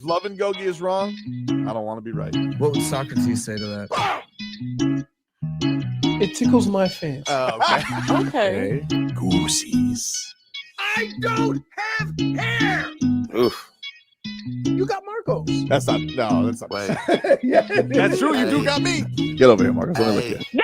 Love and Gogi is wrong, I don't want to be right. What would Socrates say to that? It tickles my fancy. Okay. Goosies. I don't have hair. Oof. You got Marcos. That's not Wait. Yeah, That's true. You do got me. Get over here, Marcus. Let me look at you.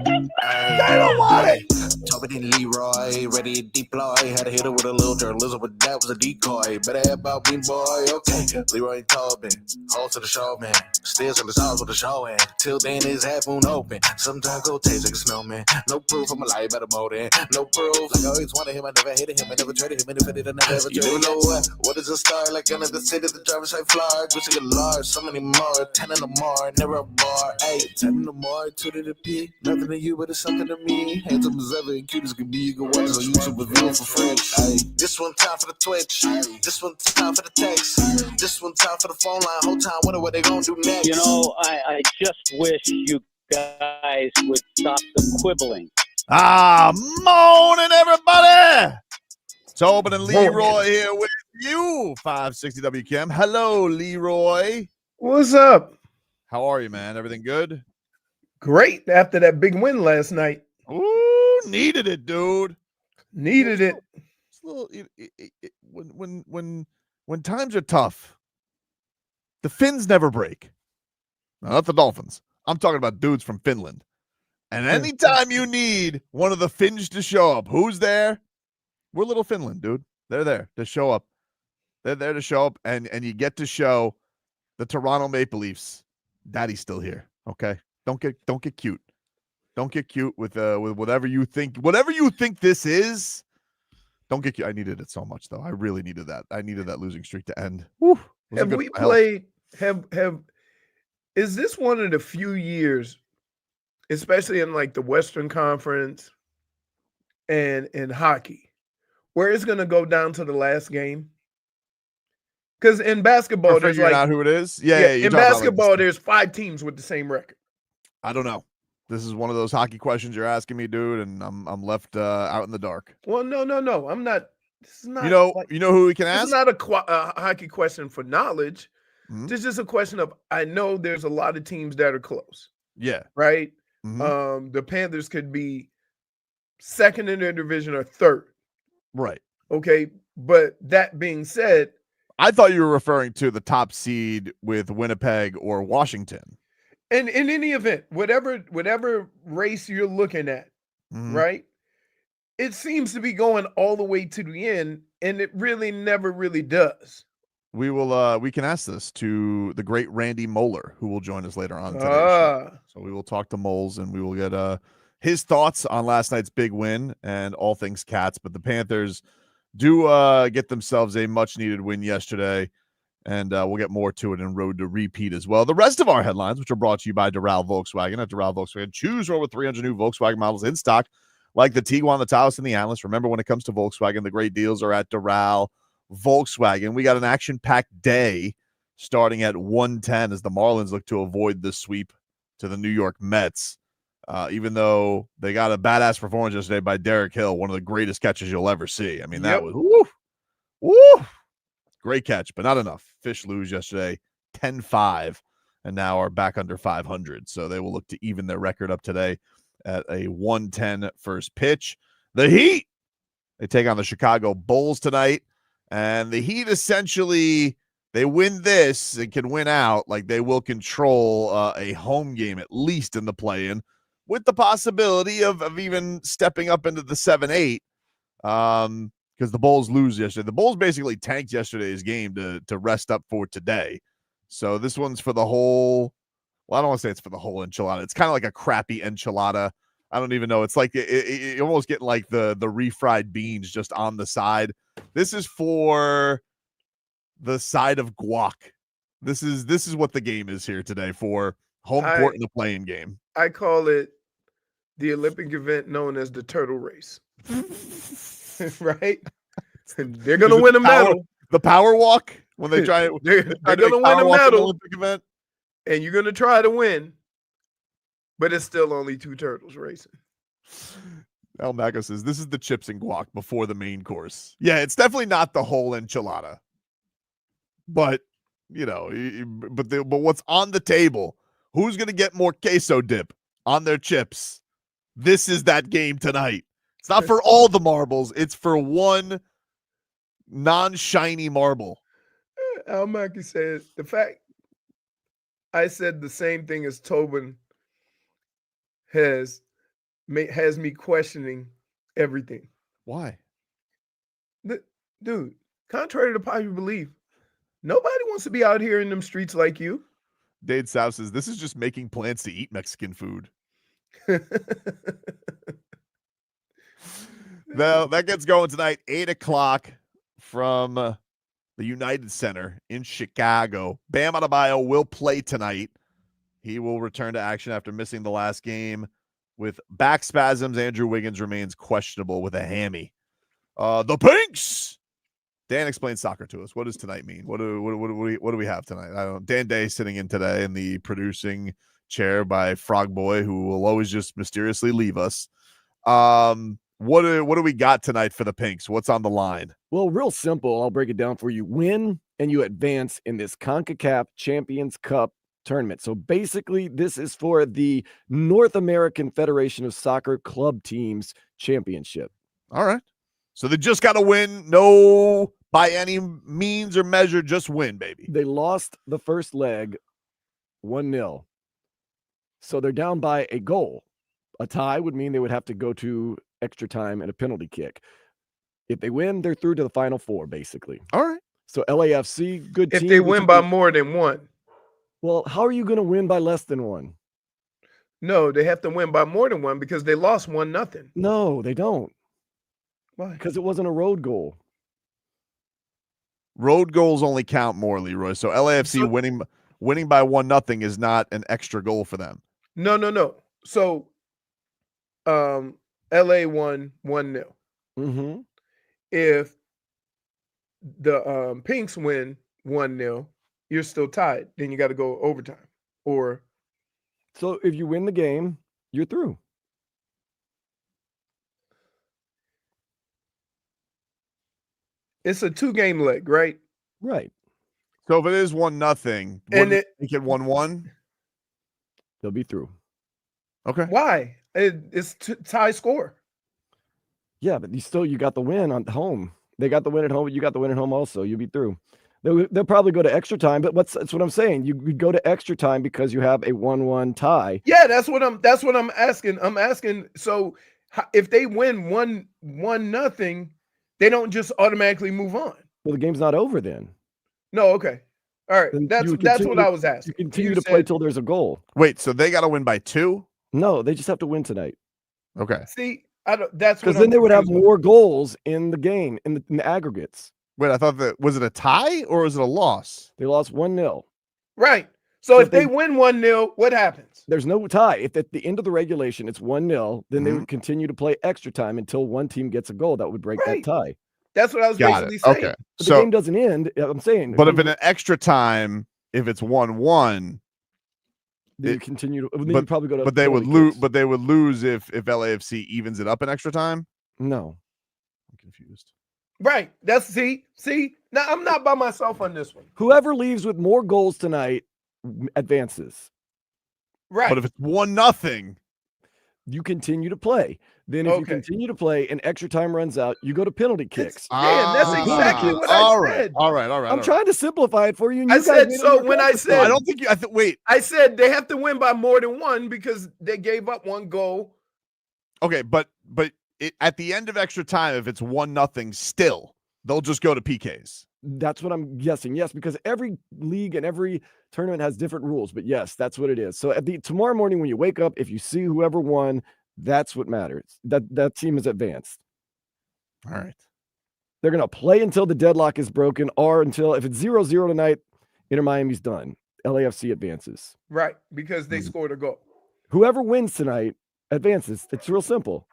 They don't want it. Tobin and Leroy, ready to deploy. Had to hit her with a little journalism, but that was a decoy. Better have about me, boy. Okay, Leroy and Tobin, hold to the show, man. Still in the songs with the show, and till then his half moon open. Sometimes go taste like a snowman. No proof I'm alive, better more than no proof. Like I always wanted him, I never hated him, I never traded him, and if I did, I never ever traded him. You know what is a star? Like another city, the driver's side Florida. Gucci get large, so many more. 10 in the more, never a bar. 10 in the more, 2 to the P. Nothing to you, but it's something to me. Handsome as ever and cute as can be. You can watch us on YouTube with view for free. This one time for the Twitch. This one time for the text. This one time for the phone line. Whole time, wonder what they gonna do next. You know, I just wish you guys would stop the quibbling. Morning, everybody. Tobin and Leroy here with you. 560 WKM. Hello, Leroy. What's up? How are you, man? Everything good? Great. After that big win last night. Ooh, needed it, dude. Needed it. It's a little, when times are tough, the Finns never break. No, not the Dolphins. I'm talking about dudes from Finland. And anytime you need one of the Finns to show up, who's there? We're little Finland, dude. They're there to show up. They're there to show up, and you get to show the Toronto Maple Leafs. Daddy's still here. Okay, don't get cute. Don't get cute with whatever you think. Whatever you think this is, don't get cute. I needed it so much, though. I really needed that. I needed that losing streak to end. Woo. Have we played? Is this one of the few years, especially in like the Western Conference and in hockey, where it's going to go down to the last game? Because in basketball, there's like out who it is. Yeah. In basketball, there's 5 teams with the same record. I don't know. This is one of those hockey questions you're asking me, dude, and I'm left out in the dark. Well, no, I'm not. This is not. You know who we can ask? It's not a hockey question for knowledge. Mm-hmm. It's just a question of I know there's a lot of teams that are close. Yeah. Right. Mm-hmm. The Panthers could be second in their division or third. Right. Okay. But that being said, I thought you were referring to the top seed with Winnipeg or Washington. And in any event, whatever race you're looking at, right? It seems to be going all the way to the end, and it really never really does. We can ask this to the great Randy Moller, who will join us later on today's show. So we will talk to Moles, and we will get his thoughts on last night's big win and all things Cats. But the Panthers do get themselves a much-needed win yesterday, and we'll get more to it in Road to Repeat as well. The rest of our headlines, which are brought to you by Doral Volkswagen. At Doral Volkswagen, choose from over 300 new Volkswagen models in stock, like the Tiguan, the Taos, and the Atlas. Remember, when it comes to Volkswagen, the great deals are at Doral Volkswagen. We got an action-packed day starting at 1:10 as the Marlins look to avoid the sweep to the New York Mets. Even though they got a badass performance yesterday by Derek Hill, one of the greatest catches you'll ever see. I mean, that was woo, great catch, but not enough. Fish lose yesterday 10-5 and now are back under 500. So they will look to even their record up today at a 1:10 first pitch. The Heat, they take on the Chicago Bulls tonight, and the Heat essentially, they win this and can win out. Like, they will control a home game, at least in the play-in, with the possibility of even stepping up into the 7-8 because the Bulls lose yesterday. The Bulls basically tanked yesterday's game to rest up for today. So this one's for the whole – well, I don't want to say it's for the whole enchilada. It's kind of like a crappy enchilada. I don't even know. It's like you almost get like the refried beans just on the side. This is for the side of guac. This is what the game is here today for home court in the play-in game. I call it the Olympic event known as the turtle race. Right? They're going to win a medal. The power walk when they try it. They're going to win a medal. Olympic event. And you're going to try to win, but it's still only 2 turtles racing. Al Mago says, this is the chips and guac before the main course. Yeah, it's definitely not the whole enchilada. But but what's on the table? Who's going to get more queso dip on their chips? This is that game tonight. It's not for all the marbles. It's for one non-shiny marble. Al Mackey said, the fact I said the same thing as Tobin has me questioning everything. Why? Dude, contrary to popular belief, nobody wants to be out here in them streets like you. Dade South says, this is just making plans to eat Mexican food. Now, that gets going tonight, 8 o'clock from the United Center in Chicago. Bam Adebayo will play tonight. He will return to action after missing the last game with back spasms. Andrew Wiggins remains questionable with a hammy. The Pinks! Dan, explain soccer to us. What does tonight mean? What do we have tonight? I don't know. Dan Day sitting in today in the producing chair by Frog Boy, who will always just mysteriously leave us. What do we got tonight for the Pinks? What's on the line? Well, real simple. I'll break it down for you. Win and you advance in this CONCACAF Champions Cup tournament. So basically, this is for the North American Federation of Soccer Club Teams Championship. All right. So they just got to win. No, by any means or measure, just win, baby. They lost the first leg 1-0. So they're down by a goal. A tie would mean they would have to go to extra time and a penalty kick. If they win, they're through to the final four, basically. All right. So LAFC, good team. If they win by more than one. Well, how are you going to win by less than one? No, they have to win by more than one because they lost 1-0. No, they don't. Why? Because it wasn't a road goal. Road goals only count more, Leroy. So LAFC winning by 1-0 is not an extra goal for them. No. So LA won 1-0. Mm-hmm. If the Pinks win 1-0, you're still tied. Then you got to go overtime. Or so if you win the game, you're through. it's a 2-game leg, right? Right. So if it is 1-0, And make it 1-1. They'll be through. Okay. Why? It's tie score. Yeah, but you got the win on home. They got the win at home. You got the win at home also. You'll be through. They'll probably go to extra time, but that's what I'm saying. You go to extra time because you have a 1-1 tie. Yeah, that's what I'm asking. I'm asking. So if they win 1-0, they don't just automatically move on. Well, the game's not over then. No, okay. All right. Then That's what I was asking. You continue to play till there's a goal. Wait, so they got to win by 2? No, they just have to win tonight. Okay. See, that's because then they would have more goals in the game in the aggregates. Wait, I thought was it a tie or was it a loss? They lost 1-0. Right. So if they win 1-0, what happens? There's no tie. If at the end of the regulation it's 1-0, then they would continue to play extra time until one team gets a goal that would break that tie. That's what I was basically saying. Okay. But the game doesn't end. I'm saying. But if in an extra time, if it's 1-1, they continue to. You probably go to. But they would lose. But they would lose if LAFC evens it up in extra time. No, I'm confused. Right. That's see. Now I'm not by myself on this one. Whoever leaves with more goals tonight advances. Right. But if it's 1-0, you continue to play. Then if you continue to play and extra time runs out, you go to penalty kicks. That's exactly what I said. All right. I'm trying to simplify it for you. I said so when I said I don't think you. Wait. I said they have to win by more than one because they gave up one goal. Okay, but at the end of extra time, if it's 1-0, still they'll just go to PKs. That's what I'm guessing. Yes, because every league and every tournament has different rules. But yes, that's what it is. So tomorrow morning when you wake up, if you see whoever won, that's what matters. That team is advanced. All right. They're going to play until the deadlock is broken or until if it's 0-0 tonight, Inter Miami's done. LAFC advances. Right, because they scored a goal. Whoever wins tonight advances. It's real simple.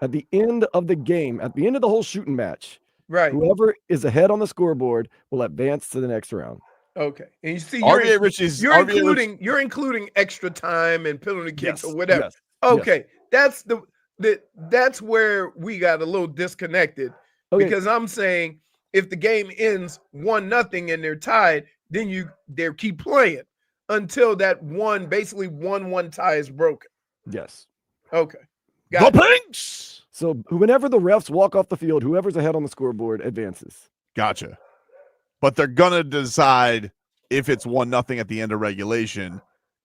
At the end of the game, at the end of the whole shooting match, right, whoever is ahead on the scoreboard will advance to the next round. Okay, and you see, you're including extra time and penalty kicks or whatever. Yes, okay, that's where we got a little disconnected because I'm saying if the game ends 1-0 and they're tied, then they keep playing until that basically 1-1 tie is broken. Yes. Okay. The Pinks. So whenever the refs walk off the field, whoever's ahead on the scoreboard advances. Gotcha. But they're gonna decide if it's 1-0 at the end of regulation.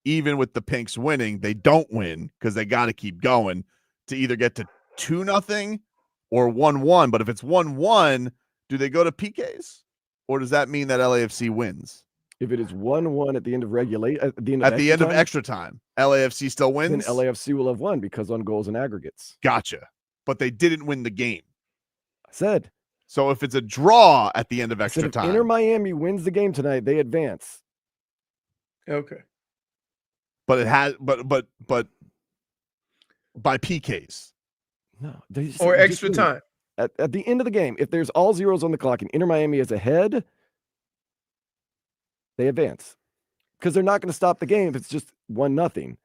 Even with the Pinks winning, they don't win because they got to keep going to either get to 2-0 or 1-1. But if it's 1-1, do they go to PKs, or does that mean that LAFC wins? If it is 1-1 at the end of extra time, LAFC still wins. Then LAFC will have won because on goals and aggregates. Gotcha. But they didn't win the game. I said. So if it's a draw at the end of extra time, Inter Miami wins the game tonight, they advance. Okay. But it has, but by PKs. No, or extra time. At the end of the game, if there's all zeros on the clock and Inter Miami is ahead, they advance because they're not going to stop the game if it's just 1-0.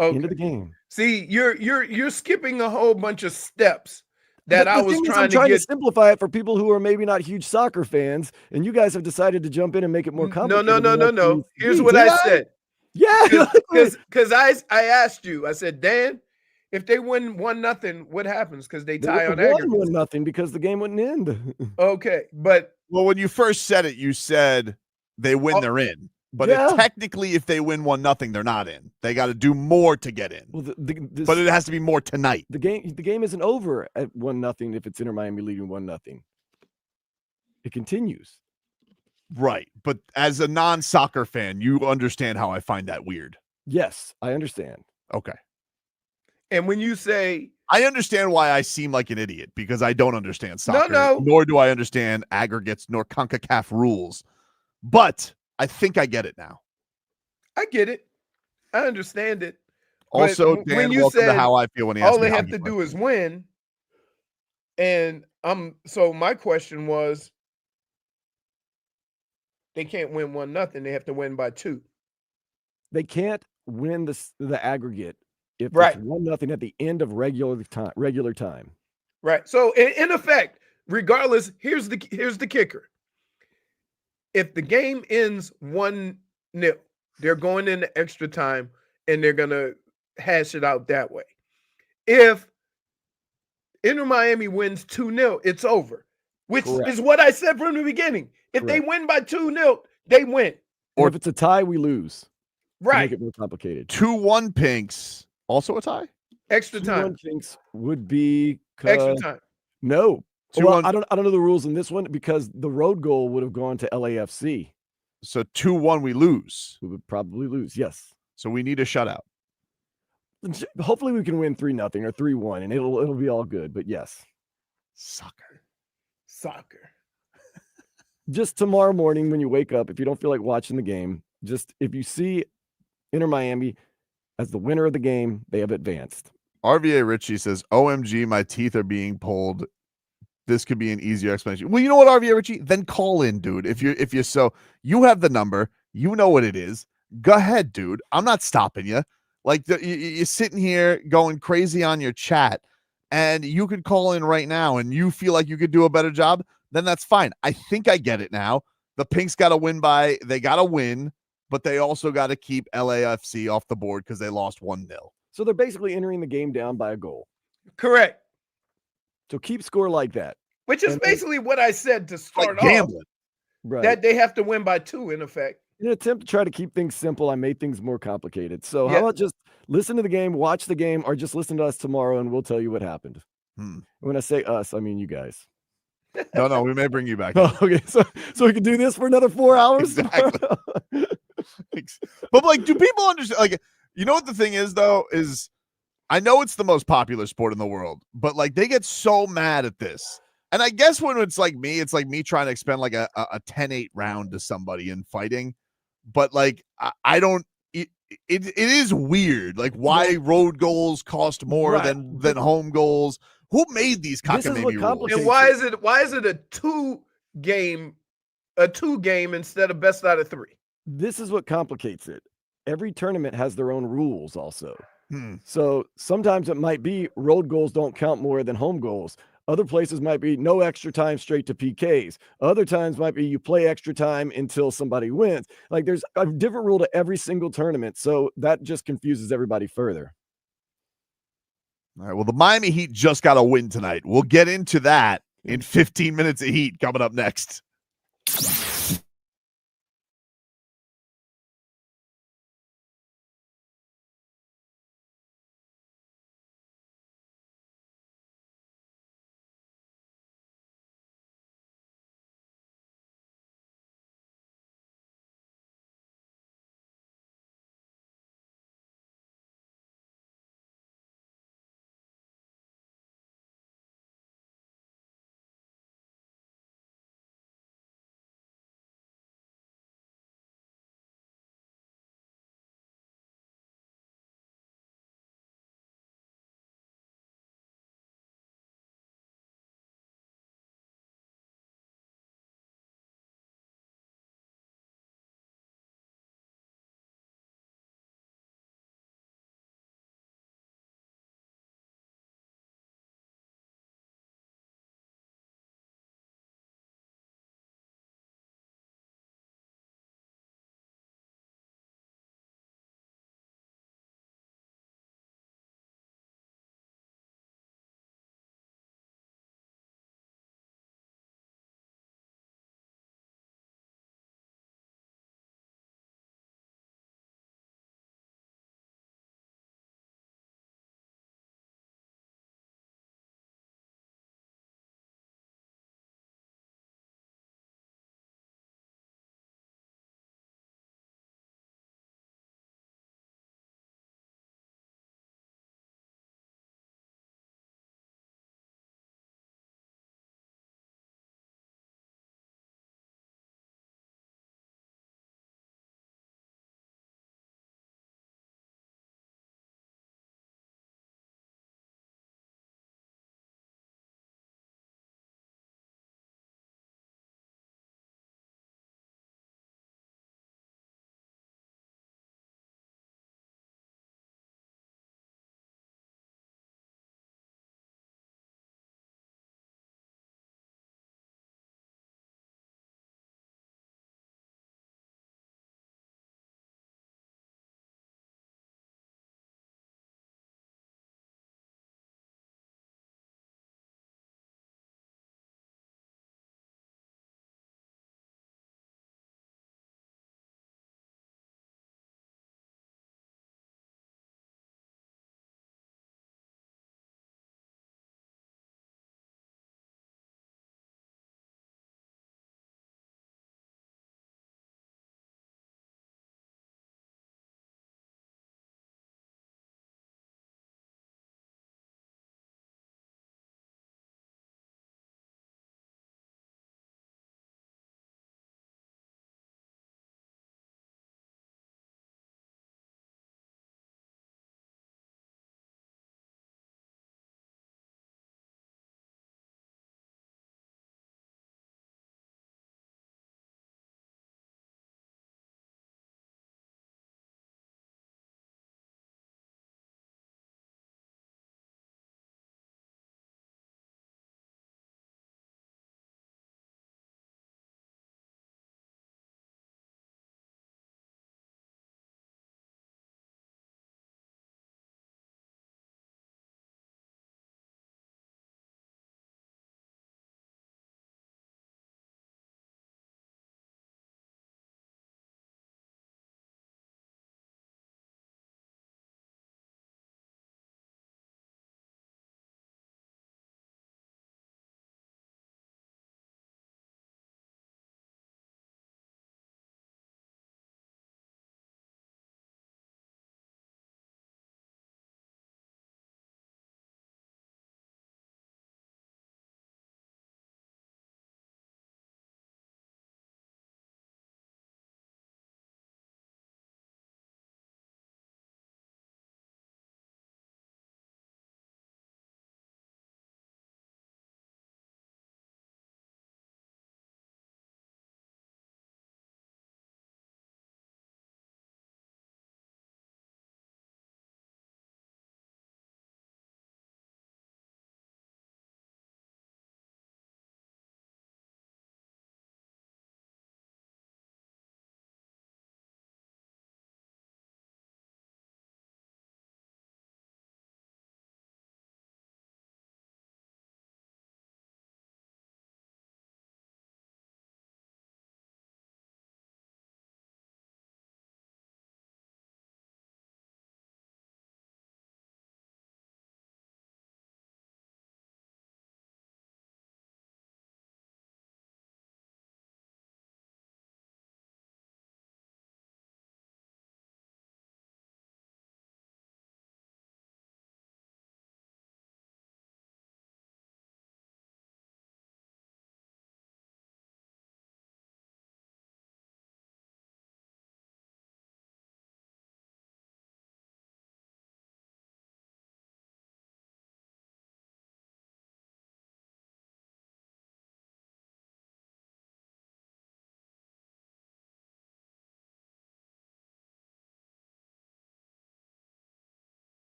Okay. End of the game. See, you're skipping a whole bunch of steps that I was trying to simplify it for people who are maybe not huge soccer fans, and you guys have decided to jump in and make it more complicated. No. Here's what I said. Yeah, because I asked you. I said, Dan, if they win 1-0, what happens? Because they tie on aggregate. 1-0 because the game wouldn't end. Okay, but when you first said it, you said they win, they're in. But technically, if they win 1-0, they're not in. They got to do more to get in. Well, but it has to be more tonight. The game isn't over at 1-0 if it's Inter Miami leading 1-0. It continues. Right. But as a non-soccer fan, you understand how I find that weird. Yes, I understand. Okay. And when you say... I understand why I seem like an idiot, because I don't understand soccer. No. Nor do I understand aggregates nor CONCACAF rules. But I think I get it now. I get it. I understand it. Also, Dan, when you said how I feel when he asked all me they have to do is win. And so my question was, they can't win 1-0. They have to win by 2. They can't win the aggregate if it's 1-0 at the end of regular time. Right. So in effect, regardless, here's the kicker. If the game ends 1-0, they're going into extra time and they're gonna hash it out that way. If Inter Miami wins 2-0, it's over. Which is what I said from the beginning. If they win by 2-0, they win. Or if it's a tie, we lose. Right. To make it more complicated. 2-1 Pinks. Also a tie? Extra time. 2-1 Pinks would be extra time. No. Well, I don't know the rules in this one because the road goal would have gone to LAFC. So 2-1 we lose. We would probably lose, yes. So we need a shutout. Hopefully we can win 3-0 or 3-1 and it'll be all good, but yes. Soccer. Just tomorrow morning when you wake up, if you don't feel like watching the game, just if you see Inter Miami as the winner of the game, they have advanced. RVA Richie says, OMG, my teeth are being pulled. This could be an easier explanation. Well, you know what, RVA Richie? Then call in, dude. If you have the number, you know what it is. Go ahead, dude. I'm not stopping you. Like you're sitting here going crazy on your chat, and you could call in right now and you feel like you could do a better job, then that's fine. I think I get it now. The Pinks got to win they got to win, but they also got to keep LAFC off the board because they lost 1-0. So they're basically entering the game down by a goal. Correct. So keep score like that. Which is basically what I said to start off. Right. That they have to win by 2, in effect. In an attempt to try to keep things simple, I made things more complicated. So how about just listen to the game, watch the game, or just listen to us tomorrow and we'll tell you what happened. When I say us, I mean you guys. No, we may bring you back. Oh, okay, so we can do this for another 4 hours? Exactly. But like, do people understand? Like, you know what the thing is, though, is I know it's the most popular sport in the world, but like they get so mad at this. And I guess when it's like me trying to explain like a 10-8 round to somebody in fighting. But like, I don't, it is weird. Like why road goals cost more than home goals. Who made these cockamamie rules? And why is it a 2-game instead of best out of 3? This is what complicates it. Every tournament has their own rules also. So sometimes it might be road goals don't count more than home goals. Other places might be no extra time, straight to PKs. Other times might be you play extra time until somebody wins. Like there's a different rule to every single tournament. So that just confuses everybody further. All right. Well, the Miami Heat just got a win tonight. We'll get into that in 15 minutes of Heat coming up next.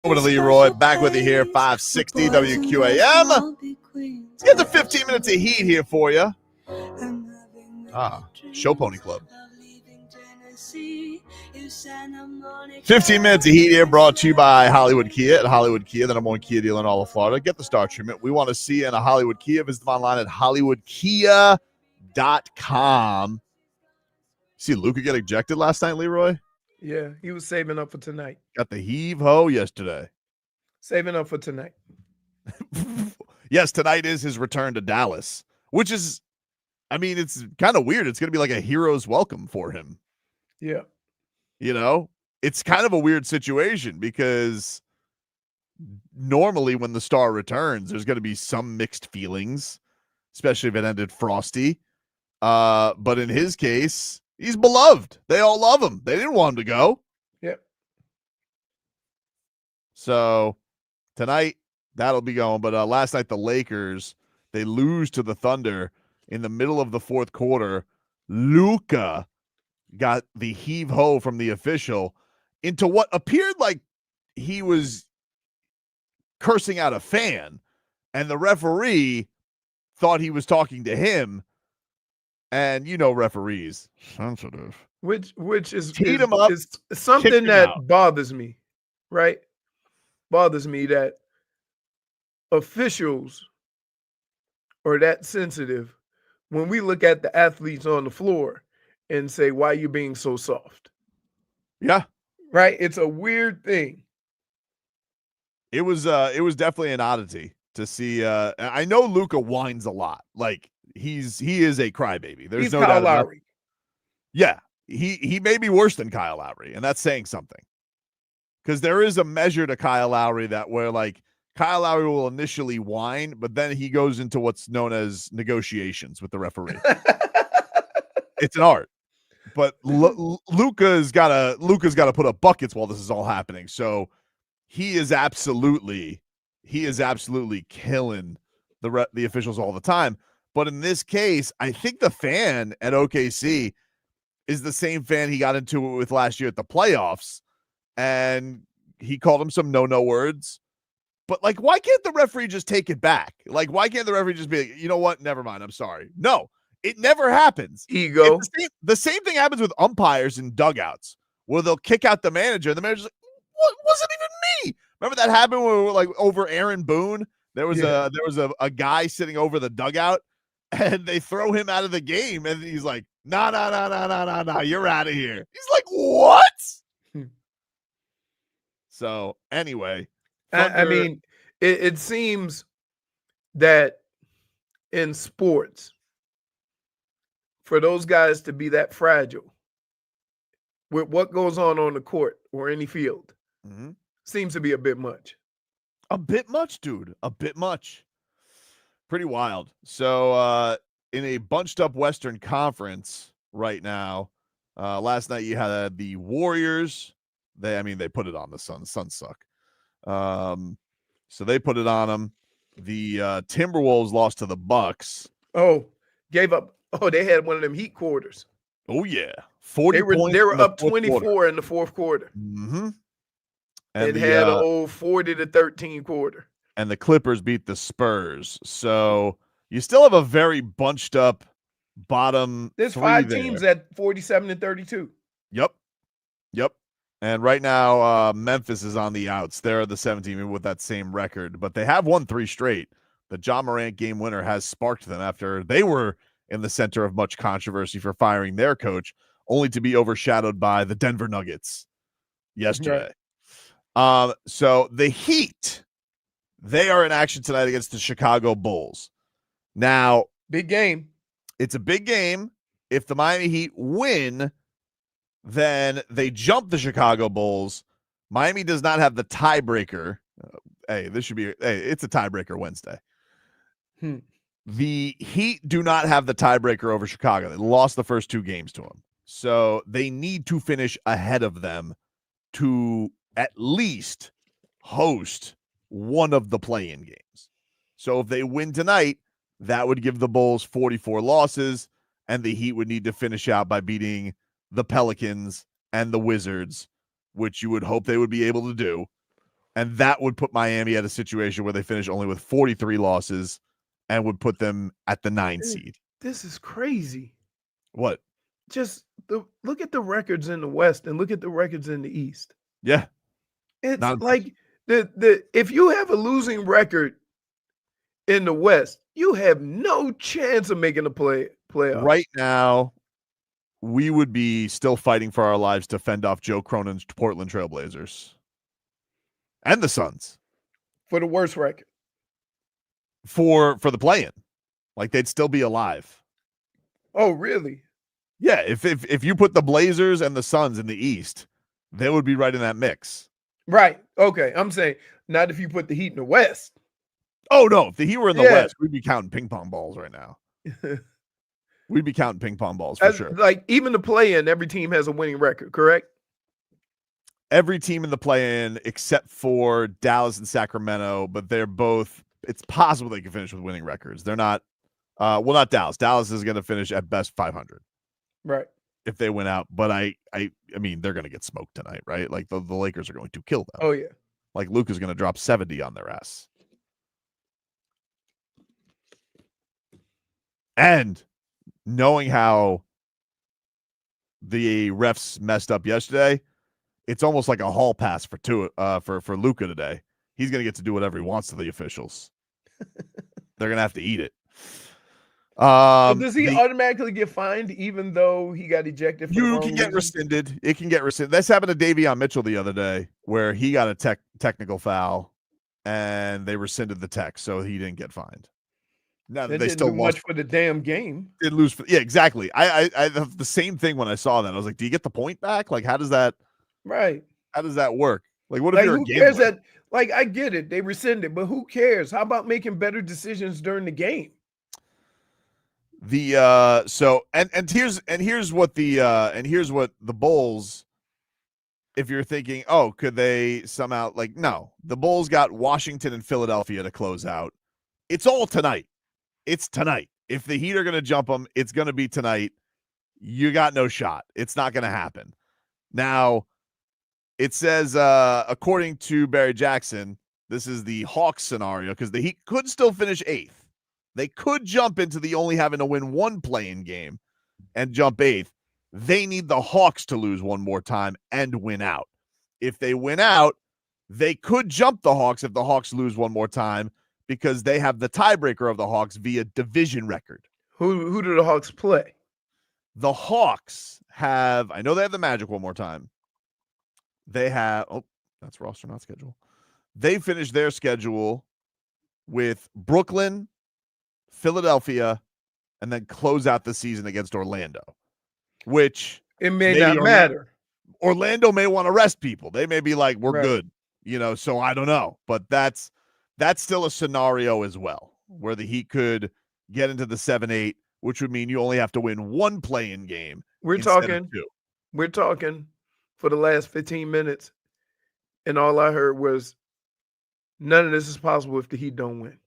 Tobin and Leroy back with you here, 560 WQAM. Let's get to 15 minutes of heat here for you. Show Pony Club. 15 minutes of heat here brought to you by Hollywood Kia. At Hollywood Kia, the number one Kia dealer in all of Florida. Get the star treatment. We want to see you in a Hollywood Kia. Visit them online at hollywoodkia.com. See Luka get ejected last night, Leroy? Yeah, he was saving up for tonight. Got the heave-ho yesterday. Saving up for tonight. Yes, tonight is his return to Dallas, which is, I mean, it's kind of weird. It's going to be like a hero's welcome for him. Yeah. You know, it's kind of a weird situation because normally when the star returns, there's going to be some mixed feelings, especially if it ended frosty. But in his case, he's beloved. They all love him. They didn't want him to go. Yep. So tonight, that'll be going. But last night, the Lakers, they lose to the Thunder in the middle of the fourth quarter. Luka got the heave-ho from the official into what appeared like he was cursing out a fan, and the referee thought he was talking to him. And you know referees, sensitive. Which is Kicked something him that out. bothers me, right? Bothers me that officials are that sensitive when we look at the athletes on the floor and say, why are you being so soft? Yeah. Right? It's a weird thing. It was definitely an oddity to see. I know Luka whines a lot. Like he is a crybaby. There's He's no Kyle doubt about it. Lowry. Yeah. He may be worse than Kyle Lowry, and that's saying something. Because there is a measure to Kyle Lowry that where like Kyle Lowry will initially whine, but then he goes into what's known as negotiations with the referee. It's an art. But Luka's got to put up buckets while this is all happening. So he is absolutely killing the officials all the time. But in this case, I think the fan at OKC is the same fan he got into it with last year at the playoffs, and he called him some no words. But like, why can't the referee just take it back? Like, why can't the referee just be like, you know what? Never mind. I'm sorry. No. It never happens. Ego. The same thing happens with umpires in dugouts where they'll kick out the manager, and the manager's like, "What? Wasn't even me." Remember that happened when we were like over Aaron Boone? There was a guy sitting over the dugout, and they throw him out of the game, and he's like, "No, you're out of here." He's like, "What?" So anyway, I mean, it seems that in sports, for those guys to be that fragile with what goes on the court or any field seems to be a bit much. A bit much, dude. A bit much. Pretty wild. So in a bunched up Western Conference right now, last night you had the Warriors. They put it on the Suns. Suns suck. So they put it on them. The Timberwolves lost to the Bucks. Oh, gave up. Oh, they had one of them heat quarters. Oh, yeah. 40 points. They were up 24 quarter. in the fourth quarter. Mm-hmm. And had an old 40-13 quarter. And the Clippers beat the Spurs. So you still have a very bunched up bottom. There's five teams at 47-32. Yep. And right now, Memphis is on the outs. They're the 17 with that same record, but they have won 3 straight. The Ja Morant game winner has sparked them after they were in the center of much controversy for firing their coach, only to be overshadowed by the Denver Nuggets yesterday. Right. So the Heat, they are in action tonight against the Chicago Bulls. Now, big game. It's a big game. If the Miami Heat win, then they jump the Chicago Bulls. Miami does not have the tiebreaker. It's a tiebreaker Wednesday. The Heat do not have the tiebreaker over Chicago. They lost the first 2 games to them. So they need to finish ahead of them to at least host one of the play-in games. So if they win tonight, that would give the Bulls 44 losses, and the Heat would need to finish out by beating the Pelicans and the Wizards, which you would hope they would be able to do. And that would put Miami at a situation where they finish only with 43 losses and would put them at the 9 seed. This is crazy. What? Just look at the records in the West and look at the records in the East. Yeah. It's like the if you have a losing record in the West, you have no chance of making a playoff. Right now, we would be still fighting for our lives to fend off Joe Cronin's Portland Trailblazers and the Suns For the worst record. for the play-in. Like, they'd still be alive. Oh, really? Yeah, if you put the Blazers and the Suns in the East, they would be right in that mix. Right. Okay. I'm saying not if you put the Heat in the West. Oh, no. If the Heat were in the West, we'd be counting ping pong balls right now. We'd be counting ping pong balls for sure. Like, even the play-in, every team has a winning record, correct? Every team in the play-in except for Dallas and Sacramento, but they're both – it's possible they can finish with winning records. They're not not Dallas. Dallas is going to finish at best 500. Right. If they win out. But I mean, they're going to get smoked tonight, right? Like, the Lakers are going to kill them. Oh, yeah. Like, Luka's going to drop 70 on their ass. And knowing how the refs messed up yesterday, it's almost like a hall pass for Luka today. He's going to get to do whatever he wants to the officials. They're going to have to eat it. So does he automatically get fined even though he got ejected? You can get rescinded. It can get rescinded. This happened to Davion Mitchell the other day where he got a technical foul and they rescinded the tech, so he didn't get fined. Now that they still do much for the damn game. Did lose yeah, exactly. I have the same thing when I saw that. I was like, do you get the point back? Like, how does that work? Like, what if you're who a gambler? cares that? Like, I get it, they rescinded, but who cares? How about making better decisions during the game? Here's what the Bulls, if you're thinking, oh, could they somehow, like, no, the Bulls got Washington and Philadelphia to close out. It's all tonight. It's tonight. If the Heat are going to jump them, it's going to be tonight. You got no shot. It's not going to happen. Now, it says, according to Barry Jackson, this is the Hawks scenario because the Heat could still finish 8th. They could jump into the only having to win one play-in game and jump 8th. They need the Hawks to lose one more time and win out. If they win out, they could jump the Hawks if the Hawks lose one more time because they have the tiebreaker of the Hawks via division record. Who do the Hawks play? The Hawks have, I know they have the Magic one more time. They have, that's roster, not schedule. They finished their schedule with Brooklyn, Philadelphia, and then close out the season against Orlando, which it may not matter. Orlando may want to rest people. They may be like, we're right. good, so I don't know. But that's still a scenario as well, where the Heat could get into the 7-8, which would mean you only have to win one play-in game. We're talking for the last 15 minutes, and all I heard was none of this is possible if the Heat don't win.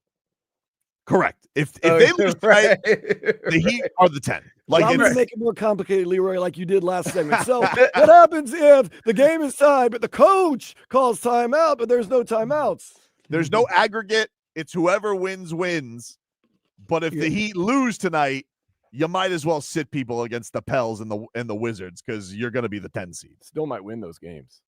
Correct. If they lose tonight, the Heat are the 10. Like, I'm going to make it more complicated, Leroy, like you did last segment. So what happens if the game is tied, but the coach calls timeout, but there's no timeouts? There's no aggregate. It's whoever wins. But if the Heat lose tonight, you might as well sit people against the Pels and the Wizards because you're going to be the 10 seed. Still might win those games.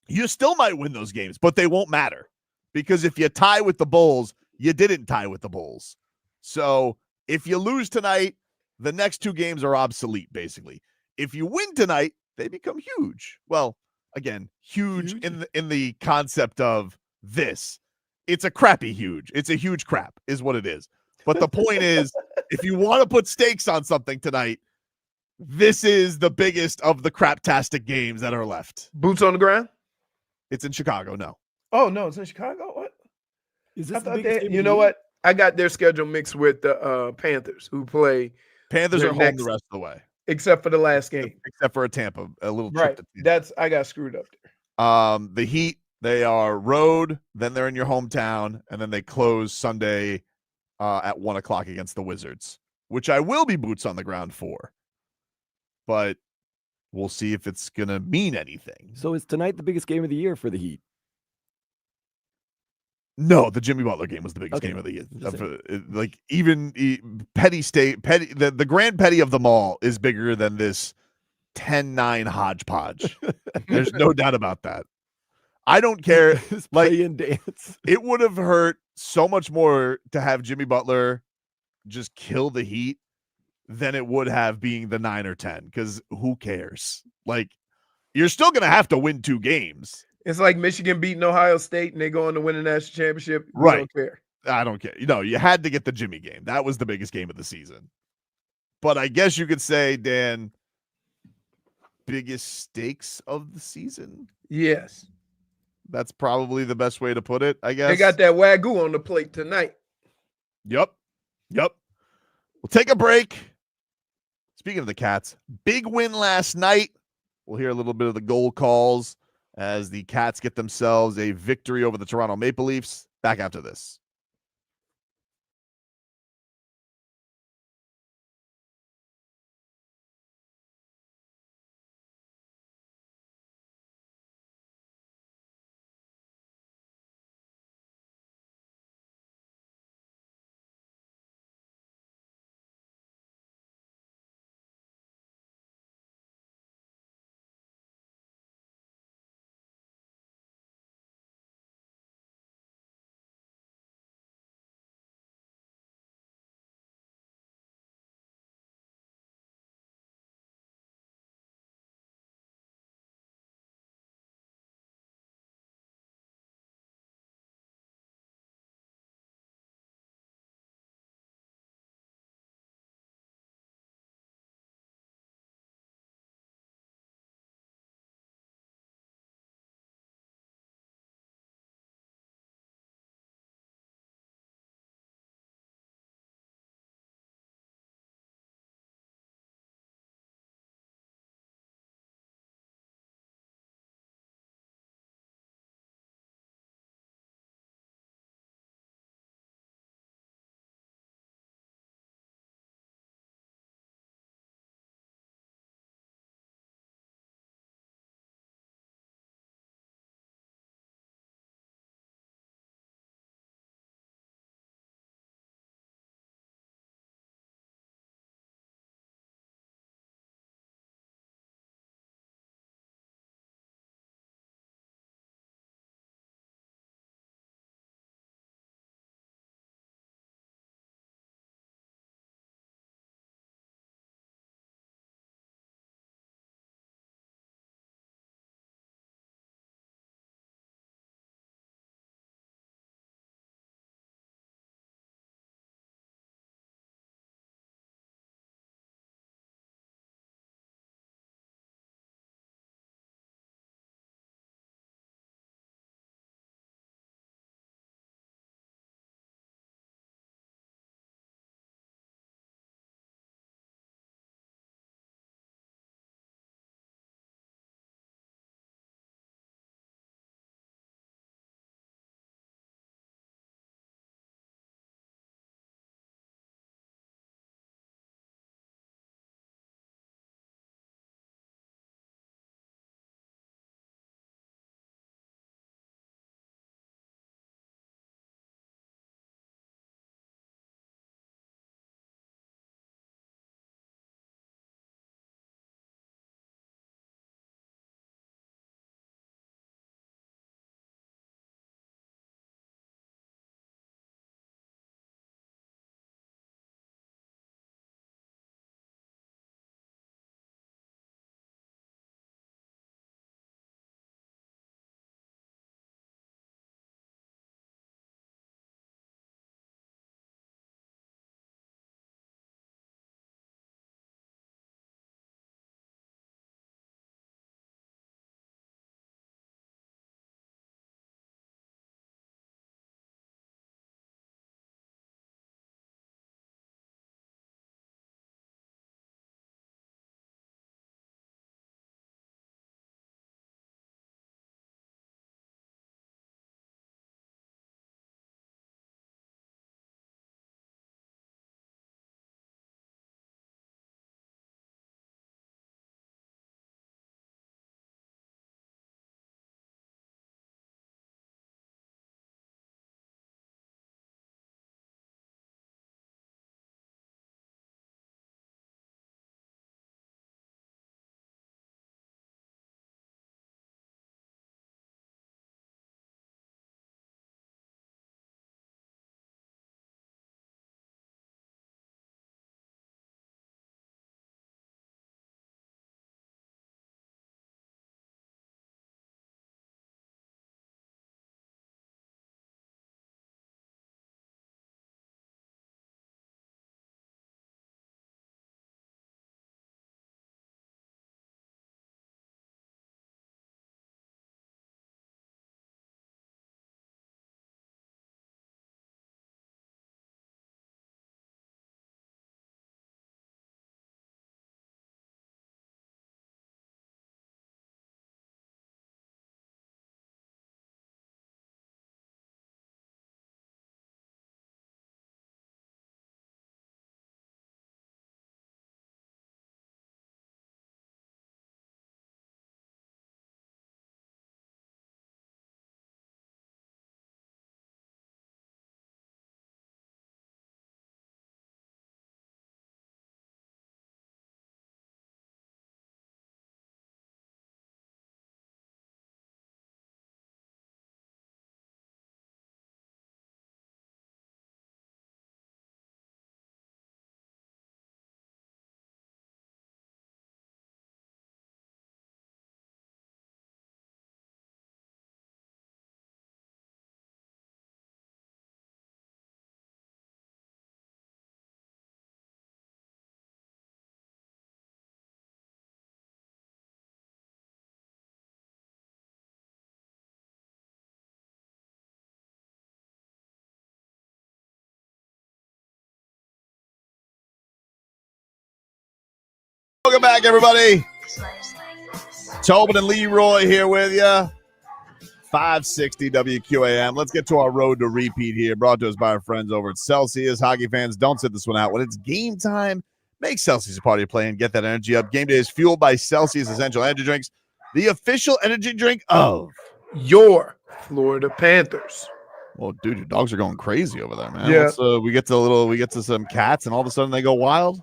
You still might win those games, but they won't matter because if you tie with the Bulls, you didn't tie with the Bulls. So if you lose tonight, the next 2 games are obsolete, basically. If you win tonight, they become huge. Well, again, huge. in the concept of this. It's a crappy huge. It's a huge crap is what it is. But the point is, if you want to put stakes on something tonight, this is the biggest of the craptastic games that are left. Boots on the ground? It's in Chicago, no. Oh, no, it's in Chicago? What? Is this you know what? I got their schedule mixed with the Panthers, who play. Panthers are home the rest of the way. Except for the last game. Except for Tampa, a little trip. Right. I got screwed up there. The Heat, they are road, then they're in your hometown, and then they close Sunday at 1 o'clock against the Wizards, which I will be boots on the ground for. But we'll see if it's going to mean anything. So is tonight the biggest game of the year for the Heat? No, the Jimmy Butler game was the biggest Okay. game of the year. Just Like even petty, the grand petty of them all is bigger than this 10-9 hodgepodge. There's no doubt about that. I don't care. This Like, play and dance. it would have hurt so much more to have Jimmy Butler just kill the Heat than it would have being the 9 or 10, because who cares? Like, you're still going to have to win 2 games. It's like Michigan beating Ohio State and they go on to win a national championship. We Right. don't care. I don't care. You had to get the Jimmy game. That was the biggest game of the season. But I guess you could say, Dan, biggest stakes of the season? Yes. That's probably the best way to put it, I guess. They got that Wagyu on the plate tonight. Yep. We'll take a break. Speaking of the Cats, big win last night. We'll hear a little bit of the goal calls as the Cats get themselves a victory over the Toronto Maple Leafs. Back after this. Welcome back, everybody. Tobin and Leroy here with you. 560 WQAM. Let's get to our road to repeat here. Brought to us by our friends over at Celsius. Hockey fans, don't sit this one out. When it's game time, make Celsius a party to play and get that energy up. Game day is fueled by Celsius Essential Energy Drinks, the official energy drink of your Florida Panthers. Well, dude, your dogs are going crazy over there, man. Yeah. We get to some cats, and all of a sudden they go wild.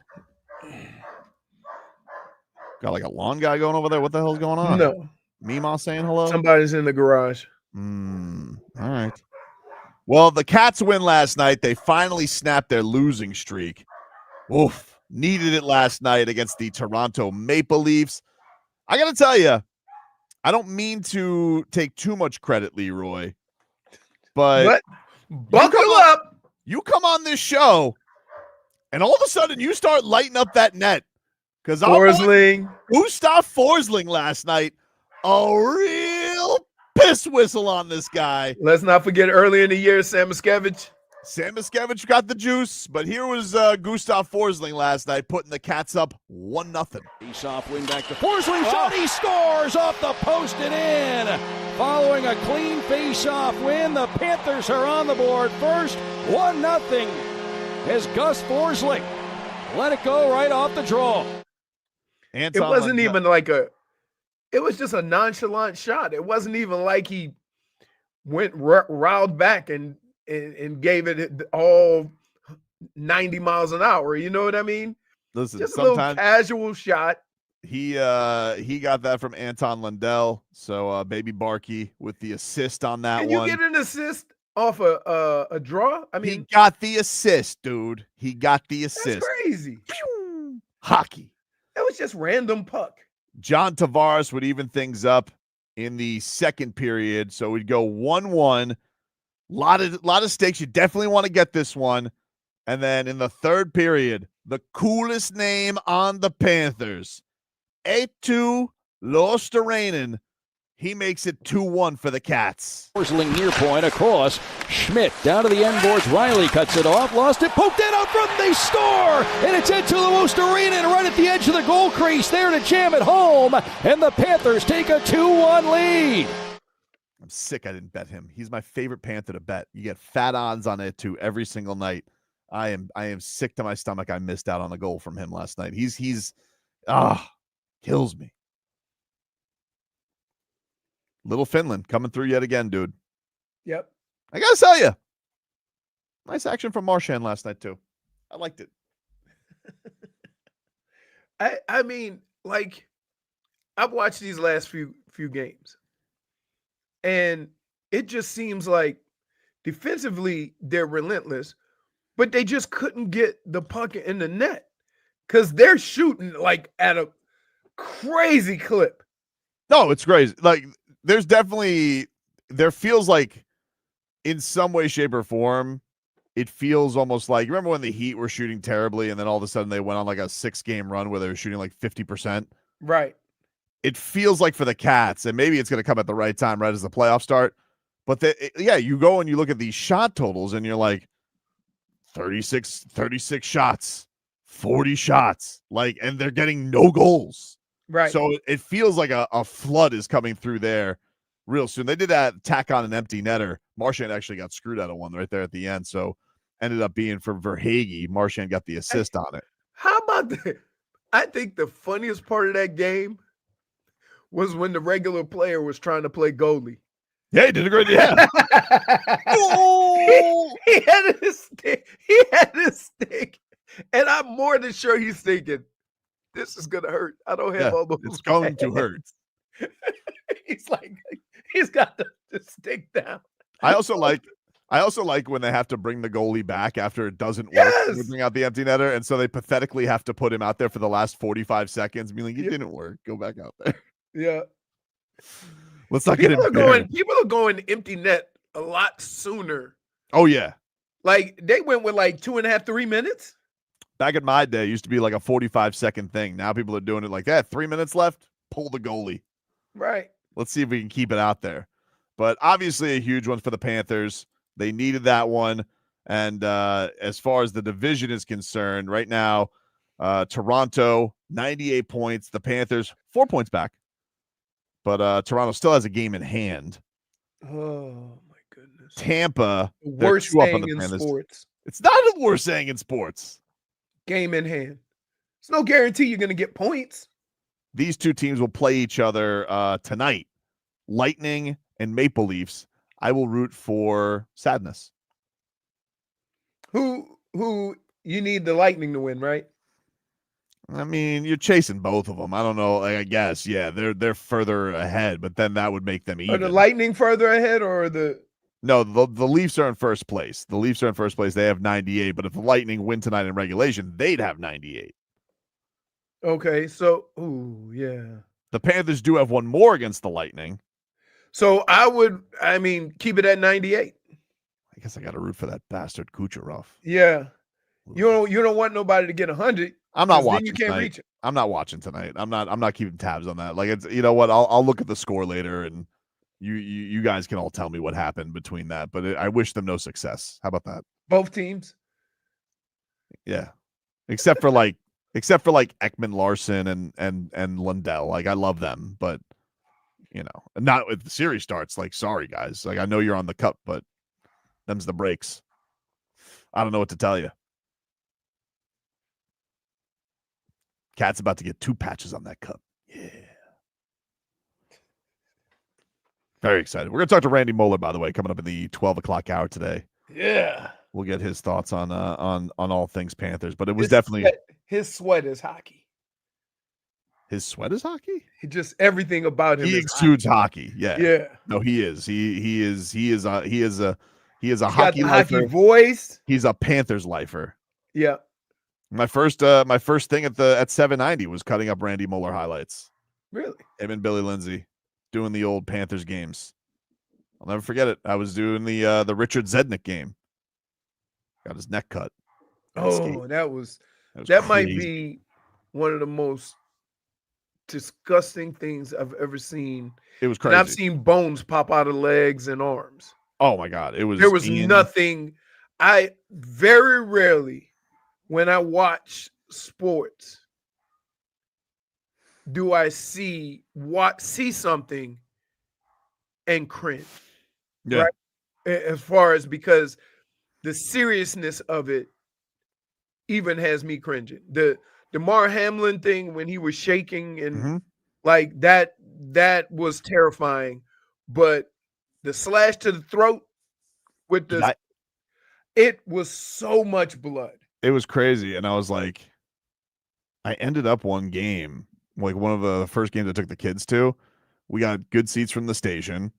Got like a lawn guy going over there. What the hell's going on? No. Meemaw saying hello? Somebody's in the garage. All right. Well, the Cats win last night. They finally snapped their losing streak. Oof. Needed it last night against the Toronto Maple Leafs. I got to tell you, I don't mean to take too much credit, Leroy, but buckle up. You come on this show, and all of a sudden you start lighting up that net. Because Forsling. Gustav Forsling last night, a real piss whistle on this guy. Let's not forget early in the year, Sam Miskevich. Sam Miskevich got the juice, but here was Gustav Forsling last night putting the Cats up 1-0. Face-off wing back to Forsling. Shot, he scores off the post and in. Following a clean face-off win, the Panthers are on the board first, 1-0. As Gus Forsling let it go right off the draw. It wasn't even like it was just a nonchalant shot. It wasn't even like he went riled back and gave it all 90 miles an hour. You know what I mean? Listen, just a little casual shot. He got that from Anton Lundell. So Baby Barkey with the assist on that one. Can you get an assist off a draw? I mean, he got the assist, dude. He got the assist. That's crazy. Hockey. That was just random puck. John Tavares would even things up in the second period, so we'd go 1-1. Lot of stakes. You definitely want to get this one. And then in the third period, the coolest name on the Panthers, Eetu Luostatinen. He makes it 2-1 for the Cats. Forsling near point across. Schmidt down to the end boards. Riley cuts it off. Lost it. Poked it out front. They score. And it's Eetu Luostatinen right at the edge of the goal crease there to jam it home. And the Panthers take a 2-1 lead. I'm sick I didn't bet him. He's my favorite Panther to bet. You get fat odds on it too every single night. I am sick to my stomach I missed out on a goal from him last night. He's kills me. Little Finland coming through yet again, dude. Yep. I got to tell you, nice action from Marchand last night, too. I liked it. I mean, like, I've watched these last few games, and it just seems like defensively they're relentless, but they just couldn't get the puck in the net because they're shooting, like, at a crazy clip. No, it's crazy. Like, there feels like in some way, shape, or form, it feels almost like, you remember when the Heat were shooting terribly and then all of a sudden they went on like a 6-game run where they were shooting like 50%? Right. It feels like for the Cats, and maybe it's going to come at the right time, right as the playoffs start. But you go and you look at these shot totals and you're like 36 shots, 40 shots, like, and they're getting no goals. Right. So it feels like a flood is coming through there real soon. They did tack on an empty netter. Marchand actually got screwed out of one right there at the end. So ended up being for Verhaeghe. Marchand got the assist on it. How about that? I think the funniest part of that game was when the regular player was trying to play goalie. Yeah, he did a great job. He had his stick. And I'm more than sure he's thinking, this is gonna hurt. I don't have all those. It's going to hurt. He's got the stick down. I also like when they have to bring the goalie back after it doesn't work. Yes. They bring out the empty netter, and so they pathetically have to put him out there for the last 45 seconds, being like, it didn't work. Go back out there. Yeah. Let's not get him. People are going empty net a lot sooner. Oh yeah. Like they went with like 2.5, 3 minutes. Back in my day, it used to be like a 45-second thing. Now people are doing it like that. 3 minutes left, pull the goalie. Right. Let's see if we can keep it out there. But obviously a huge one for the Panthers. They needed that one. And as far as the division is concerned, right now, Toronto, 98 points. The Panthers, 4 points back. But Toronto still has a game in hand. Oh, my goodness. Tampa, The they're worst 2 up on thing the in Panthers. sports. It's not the worst thing in sports. Game in hand. There's no guarantee you're going to get points. These two teams will play each other tonight. Lightning and Maple Leafs. I will root for Sadness. Who you need the Lightning to win, right? I mean, you're chasing both of them. I don't know. I guess, yeah, they're further ahead, but then that would make them even. Are the Lightning further ahead or the? No, the Leafs are in first place. The Leafs are in first place. They have 98, but if the Lightning win tonight in regulation, they'd have 98. Okay, so yeah. The Panthers do have one more against the Lightning. So keep it at 98. I guess I got to root for that bastard Kucherov. Yeah. You don't want nobody to get 100. I'm not watching. Then you can't tonight. reach it. I'm not watching tonight. I'm not keeping tabs on that. Like, it's, you know what? I'll look at the score later, and you guys can all tell me what happened between that. But I wish them no success. How about that? Both teams. Yeah, except for like Ekman Larson and Lundell. Like, I love them, but not if the series starts. Like, sorry guys. Like, I know you're on the cup, but them's the breaks. I don't know what to tell you. Cat's about to get 2 patches on that cup. Yeah. Very excited. We're going to talk to Randy Moller, by the way, coming up in the 12 o'clock hour today. Yeah. We'll get his thoughts on all things Panthers. But it was definitely his sweat is hockey. His sweat is hockey? Just everything about him. He exudes hockey. Yeah. Yeah. No, he is. He is a hockey lifer. Voice. He's a Panthers lifer. Yeah. My first thing at 790 was cutting up Randy Moller highlights. Really? Him and Billy Lindsay doing the old Panthers games. I'll never forget it. I was doing the Richard Zednick game. Got his neck cut. Oh, that crazy. Might be one of the most disgusting things I've ever seen. It was crazy. And I've seen bones pop out of legs and arms. Oh my God. There was nothing. I very rarely, when I watch sports, do I see something and cringe. Yeah. Right? As far as, because the seriousness of it even has me cringing. The Damar Hamlin thing, when he was shaking and like that was terrifying. But the slash to the throat with it was so much blood. It was crazy. And I was like, I ended up one game, like one of the first games I took the kids to. We got good seats from the station,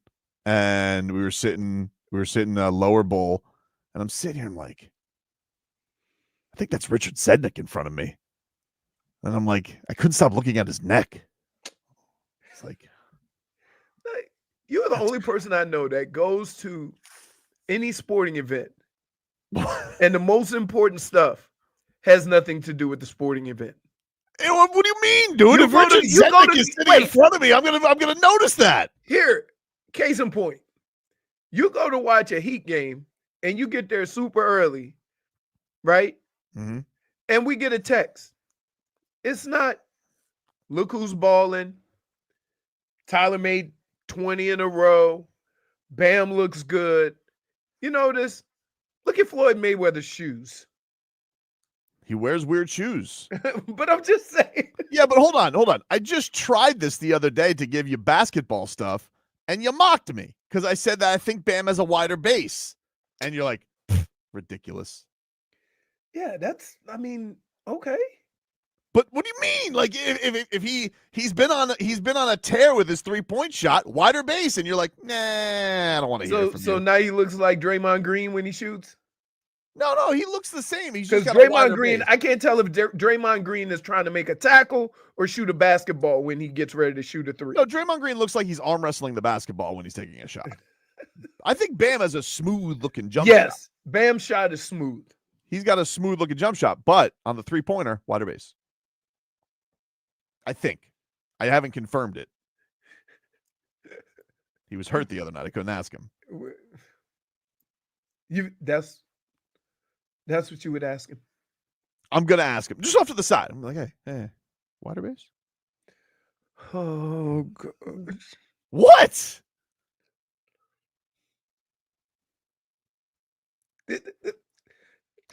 and we were sitting a lower bowl, and I'm sitting here, I'm like, I think that's Richard Zednick in front of me. And I'm like, I couldn't stop looking at his neck. It's like, you're the only person I know that goes to any sporting event and the most important stuff has nothing to do with the sporting event. Hey, what do you mean, dude? If Richard Zednick is sitting in front of me, I'm gonna notice that. Here, case in point. You go to watch a Heat game and you get there super early, right? Mm-hmm. And we get a text. It's not, look who's balling. Tyler made 20 in a row. Bam looks good. You notice, look at Floyd Mayweather's shoes. He wears weird shoes. But I'm just saying. Yeah, but hold on. I just tried this the other day to give you basketball stuff, and you mocked me because I said that I think Bam has a wider base. And you're like, ridiculous. Yeah, okay. But what do you mean? Like, if he's been on a tear with his 3-point shot, wider base, and you're like, nah, I don't want to hear it from you. So now he looks like Draymond Green when he shoots? No, he looks the same. He's because just Draymond Green, base. I can't tell if Draymond Green is trying to make a tackle or shoot a basketball when he gets ready to shoot a 3. No, Draymond Green looks like he's arm wrestling the basketball when he's taking a shot. I think Bam has a smooth-looking jump shot. Yes, Bam's shot is smooth. He's got a smooth-looking jump shot, but on the 3-pointer, wider base. I think. I haven't confirmed it. He was hurt the other night. I couldn't ask him. That's what you would ask him. I'm gonna ask him just off to the side. I'm like, hey, wider base? Oh God. What?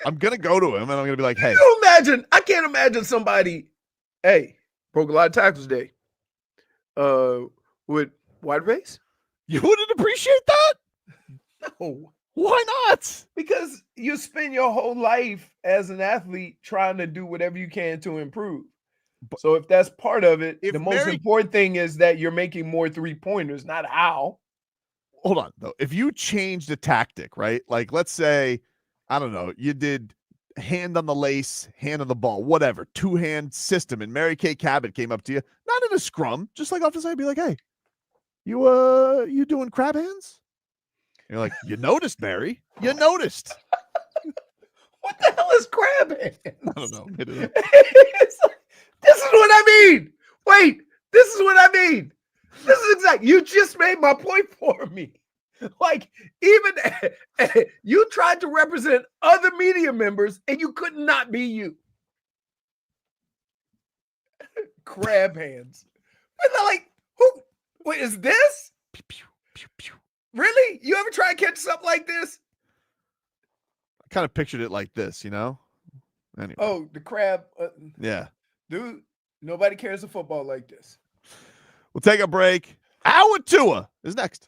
I'm gonna go to him and I'm gonna be like, hey. You imagine? I can't imagine somebody. Hey, broke a lot of tackles today. With wide base? You wouldn't appreciate that? No. Why not? Because you spend your whole life as an athlete trying to do whatever you can to improve. So if that's part of it, the most important thing is that you're making more 3-pointers, not how. Hold on, though. If you changed a tactic, right? Like, let's say, I don't know, you did hand on the lace, hand on the ball, whatever, 2-hand system, and Mary Kay Cabot came up to you, not in a scrum, just like off the side, be like, hey, you doing crab hands? You're like, you noticed, Mary. You noticed. What the hell is crab hands? I don't know. This is what I mean. Wait, this is what I mean. This is exactly. You just made my point for me. Like, even you tried to represent other media members and you could not be you. Crab hands. And they're like, who? Wait, is this? Pew, pew, pew, pew. Really? You ever try to catch something like this? I kind of pictured it like this, you know? Anyway. Oh, the crab. Yeah. Dude, nobody cares of football like this. We'll take a break. Hour Tua is next.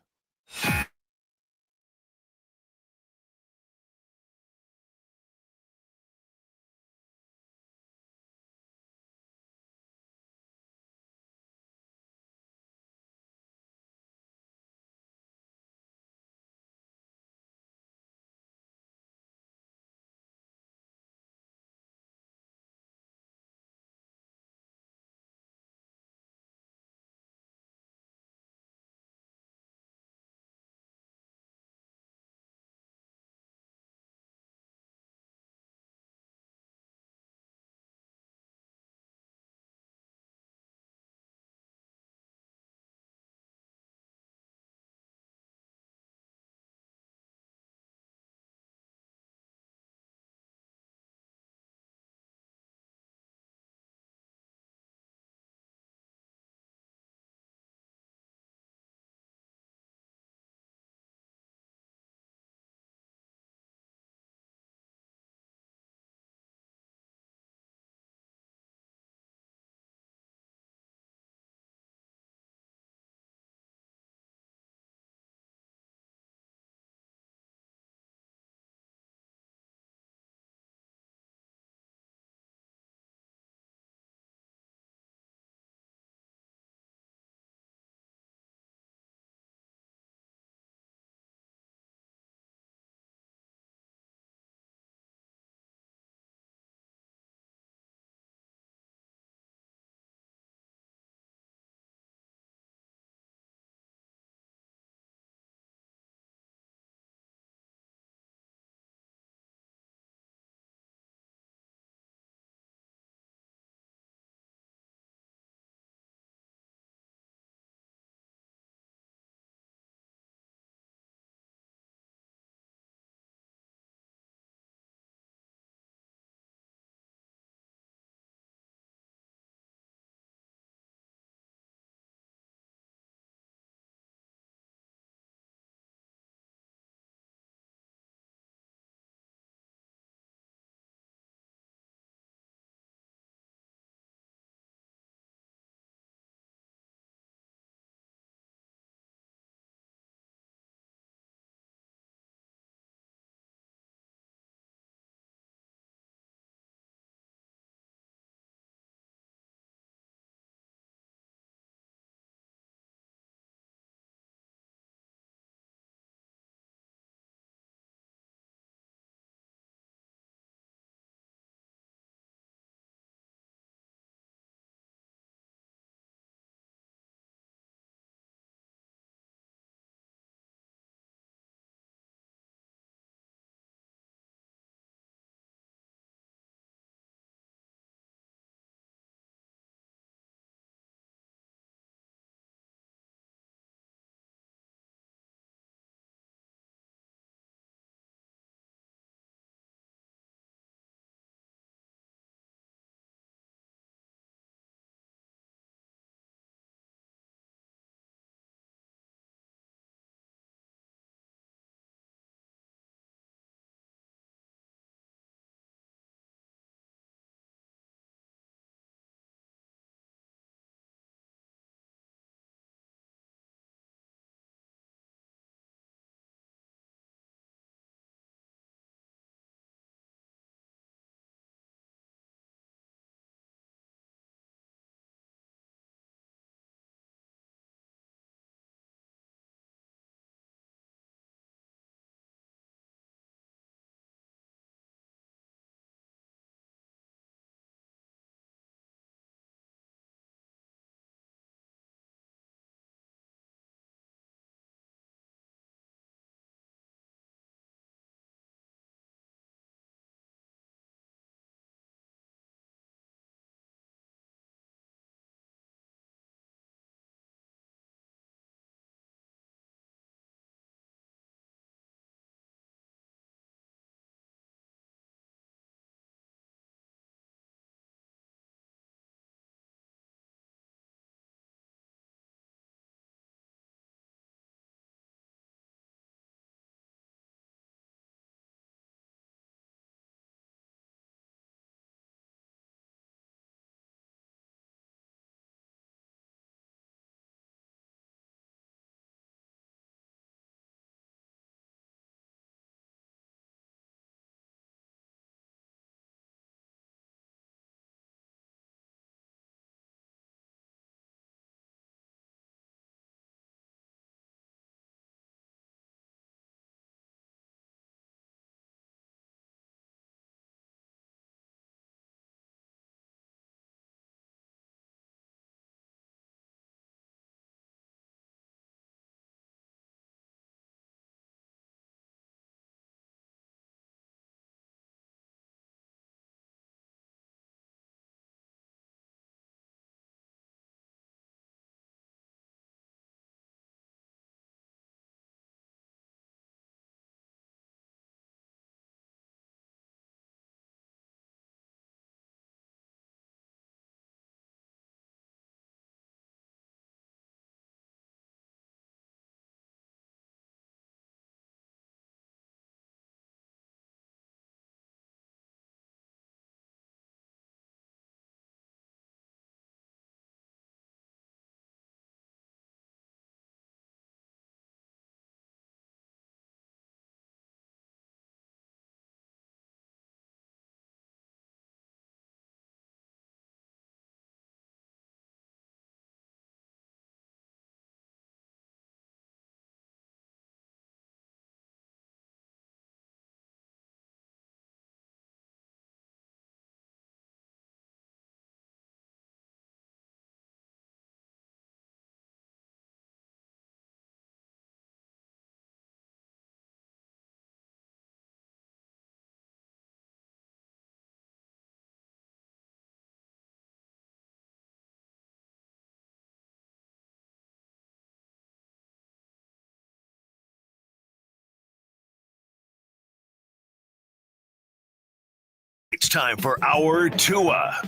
It's time for our Tua.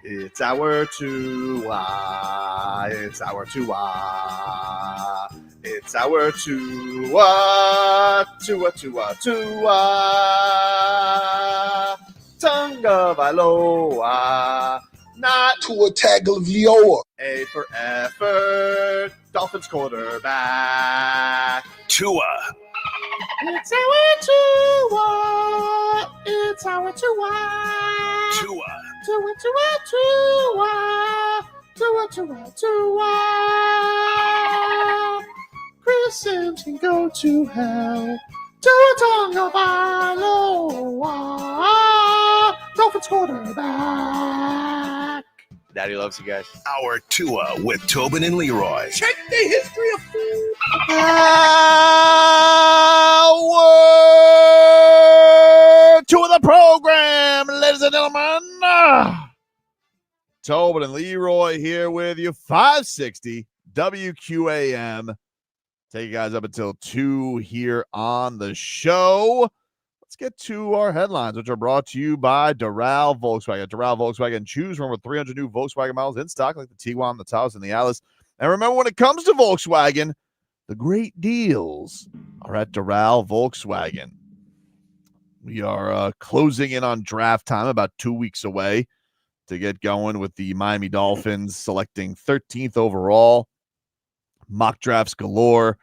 It's our Tua. It's our Tua. It's our Tua. Tua, Tua, Tua. Tonga Vailoa. Not Tua Tagovailoa. A for effort. Dolphins quarterback. Tua. It's our Tua. It's our Tua. Tua. Tua, Tua, Tua. Tua, Tua, Tua. Chris Sims can go to hell. Tua Tagovailoa. Dolphins quarterback. Daddy loves you guys. Our Tua with Tobin and Leroy. Check the history of food. Our Tua of the program, ladies and gentlemen. Tobin and Leroy here with you. 560 WQAM. Take you guys up until 2 here on the show. Let's get to our headlines, which are brought to you by Doral Volkswagen. Doral Volkswagen, choose from over 300 new Volkswagen models in stock, like the Tiguan, the Taos, and the Alice. And remember, when it comes to Volkswagen, the great deals are at Doral Volkswagen. We are closing in on draft time, about 2 weeks away to get going with the Miami Dolphins selecting 13th overall. Mock drafts galore.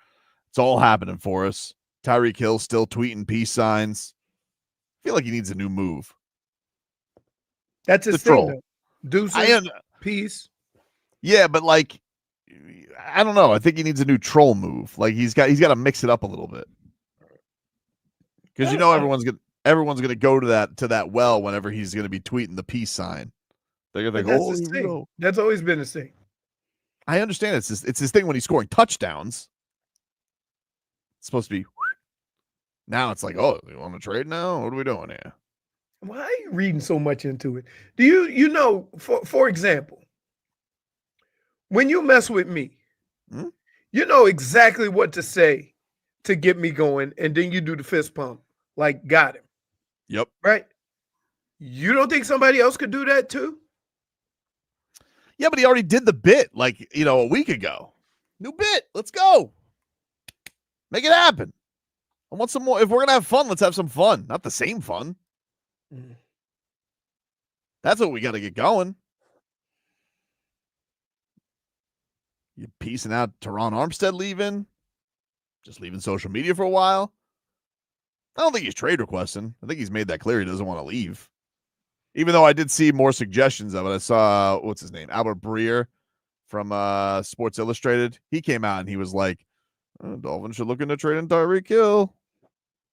It's all happening for us. Tyreek Hill still tweeting peace signs. I feel like he needs a new move. That's his thing. Deuces, peace. Yeah, but like, I don't know. I think he needs a new troll move. Like he's got to mix it up a little bit. Because you know everyone's gonna go to that well whenever he's gonna be tweeting the peace sign. They're gonna think, his thing. That's always been his thing. I understand it's his thing when he's scoring touchdowns. It's supposed to be. Now it's like, oh, you want to trade now? What are we doing here? Why are you reading so much into it? Do you know, for example, when you mess with me, you know exactly what to say to get me going, and then you do the fist pump, like got him. Yep. Right? You don't think somebody else could do that too? Yeah, but he already did the bit like, a week ago. New bit. Let's go. Make it happen. I want some more. If we're going to have fun, let's have some fun. Not the same fun. That's what we got to get going. You piecing out Teron Armstead leaving? Just leaving social media for a while? I don't think he's trade requesting. I think he's made that clear he doesn't want to leave. Even though I did see more suggestions of it. I saw, what's his name? Albert Breer from Sports Illustrated. He came out and he was like, Dolphins should look into trading Tyreek Hill.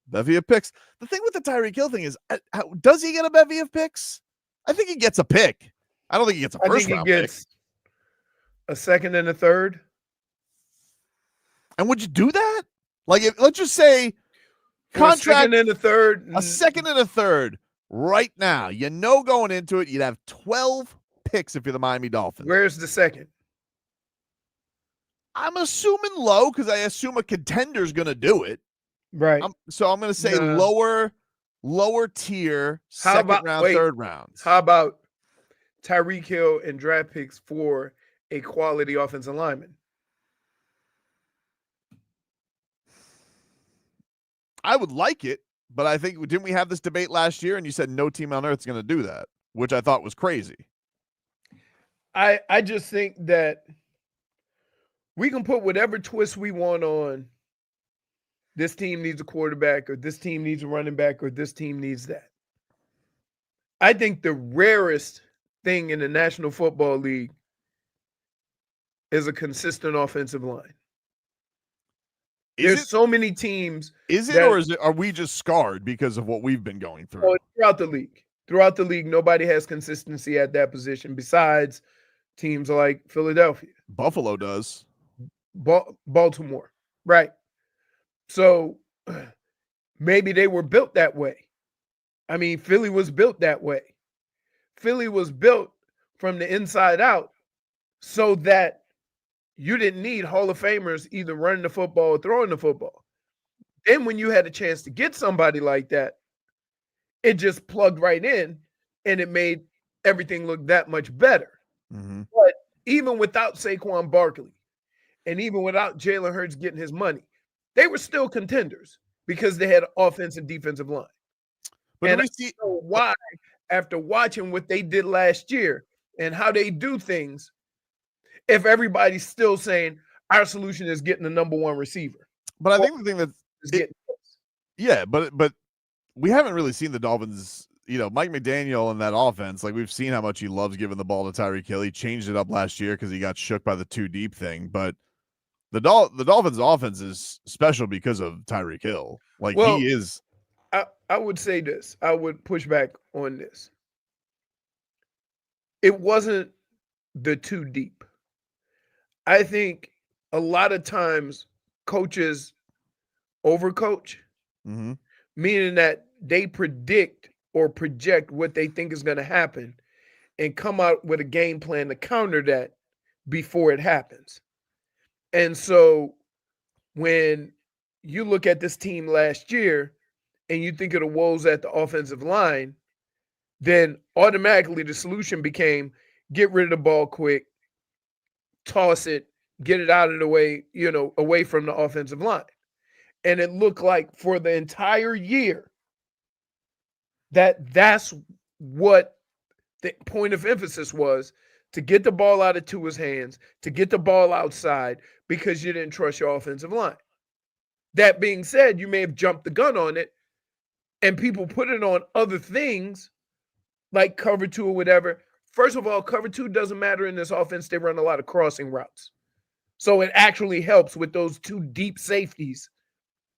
Bevy of picks. The thing with the Tyreek Hill thing is, does he get a bevy of picks? I think he gets a pick. I don't think he gets a first round pick. I think he gets a second and a third. And would you do that? Like, let's just say contract, a second and a third. A second and a third right now. Going into it, you'd have 12 picks if you're the Miami Dolphins. Where's the second? I'm assuming low because I assume a contender's going to do it. Right. So I'm going to say lower tier, second round, third rounds. How about Tyreek Hill and draft picks for a quality offensive lineman? I would like it, but I think, didn't we have this debate last year and you said no team on earth is going to do that, which I thought was crazy. I just think that we can put whatever twist we want on this team needs a quarterback or this team needs a running back or this team needs that. I think the rarest thing in the National Football League is a consistent offensive line. There's so many teams. Is it, or are we just scarred because of what we've been going through? Throughout the league. Throughout the league, nobody has consistency at that position besides teams like Philadelphia. Buffalo does. Baltimore. Right. So maybe they were built that way. I mean, Philly was built that way. Philly was built from the inside out so that you didn't need Hall of Famers either running the football or throwing the football. Then when you had a chance to get somebody like that, It just plugged right in, and it made everything look that much better. Mm-hmm. But even without Saquon Barkley, and even without Jalen Hurts getting his money, they were still contenders because they had offense and defensive line. But and we I see don't know why, after watching what they did last year and how they do things, if everybody's still saying our solution is getting the number one receiver. But I think the thing that but we haven't really seen the Dolphins, Mike McDaniel and that offense. Like, we've seen how much he loves giving the ball to Tyreek Hill. He changed it up last year because he got shook by the two deep thing. But the Dolphins offense is special because of Tyreek Hill. Like, he is. I would say this. I would push back on this. It wasn't the too deep. I think a lot of times coaches overcoach, meaning that they predict or project what they think is going to happen and come out with a game plan to counter that before it happens. And so when you look at this team last year and you think of the woes at the offensive line, then automatically the solution became get rid of the ball quick, toss it, get it out of the way, away from the offensive line. And it looked like for the entire year that's what the point of emphasis was, to get the ball out of Tua's hands, to get the ball outside because you didn't trust your offensive line. That being said, you may have jumped the gun on it and people put it on other things like cover 2 or whatever. First of all, cover 2 doesn't matter in this offense. They run a lot of crossing routes. So it actually helps with those 2 deep safeties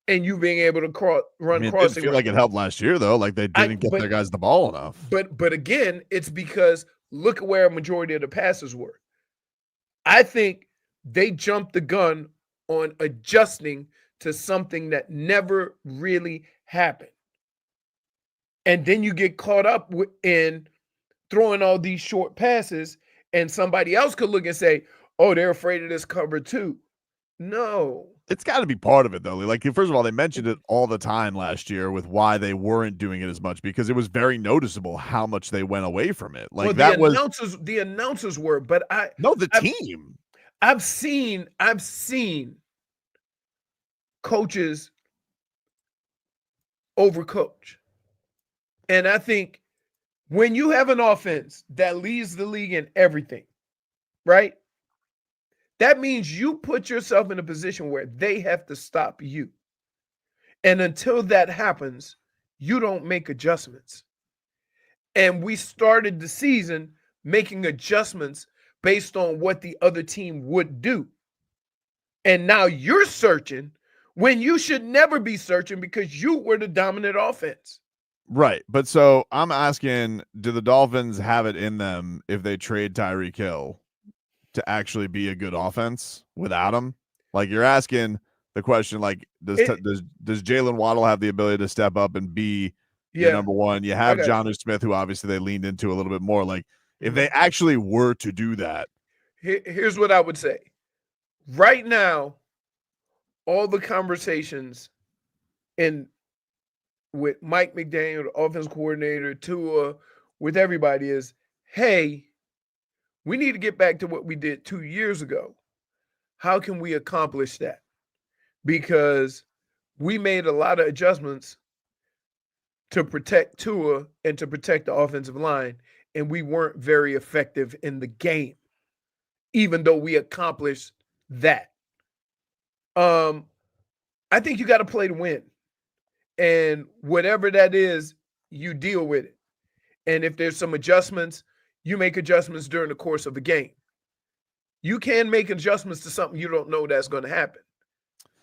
and you being able to run crossing routes. It didn't feel like it helped last year, though. Like, they didn't get their guys the ball enough. But again, it's because look at where a majority of the passes were. I think they jumped the gun on adjusting to something that never really happened. And then you get caught up in throwing all these short passes, and somebody else could look and say, oh, they're afraid of this cover 2. No. It's got to be part of it, though. Like, first of all, they mentioned it all the time last year with why they weren't doing it as much, because it was very noticeable how much they went away from it. Like, the announcers were, but team. I've seen coaches overcoach. And I think when you have an offense that leads the league in everything, right? That means you put yourself in a position where they have to stop you. And until that happens, you don't make adjustments. And we started the season making adjustments based on what the other team would do. And now you're searching when you should never be searching because you were the dominant offense. Right. But so I'm asking, do the Dolphins have it in them if they trade Tyreek Hill to actually be a good offense without him? Like, you're asking the question, like, does Jalen Waddle have the ability to step up and be your number one? You have Jonnu Smith, who obviously they leaned into a little bit more. Like, if they actually were to do that. Here's what I would say. Right now, all the conversations with Mike McDaniel, the offense coordinator, Tua, with everybody is, hey, we need to get back to what we did 2 years ago. How can we accomplish that? Because we made a lot of adjustments to protect Tua and to protect the offensive line, and we weren't very effective in the game, even though we accomplished that. I think you got to play to win. And whatever that is, you deal with it. And if there's some adjustments, you make adjustments during the course of a game. You can make adjustments to something you don't know that's going to happen.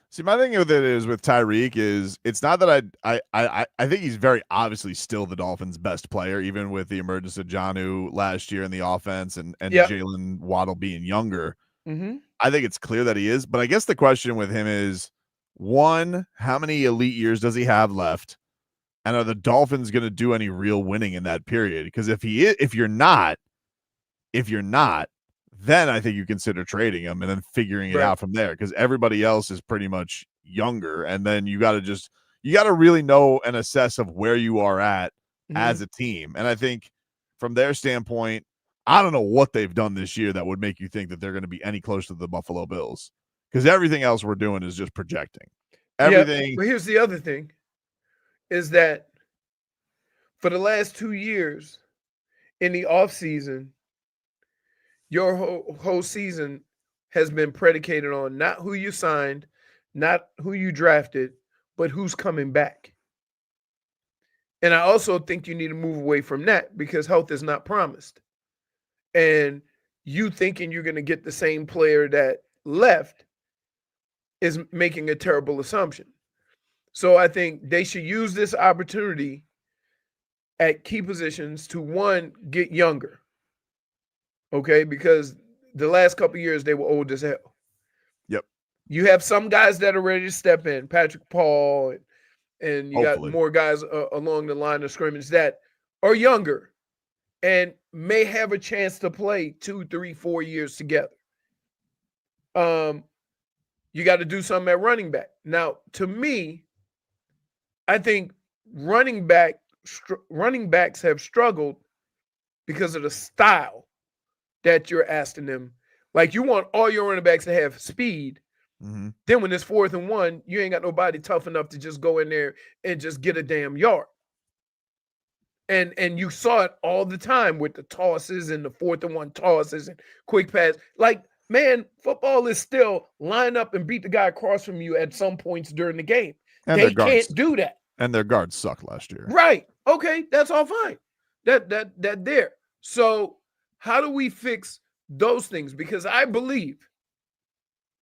See, my thing with it is with Tyreek is it's not that I think he's very obviously still the Dolphins' best player, even with the emergence of Jonnu last year in the offense and Jalen Waddle being younger. Mm-hmm. I think it's clear that he is. But I guess the question with him is, one, how many elite years does he have left? And are the Dolphins going to do any real winning in that period? Because if you're not, then I think you consider trading him and then figuring it out from there, because everybody else is pretty much younger. And then you got to really know and assess of where you are at as a team. And I think from their standpoint, I don't know what they've done this year that would make you think that they're going to be any closer to the Buffalo Bills, because everything else we're doing is just projecting. Everything. Yeah, but here's the other thing, is that for the last 2 years in the offseason, your whole season has been predicated on not who you signed, not who you drafted, but who's coming back. And I also think you need to move away from that, because health is not promised. And you thinking you're going to get the same player that left is making a terrible assumption. So I think they should use this opportunity at key positions to, one, get younger. Okay, because the last couple of years they were old as hell. Yep. You have some guys that are ready to step in, Patrick Paul, and you Hopefully. got more guys along the line of scrimmage that are younger and may have a chance to play 2, 3, 4 years together. You got to do something at running back. Now, to me, I think running backs have struggled because of the style that you're asking them. Like, you want all your running backs to have speed. Mm-hmm. Then when it's 4th and 1, you ain't got nobody tough enough to just go in there and just get a damn yard. And you saw it all the time with the tosses and the 4th and 1 tosses and quick pass. Like, man, football is still line up and beat the guy across from you at some points during the game. And they can't do that. And their guards suck last year. Right. Okay, that's all fine. That there. So how do we fix those things? Because I believe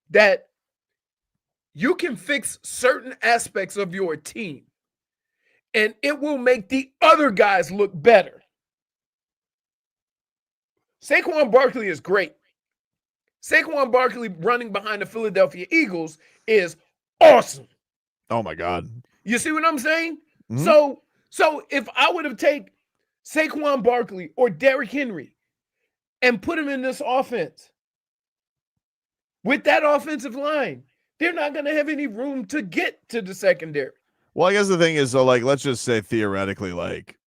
that you can fix certain aspects of your team and it will make the other guys look better. Saquon Barkley is great. Saquon Barkley running behind the Philadelphia Eagles is awesome. Oh my God. You see what I'm saying? Mm-hmm. So if I would have taken Saquon Barkley or Derrick Henry and put him in this offense, with that offensive line, they're not going to have any room to get to the secondary. Well, I guess the thing is, so like, let's just say theoretically, like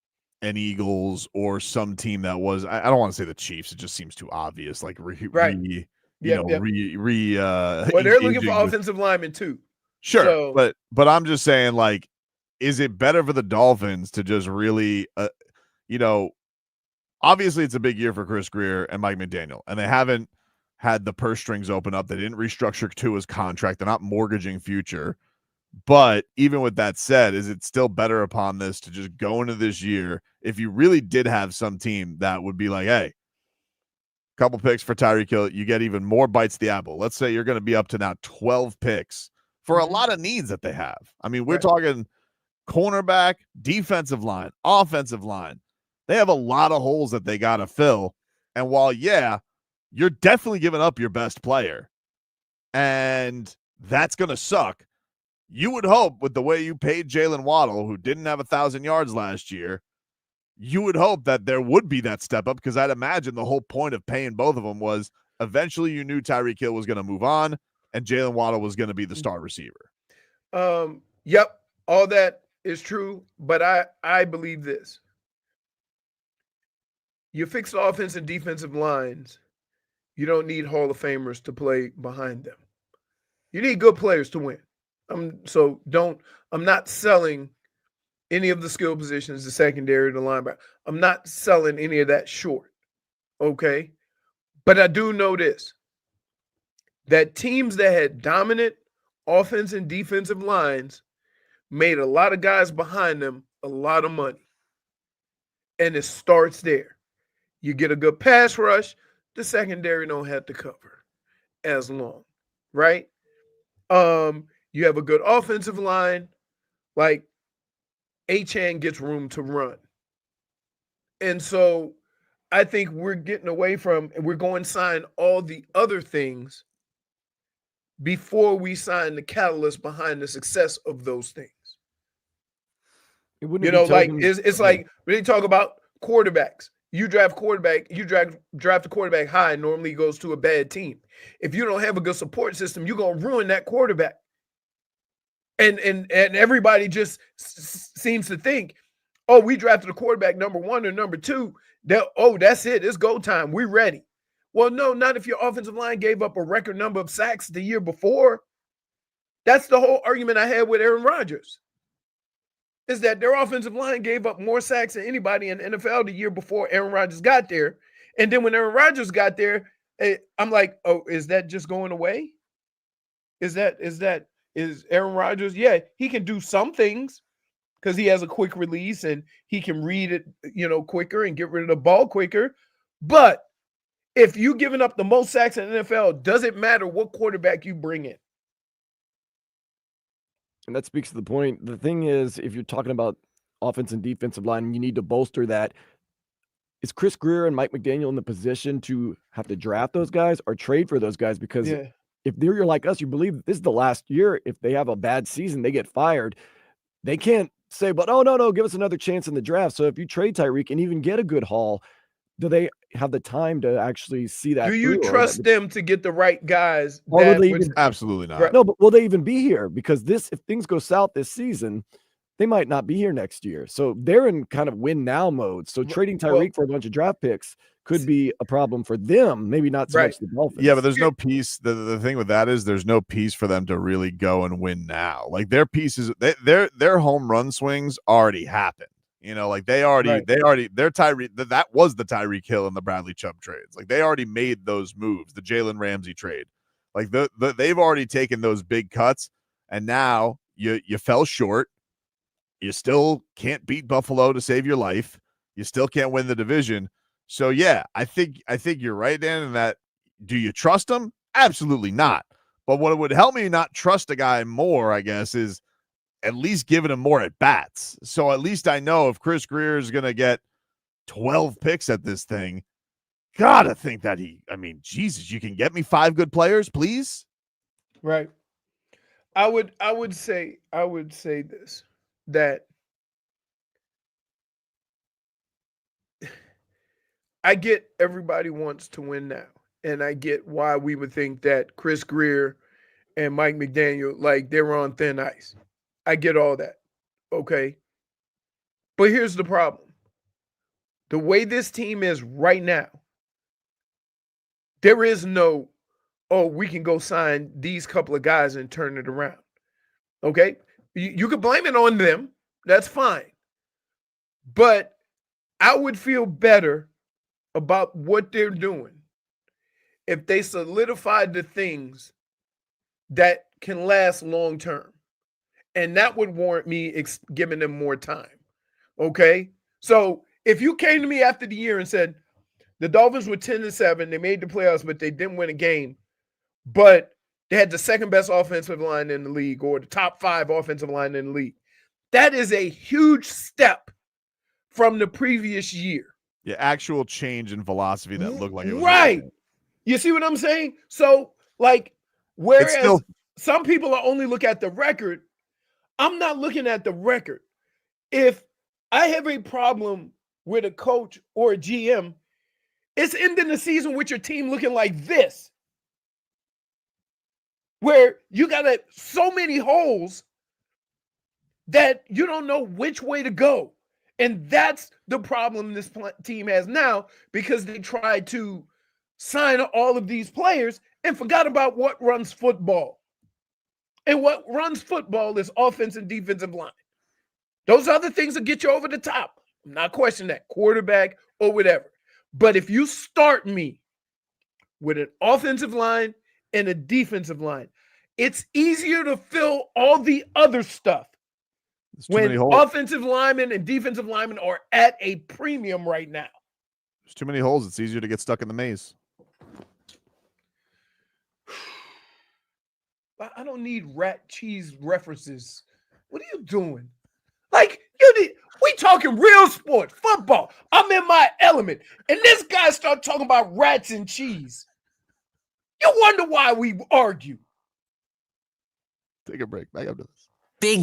an Eagles or some team that was, I don't want to say the Chiefs. It just seems too obvious. Like, Well, they're looking for offensive linemen too. Sure. So, but I'm just saying, like, is it better for the Dolphins to just really, obviously it's a big year for Chris Greer and Mike McDaniel, and they haven't had the purse strings open up. They didn't restructure Tua's contract. They're not mortgaging future. But even with that said, is it still better upon this to just go into this year if you really did have some team that would be like, hey, couple picks for Tyreek Hill, you get even more bites of the apple. Let's say you're going to be up to now 12 picks for a lot of needs that they have. I mean, we're talking cornerback, defensive line, offensive line. They have a lot of holes that they got to fill. And while, you're definitely giving up your best player, and that's going to suck. You would hope with the way you paid Jalen Waddle, who didn't have 1,000 yards last year, you would hope that there would be that step up, because I'd imagine the whole point of paying both of them was eventually you knew Tyreek Hill was going to move on and Jalen Waddle was going to be the star receiver. Yep, all that is true, but I believe this. You fix the offensive and defensive lines, you don't need Hall of Famers to play behind them. You need good players to win. I'm not selling any of the skill positions, the secondary, the linebacker. I'm not selling any of that short, okay? But I do know this, that teams that had dominant offense and defensive lines made a lot of guys behind them a lot of money. And it starts there. You get a good pass rush, the secondary don't have to cover as long, right? You have a good offensive line, like Achane gets room to run. And so I think we're getting away from, and we're going to sign all the other things before we sign the catalyst behind the success of those things. It's like when they talk about quarterbacks. You draft quarterback, you draft a quarterback high, normally he goes to a bad team. If you don't have a good support system, you're going to ruin that quarterback. And everybody just seems to think, oh, we drafted a quarterback number 1 or number 2. That's it. It's go time. We're ready. Well, no, not if your offensive line gave up a record number of sacks the year before. That's the whole argument I had with Aaron Rodgers, is that their offensive line gave up more sacks than anybody in the NFL the year before Aaron Rodgers got there. And then when Aaron Rodgers got there, I'm like, oh, is that just going away? Is Aaron Rodgers? Yeah, he can do some things because he has a quick release and he can read it, quicker and get rid of the ball quicker. But if you're giving up the most sacks in the NFL, does it matter what quarterback you bring in? And that speaks to the point. The thing is, if you're talking about offense and defensive line, you need to bolster that. Is Chris Greer and Mike McDaniel in the position to have to draft those guys or trade for those guys? Because if you're like us, you believe this is the last year. If they have a bad season, they get fired. They can't say, but no, give us another chance in the draft. So if you trade Tyreek and even get a good haul, do they have the time to actually see that? Do you trust them to get the right guys? Absolutely not. Right. No, but will they even be here? Because if things go south this season, they might not be here next year. So they're in kind of win now mode. So trading Tyreek for a bunch of draft picks could be a problem for them. Maybe not so much the Dolphins. Yeah, but there's no piece. The thing with that is there's no piece for them to really go and win now. Like their pieces, their home run swings already happened. Like their Tyreek, that was the Tyreek Hill and the Bradley Chubb trades. Like they already made those moves, the Jalen Ramsey trade. Like they've already taken those big cuts, and now you fell short. You still can't beat Buffalo to save your life. You still can't win the division. So yeah, I think you're right, Dan, in that. Do you trust him? Absolutely not. But what would help me not trust a guy more, I guess, is at least giving him more at bats. So at least I know if Chris Greer is going to get 12 picks at this thing, gotta think that Jesus, you can get me 5 good players, please. Right. I would say this, that I get everybody wants to win now. And I get why we would think that Chris Greer and Mike McDaniel, like they were on thin ice. I get all that. Okay. But here's the problem. The way this team is right now, there is no, we can go sign these couple of guys and turn it around. Okay. You could blame it on them. That's fine. But I would feel better about what they're doing if they solidified the things that can last long term. And that would warrant me giving them more time. Okay? So if you came to me after the year and said, the Dolphins were 10-7, they made the playoffs, but they didn't win a game, but they had the second best offensive line in the league or the top 5 offensive line in the league, that is a huge step from the previous year. Yeah, actual change in velocity that looked like it was right. You see what I'm saying? So, like, whereas some people are only look at the record, I'm not looking at the record. If I have a problem with a coach or a GM, it's ending the season with your team looking like this, where you got so many holes that you don't know which way to go. And that's the problem this team has now, because they tried to sign all of these players and forgot about what runs football. And what runs football is offense and defensive line. Those other things will get you over the top. I'm not questioning that, quarterback or whatever. But if you start me with an offensive line and a defensive line, it's easier to fill all the other stuff when offensive linemen and defensive linemen are at a premium right now. There's too many holes. It's easier to get stuck in the maze. I don't need rat cheese references. What are you doing? We talking real sport, football. I'm in my element. And this guy start talking about rats and cheese. You wonder why we argue. Take a break. Back up to this. Big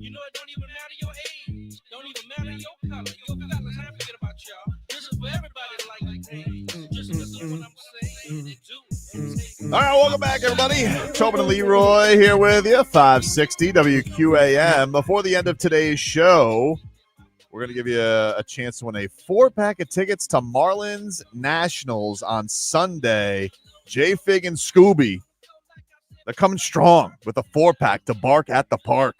You know it don't even matter your age. Don't even matter your color. Your fellas, I forget about y'all. This is for everybody like hey, just listen what I'm saying. They do. All right, welcome back, everybody. Tobin and Leroy here with you, 560 WQAM. Before the end of today's show, we're going to give you a chance to win a 4-pack of tickets to Marlins Nationals on Sunday. JFig and Scooby, they're coming strong with a 4-pack to bark at the park.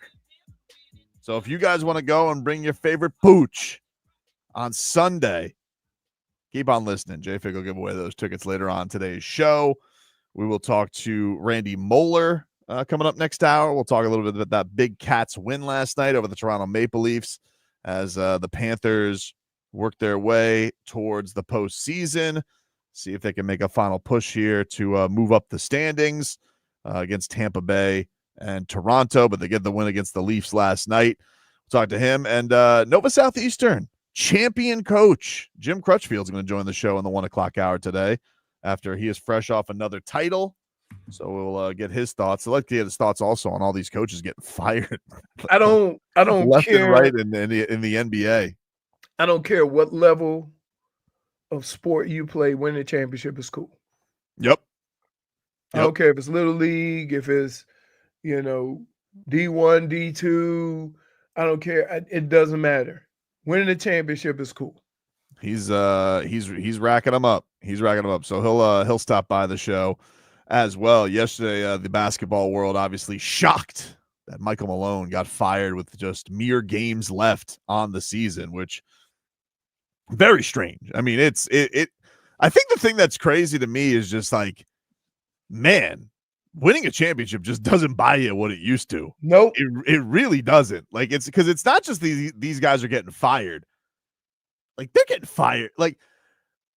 So if you guys want to go and bring your favorite pooch on Sunday, keep on listening. JFig will give away those tickets later on today's show. We will talk to Randy Moller coming up next hour. We'll talk a little bit about that big Cats win last night over the Toronto Maple Leafs as the Panthers work their way towards the postseason. See if they can make a final push here to move up the standings against Tampa Bay and Toronto, but they get the win against the Leafs last night. We'll talk to him. And Nova Southeastern champion coach Jim Crutchfield is going to join the show in the 1 o'clock hour today after he is fresh off another title. So we'll get his thoughts. I'd like to get his thoughts also on all these coaches getting fired. I don't left care. and right in the NBA. I don't care what level of sport you play. Winning a championship is cool. Yep. I don't care if it's Little League, if it's, D1, D2. I don't care. It doesn't matter. Winning a championship is cool. He's racking them up. He's racking them up. So he'll stop by the show as well. Yesterday, the basketball world obviously shocked that Michael Malone got fired with just mere games left on the season, which very strange. I mean, I think the thing that's crazy to me is just like, man, winning a championship just doesn't buy you what it used to. Nope. It really doesn't. Like, it's because it's not just these guys are getting fired. Like, they're getting fired. Like,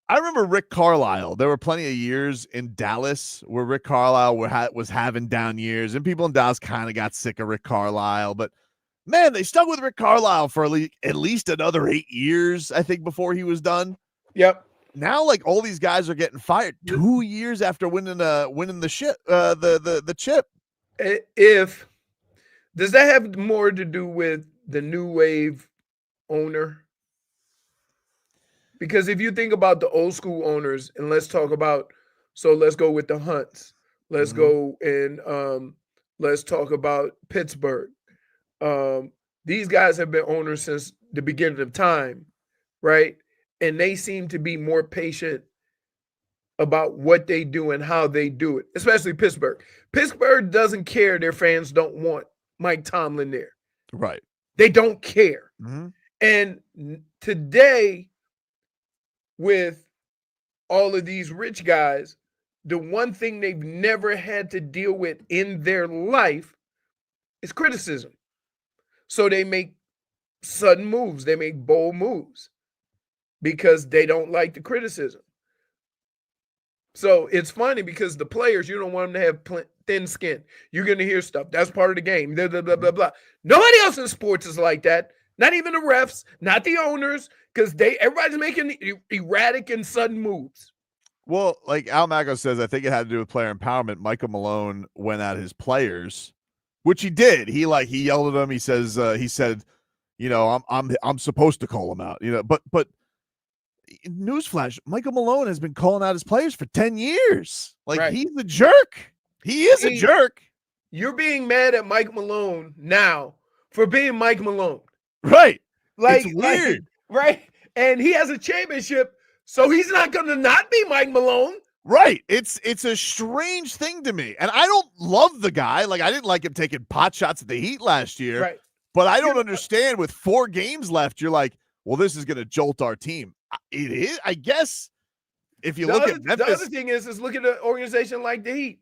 I remember Rick Carlisle. There were plenty of years in Dallas where Rick Carlisle was having down years, and people in Dallas kind of got sick of Rick Carlisle. But, man, they stuck with Rick Carlisle for at least another 8 years, I think, before he was done. Yep. Now, like, all these guys are getting fired 2 years after winning the chip. Does that have more to do with the new wave owner? Because if you think about the old school owners, and let's go with the Hunts. Let's go and let's talk about Pittsburgh. These guys have been owners since the beginning of time, right? And they seem to be more patient about what they do and how they do it, especially Pittsburgh. Pittsburgh doesn't care their fans don't want Mike Tomlin there. Right. They don't care. Mm-hmm. And today, with all of these rich guys, the one thing they've never had to deal with in their life is criticism. So they make sudden moves. They make bold moves because they don't like the criticism. So it's funny because the players, you don't want them to have thin skin. You're going to hear stuff. That's part of the game. Blah, blah, blah, blah, blah. Nobody else in sports is like that. Not even the refs, not the owners, because everybody's making erratic and sudden moves. Well, like Al Mago says, I think it had to do with player empowerment. Michael Malone went at his players, which he did. He yelled at them. He said, I'm supposed to call him out, but newsflash, Michael Malone has been calling out his players for 10 years. Like, right. He's a jerk. He is a jerk. You're being mad at Mike Malone now for being Mike Malone. Right. Like, it's weird. Right. And he has a championship, so he's not going to not be Mike Malone. Right. It's a strange thing to me. And I don't love the guy. Like, I didn't like him taking pot shots at the Heat last year. Right. But I don't understand with 4 games left, you're like, well, this is going to jolt our team. It is, I guess, if you look at Memphis. The other thing is look at an organization like the Heat.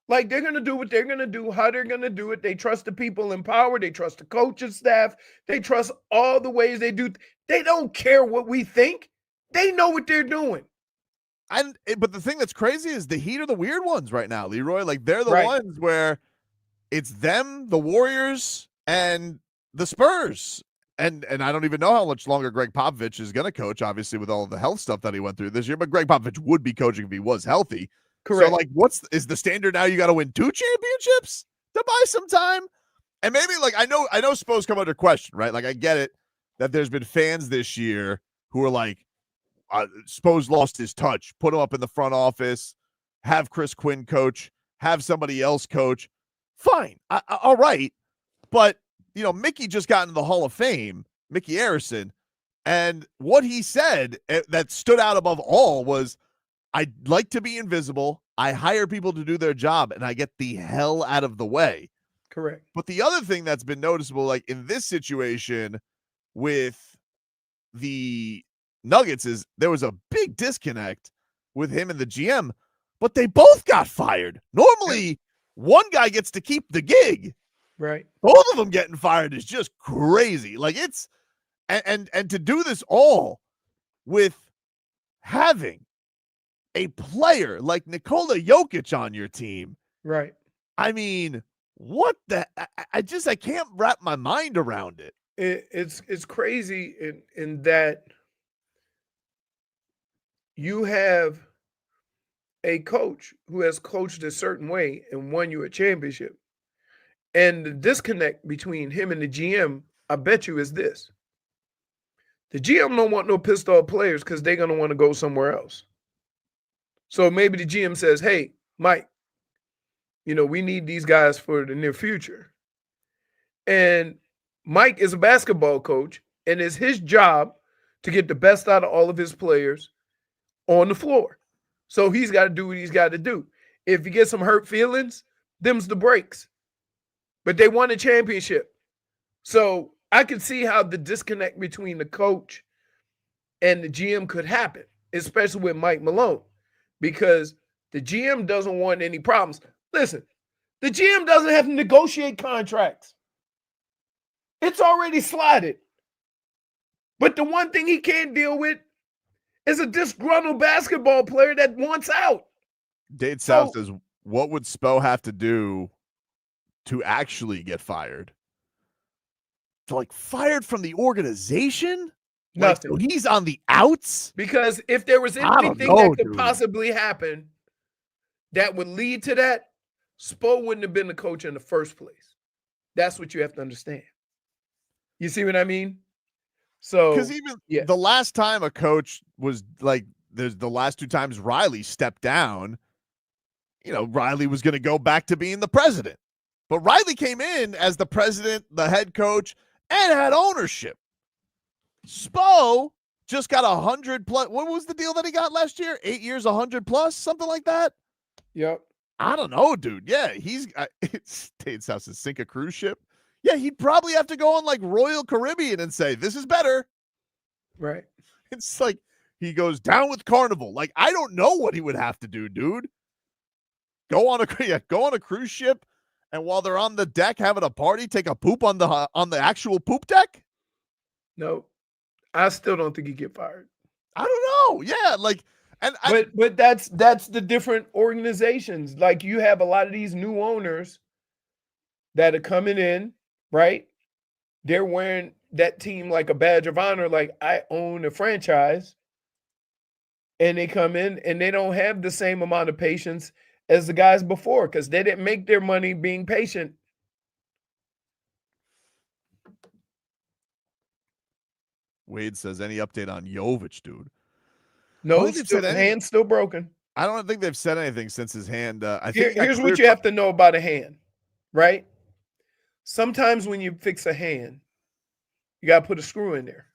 Like, they're going to do what they're going to do, how they're going to do it. They trust the people in power. They trust the coaching staff. They trust all the ways they do. They don't care what we think. They know what they're doing. But the thing that's crazy is the Heat are the weird ones right now, Leroy. Like, they're the ones where it's them, the Warriors, and the Spurs. And I don't even know how much longer Greg Popovich is going to coach, obviously, with all of the health stuff that he went through this year. But Greg Popovich would be coaching if he was healthy. Correct. So, like, is the standard now? You got to win 2 championships to buy some time? And maybe like I know Spo's come under question, right? Like I get it that there's been fans this year who are like, Spo's lost his touch. Put him up in the front office, have Chris Quinn coach, have somebody else coach. Fine, all right. But Mickey just got into the Hall of Fame, Mickey Arison, and what he said that stood out above all was, "I'd like to be invisible. I hire people to do their job, and I get the hell out of the way." Correct. But the other thing that's been noticeable, like in this situation with the Nuggets, is there was a big disconnect with him and the GM, but they both got fired. Normally, one guy gets to keep the gig. Right. Both of them getting fired is just crazy. Like it's and to do this all with having a player like Nikola Jokic on your team. Right. I mean, what the I can't wrap my mind around it. It's crazy in that you have a coach who has coached a certain way and won you a championship. And the disconnect between him and the GM, I bet you, is this. The GM don't want no pissed off players because they're going to want to go somewhere else. So maybe the GM says, hey, Mike, we need these guys for the near future. And Mike is a basketball coach, and it's his job to get the best out of all of his players on the floor. So he's got to do what he's got to do. If he gets some hurt feelings, them's the breaks. But they won a championship. So I can see how the disconnect between the coach and the GM could happen, especially with Mike Malone, because the GM doesn't want any problems. Listen, the GM doesn't have to negotiate contracts. It's already slotted. But the one thing he can't deal with is a disgruntled basketball player that wants out. Dade South says, what would Spo have to do to actually get fired? Fired from the organization? Nothing. So he's on the outs? Because if there was anything that could possibly happen that would lead to that, Spo wouldn't have been the coach in the first place. That's what you have to understand. You see what I mean? So, because even the last time a coach was there's the last two times Riley stepped down, Riley was going to go back to being the president. But Riley came in as the president, the head coach, and had ownership. Spo just got 100 plus. What was the deal that he got last year? 8 years, 100 plus, something like that. Yep. I don't know, dude. Yeah, it's Tate's house to sink a cruise ship. Yeah, he'd probably have to go on Royal Caribbean and say, this is better. Right. It's like he goes down with Carnival. I don't know what he would have to do, dude. Go on a cruise ship, and while they're on the deck having a party, take a poop on the actual poop deck? No. I still don't think he'd get fired. I don't know. Yeah, but that's the different organizations. You have a lot of these new owners that are coming in, right? They're wearing that team like a badge of honor, like I own a franchise. And they come in and they don't have the same amount of patience as the guys before because they didn't make their money being patient. Wade says, any update on Jovic, dude? No, his hand's still broken. I don't think they've said anything since his hand. Here's what you have to know about a hand, right? Sometimes when you fix a hand, you got to put a screw in there,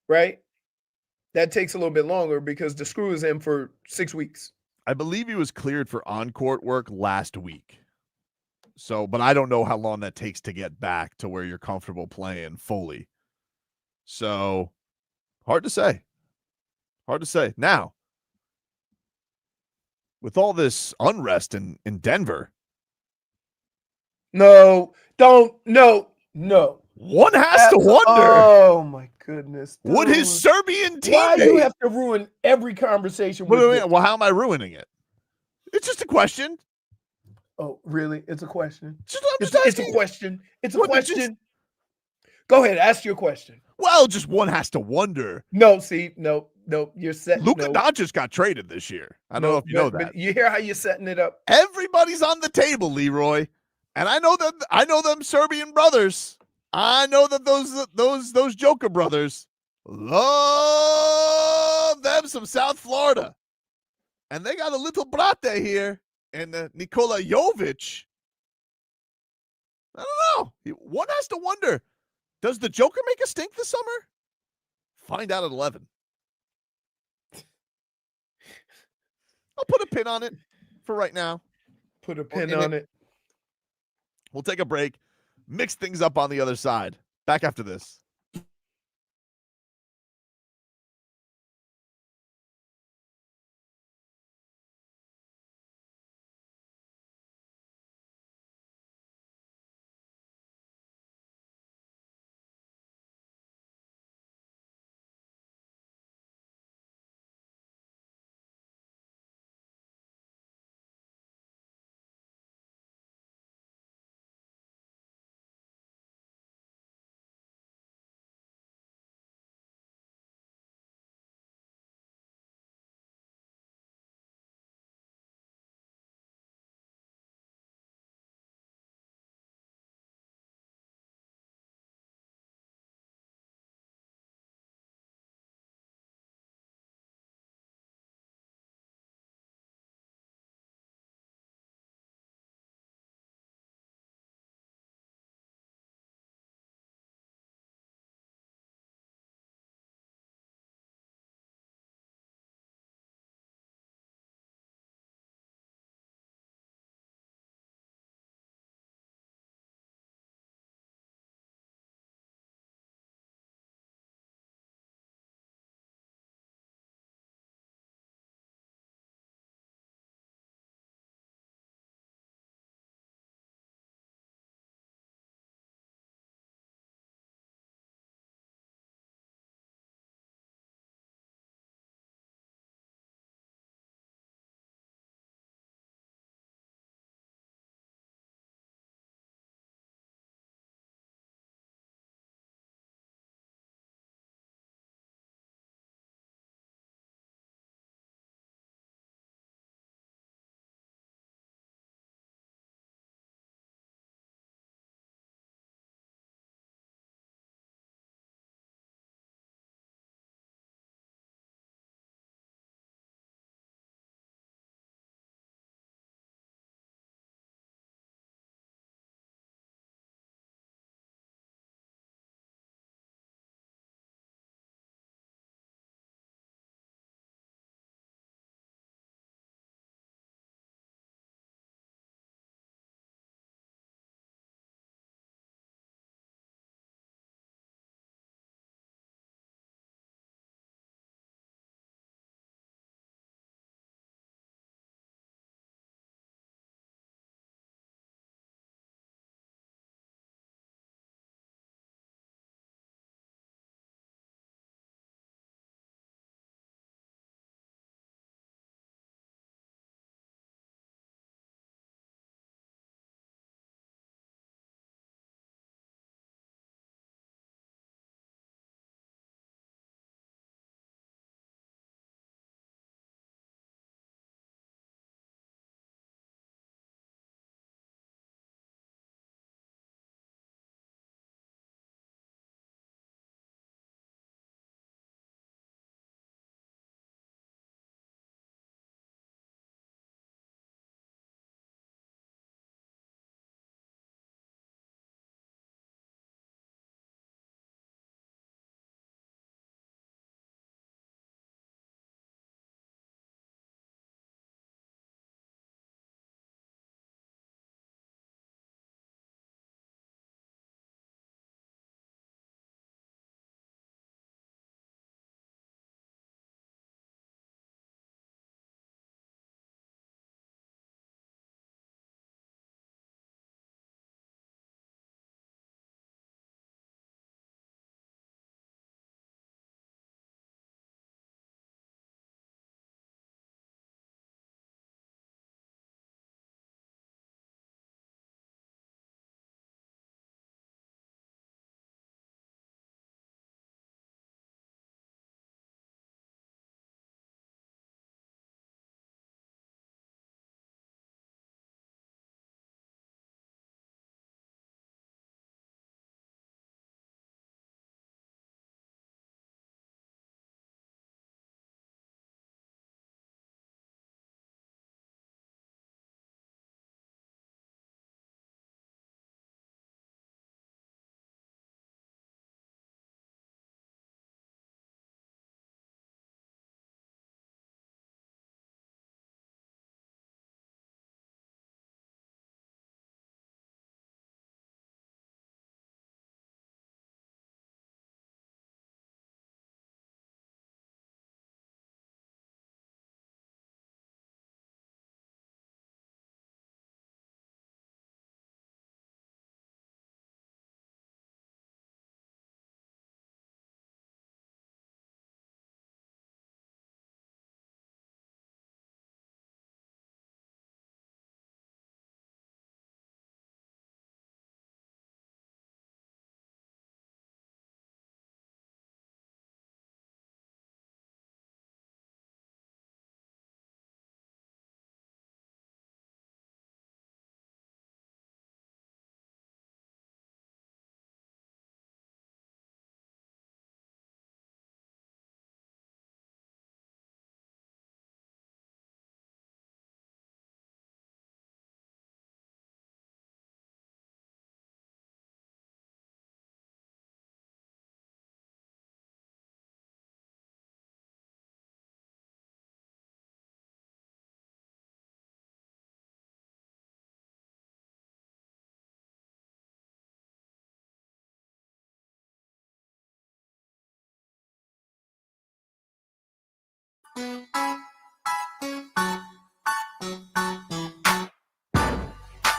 right? That takes a little bit longer because the screw is in for 6 weeks. I believe he was cleared for on-court work last week. So, but I don't know how long that takes to get back to where you're comfortable playing fully. So, hard to say. Hard to say. Now, with all this unrest in Denver. No. One has to wonder. Oh, my goodness. Dude. Would his Serbian teammate... Why do you have to ruin every conversation with this? Well, how am I ruining it? It's just a question. Oh, really? It's a question? It's a question. It's a question. Go ahead. Ask your question. Well, just one has to wonder. No. You're setting Luka Dončić got traded this year. I don't know if you know that. But you hear how you're setting it up? Everybody's on the table, Leroy. And I know them Serbian brothers. I know that those Joker brothers love them some South Florida. And they got a little brate here and Nikola Jovic. I don't know. One has to wonder, does the Joker make a stink this summer? Find out at 11. I'll put a pin on it for right now. Put a pin on it. We'll take a break, mix things up on the other side. Back after this.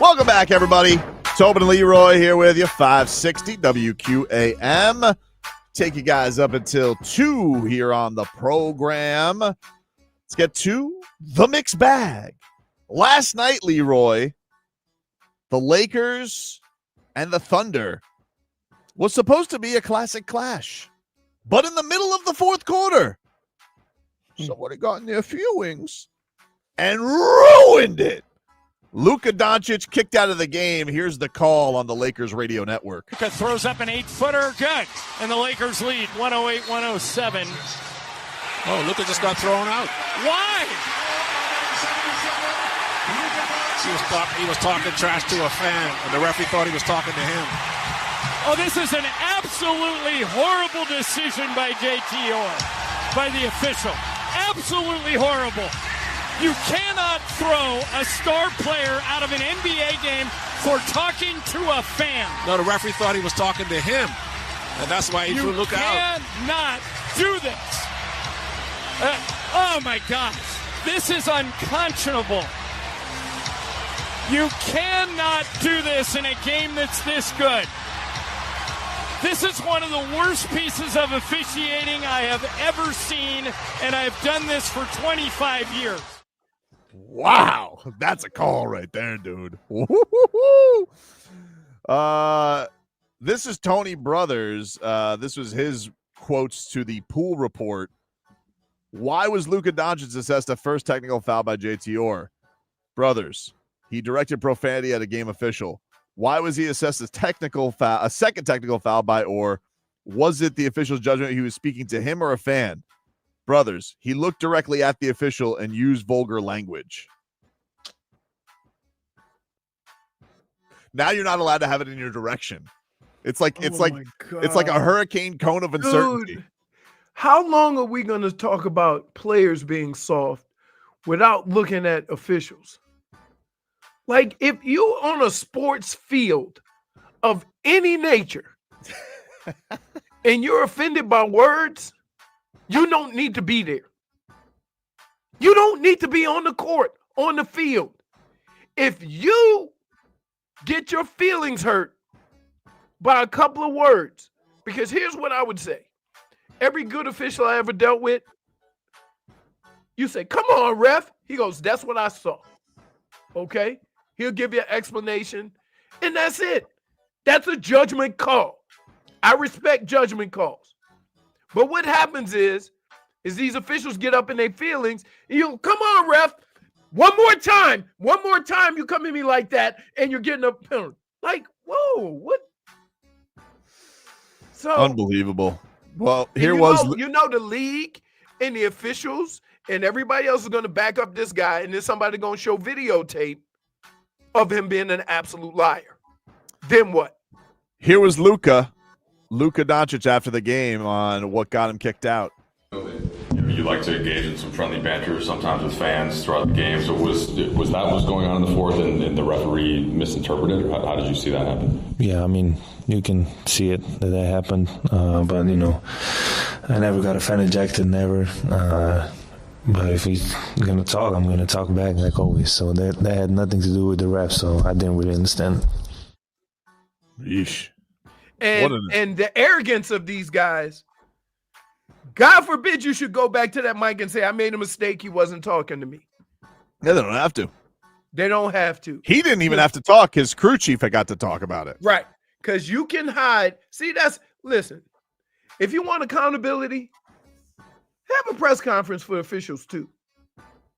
Welcome back, everybody. Tobin and Leroy here with you, 560 WQAM. Take you guys up until 2 here on the program. Let's get to the mixed bag. Last night, Leroy, the Lakers and the Thunder was supposed to be a classic clash, but in the middle of the fourth quarter, somebody got in their feelings and ruined it. Luka Dončić kicked out of the game. Here's the call on the Lakers radio network. Luka throws up an 8-footer. Good. And the Lakers lead 108-107. Oh, Luka just got thrown out. Why? He was talking trash to a fan, and the referee thought he was talking to him. Oh, this is an absolutely horrible decision by JTR, by the official. Absolutely horrible. You cannot throw a star player out of an NBA game for talking to a fan. No, the referee thought he was talking to him, and that's why he threw Luka out. You cannot do this. Oh, my gosh. This is unconscionable. You cannot do this in a game that's this good. This is one of the worst pieces of officiating I have ever seen, and I've done this for 25 years. Wow, that's a call right there, dude. This is Tony Brothers. This was his quotes to the Pool Report. Why was Luka Dončić assessed a first technical foul by JTR? Brothers, he directed profanity at a game official. Why was he assessed a technical foul, a second technical foul by Orr? Was it the official's judgment he was speaking to him or a fan? Brothers, he looked directly at the official and used vulgar language. Now you're not allowed to have it in your direction. It's like it's like a hurricane cone of uncertainty. Dude, how long are we going to talk about players being soft without looking at officials? Like, if you on a sports field of any nature and you're offended by words, you don't need to be there. You don't need to be on the court, on the field. If you get your feelings hurt by a couple of words, because here's what I would say. Every good official I ever dealt with, you say, come on, ref. He goes, that's what I saw. Okay? He'll give you an explanation, and that's it. That's a judgment call. I respect judgment calls. But what happens is these officials get up in their feelings, and you come on, ref. One more time you come at me like that, and you're getting a penalty. Like, whoa, what? So unbelievable. Well, here the league and the officials and everybody else is going to back up this guy, and then somebody going to show videotape of him being an absolute liar. Then what? Here was Luka Dončić after the game on what got him kicked out. You like to engage in some friendly banter sometimes with fans throughout the game. So was that what's going on in the fourth, and the referee misinterpreted? Or how did you see that happen? Yeah, I mean, you can see it that happened, but I never got a fan ejected, never. But if he's gonna talk, I'm gonna talk back like always. So that had nothing to do with the ref. So I didn't really understand. Yeesh. And the arrogance of these guys. God forbid you should go back to that mic and say, I made a mistake. He wasn't talking to me. Yeah, they don't have to. They don't have to. He didn't even have to talk. His crew chief had got to talk about it. Right. Because you can hide. See, listen, if you want accountability, have a press conference for officials too.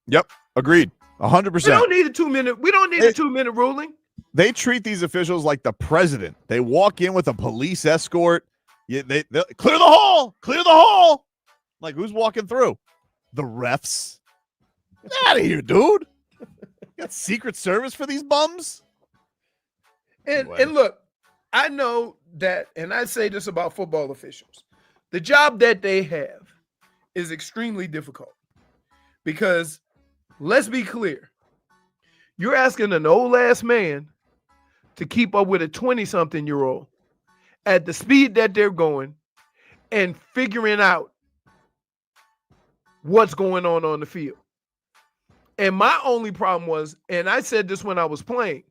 Yep. Agreed. 100%. We don't need a 2-minute. We don't need a 2-minute ruling. They treat these officials like the president. They walk in with a police escort. Yeah, they clear the hall. Clear the hall. Like, who's walking through? The refs. Get out of here, dude. You got Secret Service for these bums? And look, I know that, and I say this about football officials. The job that they have is extremely difficult because, let's be clear, you're asking an old-ass man to keep up with a 20-something-year-old at the speed that they're going and figuring out what's going on the field. And my only problem was, and I said this when I was playing,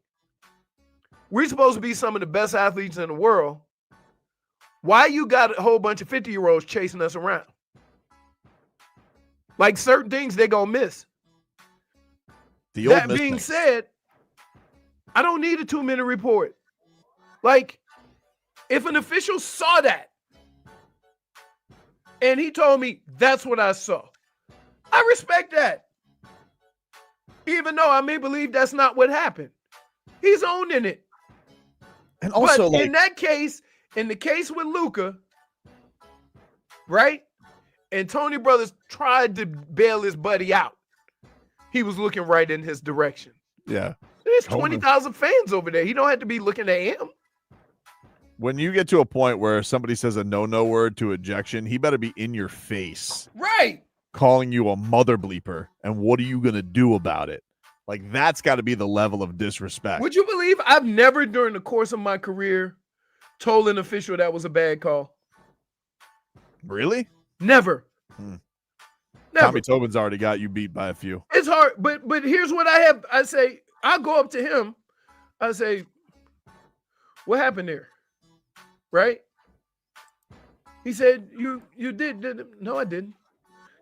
we're supposed to be some of the best athletes in the world. Why you got a whole bunch of 50-year-olds chasing us around? Like certain things they're going to miss. That being said, I don't need a 2-minute report. Like, if an official saw that and he told me that's what I saw, I respect that. Even though I may believe that's not what happened. He's owning it. And also, but in that case, in the case with Luka, right? And Tony Brothers tried to bail his buddy out. He was looking right in his direction. Yeah. There's 20,000 fans over there. He don't have to be looking at him. When you get to a point where somebody says a no word to ejection, he better be in your face. Right. Calling you a mother bleeper. And what are you going to do about it? Like, that's got to be the level of disrespect. Would you believe I've never during the course of my career told an official that was a bad call? Really? Never. Never. Tommy Tobin's already got you beat by a few. It's hard, but here's what I have. I say, I go up to him. I say, what happened there? Right? He said, you did. No, I didn't.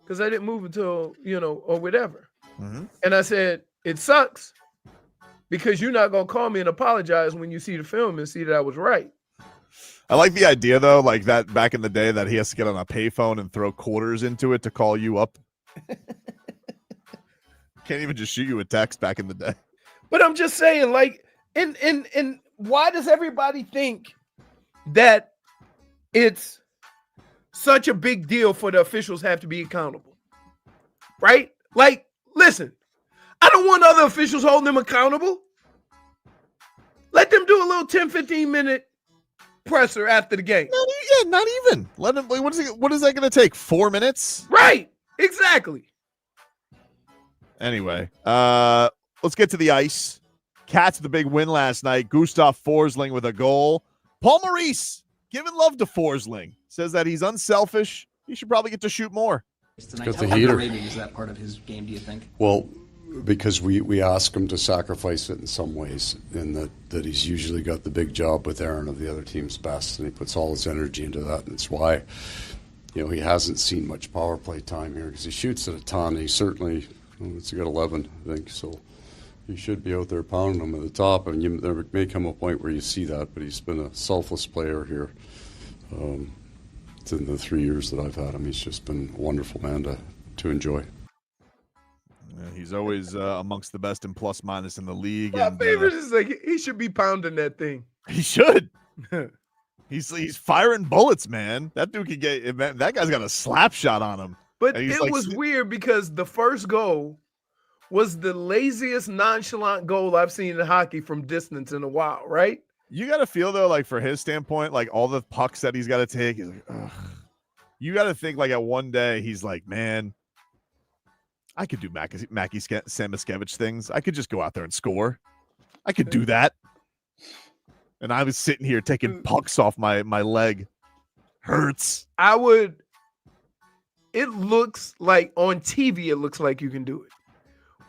Because I didn't move until, or whatever. Mm-hmm. And I said, it sucks because you're not going to call me and apologize when you see the film and see that I was right. I like the idea, though, like that back in the day that he has to get on a payphone and throw quarters into it to call you up. Can't even just shoot you a text back in the day. But I'm just saying, like, and why does everybody think that it's such a big deal for the officials have to be accountable? Right? Like, listen, I don't want other officials holding them accountable. Let them do a little 10, 15-minute presser after the game. Not even. Let him. What is that going to take? 4 minutes? Right. Exactly. Anyway, let's get to the ice. Cats with a big win last night. Gustav Forsling with a goal. Paul Maurice giving love to Forsling. Says that he's unselfish. He should probably get to shoot more. Got the heater. Is that part of his game, do you think? Well, because we ask him to sacrifice it in some ways, and that he's usually got the big job with Aaron of the other team's best, and he puts all his energy into that, and it's why he hasn't seen much power play time here because he shoots at a ton. He certainly, it's a good 11, I think, so he should be out there pounding them at the top, and there may come a point where you see that, but he's been a selfless player here. In the 3 years that I've had him, he's just been a wonderful man to enjoy. He's always amongst the best in plus minus in the league. My favorite is like he should be pounding that thing. He should. He's firing bullets, man. That dude could get. Man, that guy's got a slap shot on him. But it was weird because the first goal was the laziest, nonchalant goal I've seen in hockey from distance in a while. Right? You got to feel though, like for his standpoint, like all the pucks that he's got to take. He's like, ugh. You got to think like at one day he's like, man, I could do Mackie Samoskevich things. I could just go out there and score. I could do that. And I was sitting here taking pucks off my leg. Hurts. It looks like on TV, it looks like you can do it.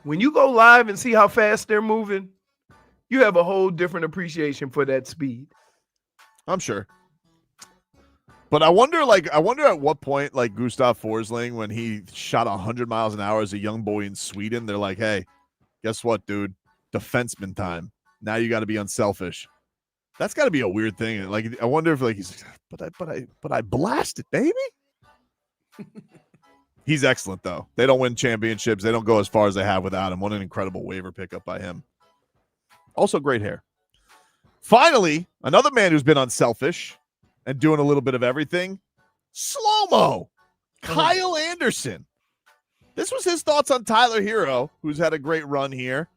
When you go live and see how fast they're moving, you have a whole different appreciation for that speed. I'm sure. But I wonder at what point, like Gustav Forsling, when he shot 100 miles an hour as a young boy in Sweden, they're like, hey, guess what, dude? Defenseman time. Now you got to be unselfish. That's got to be a weird thing. Like, I wonder if like he's like, but I blasted, baby. He's excellent though. They don't win championships. They don't go as far as they have without him. What an incredible waiver pickup by him. Also great hair. Finally, another man who's been unselfish and doing a little bit of everything. Slow-mo. Kyle Anderson. This was his thoughts on Tyler Hero, who's had a great run here.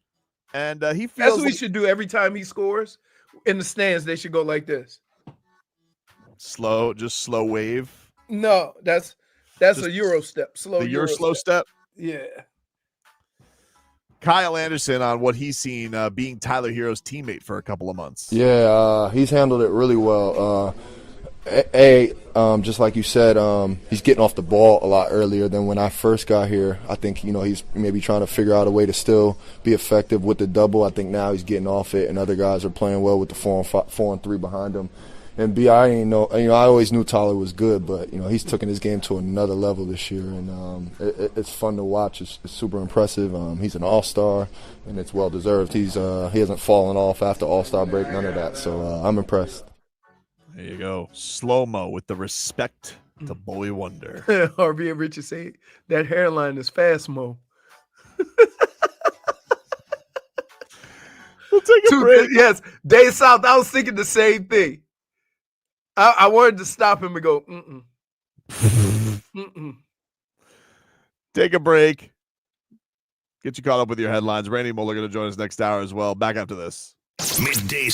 And he feels that's what we should do every time he scores. In the stands, they should go like this. Slow wave. No, that's just a Euro step. Slow. The Euro slow step. Yeah. Kyle Anderson on what he's seen being Tyler Hero's teammate for a couple of months. Yeah, he's handled it really well. Just like you said, he's getting off the ball a lot earlier than when I first got here. I think, he's maybe trying to figure out a way to still be effective with the double. I think now he's getting off it, and other guys are playing well with the 4 and 3 behind him. And I always knew Tyler was good, but he's taken his game to another level this year, and it's fun to watch. It's super impressive. He's an all-star, and it's well deserved. He hasn't fallen off after all-star break, none of that. So I'm impressed. There you go, slow-mo with the respect to Boy Wonder. RB and Richard say that hairline is fast-mo. We'll take a break. Yes, Day South. I was thinking the same thing. I wanted to stop him and go, Take a break. Get you caught up with your headlines. Randy Moller going to join us next hour as well. Back after this. Midday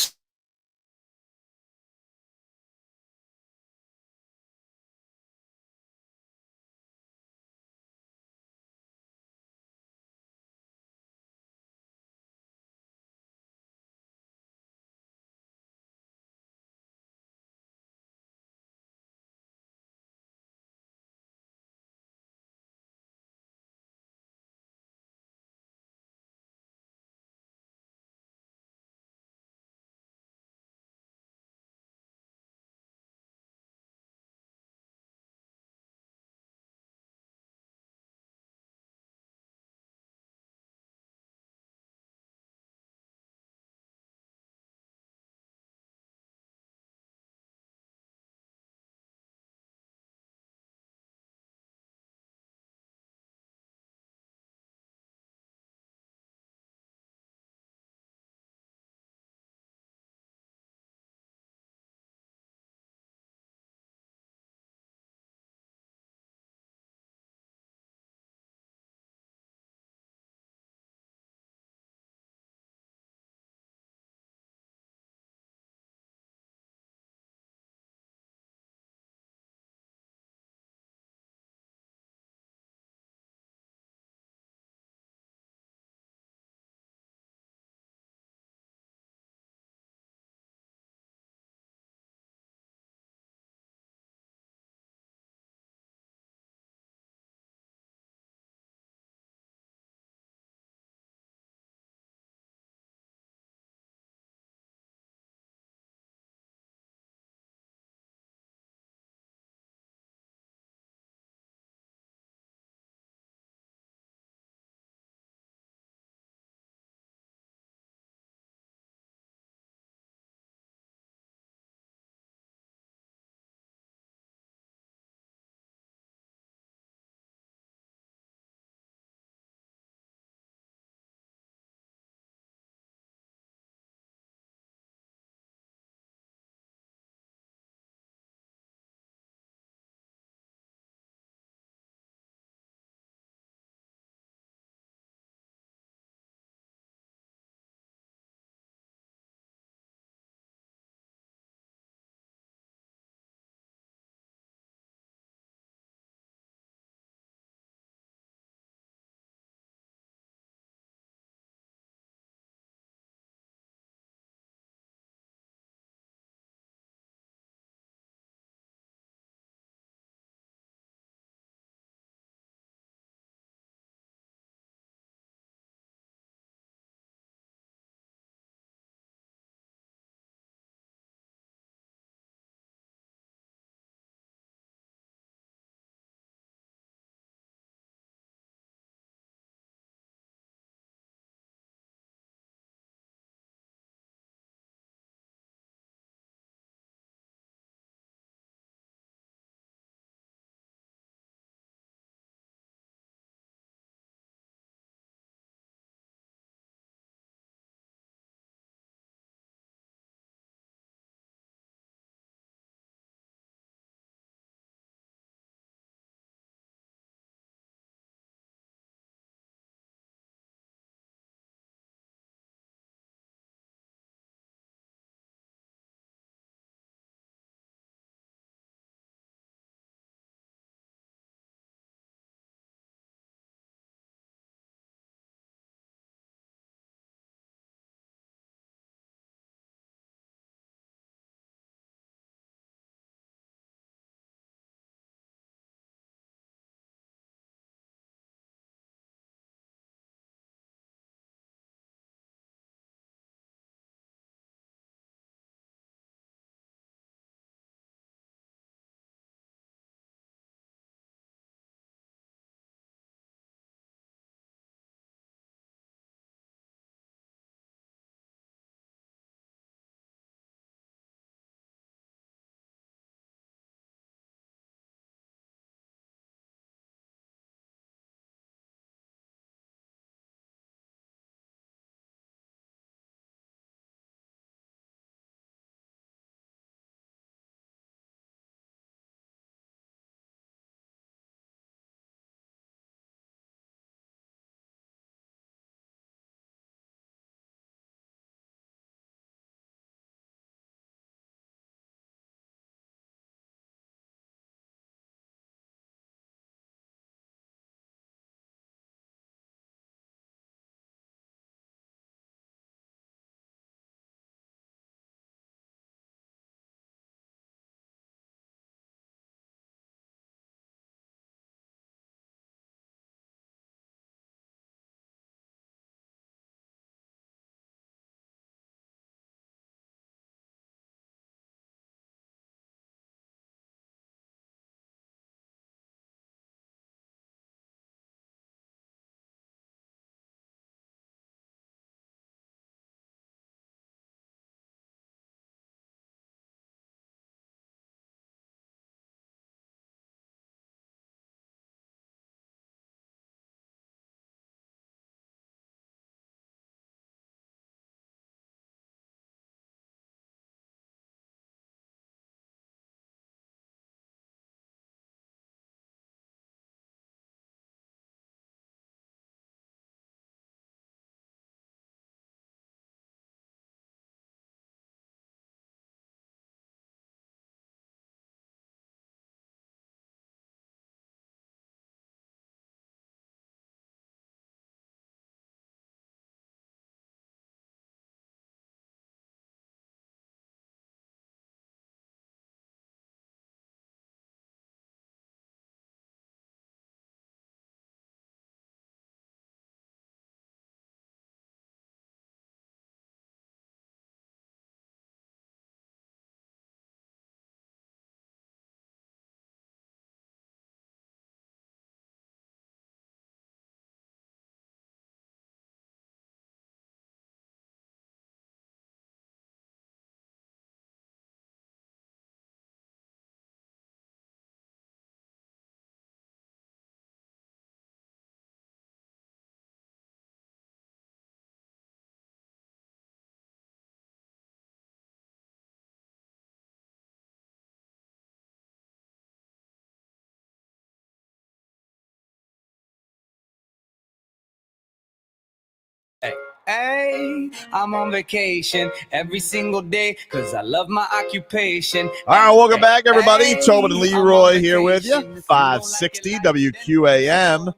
Hey, I'm on vacation every single day because I love my occupation. All right, welcome back, everybody. Tobin and Leroy here with you. 560 WQAM.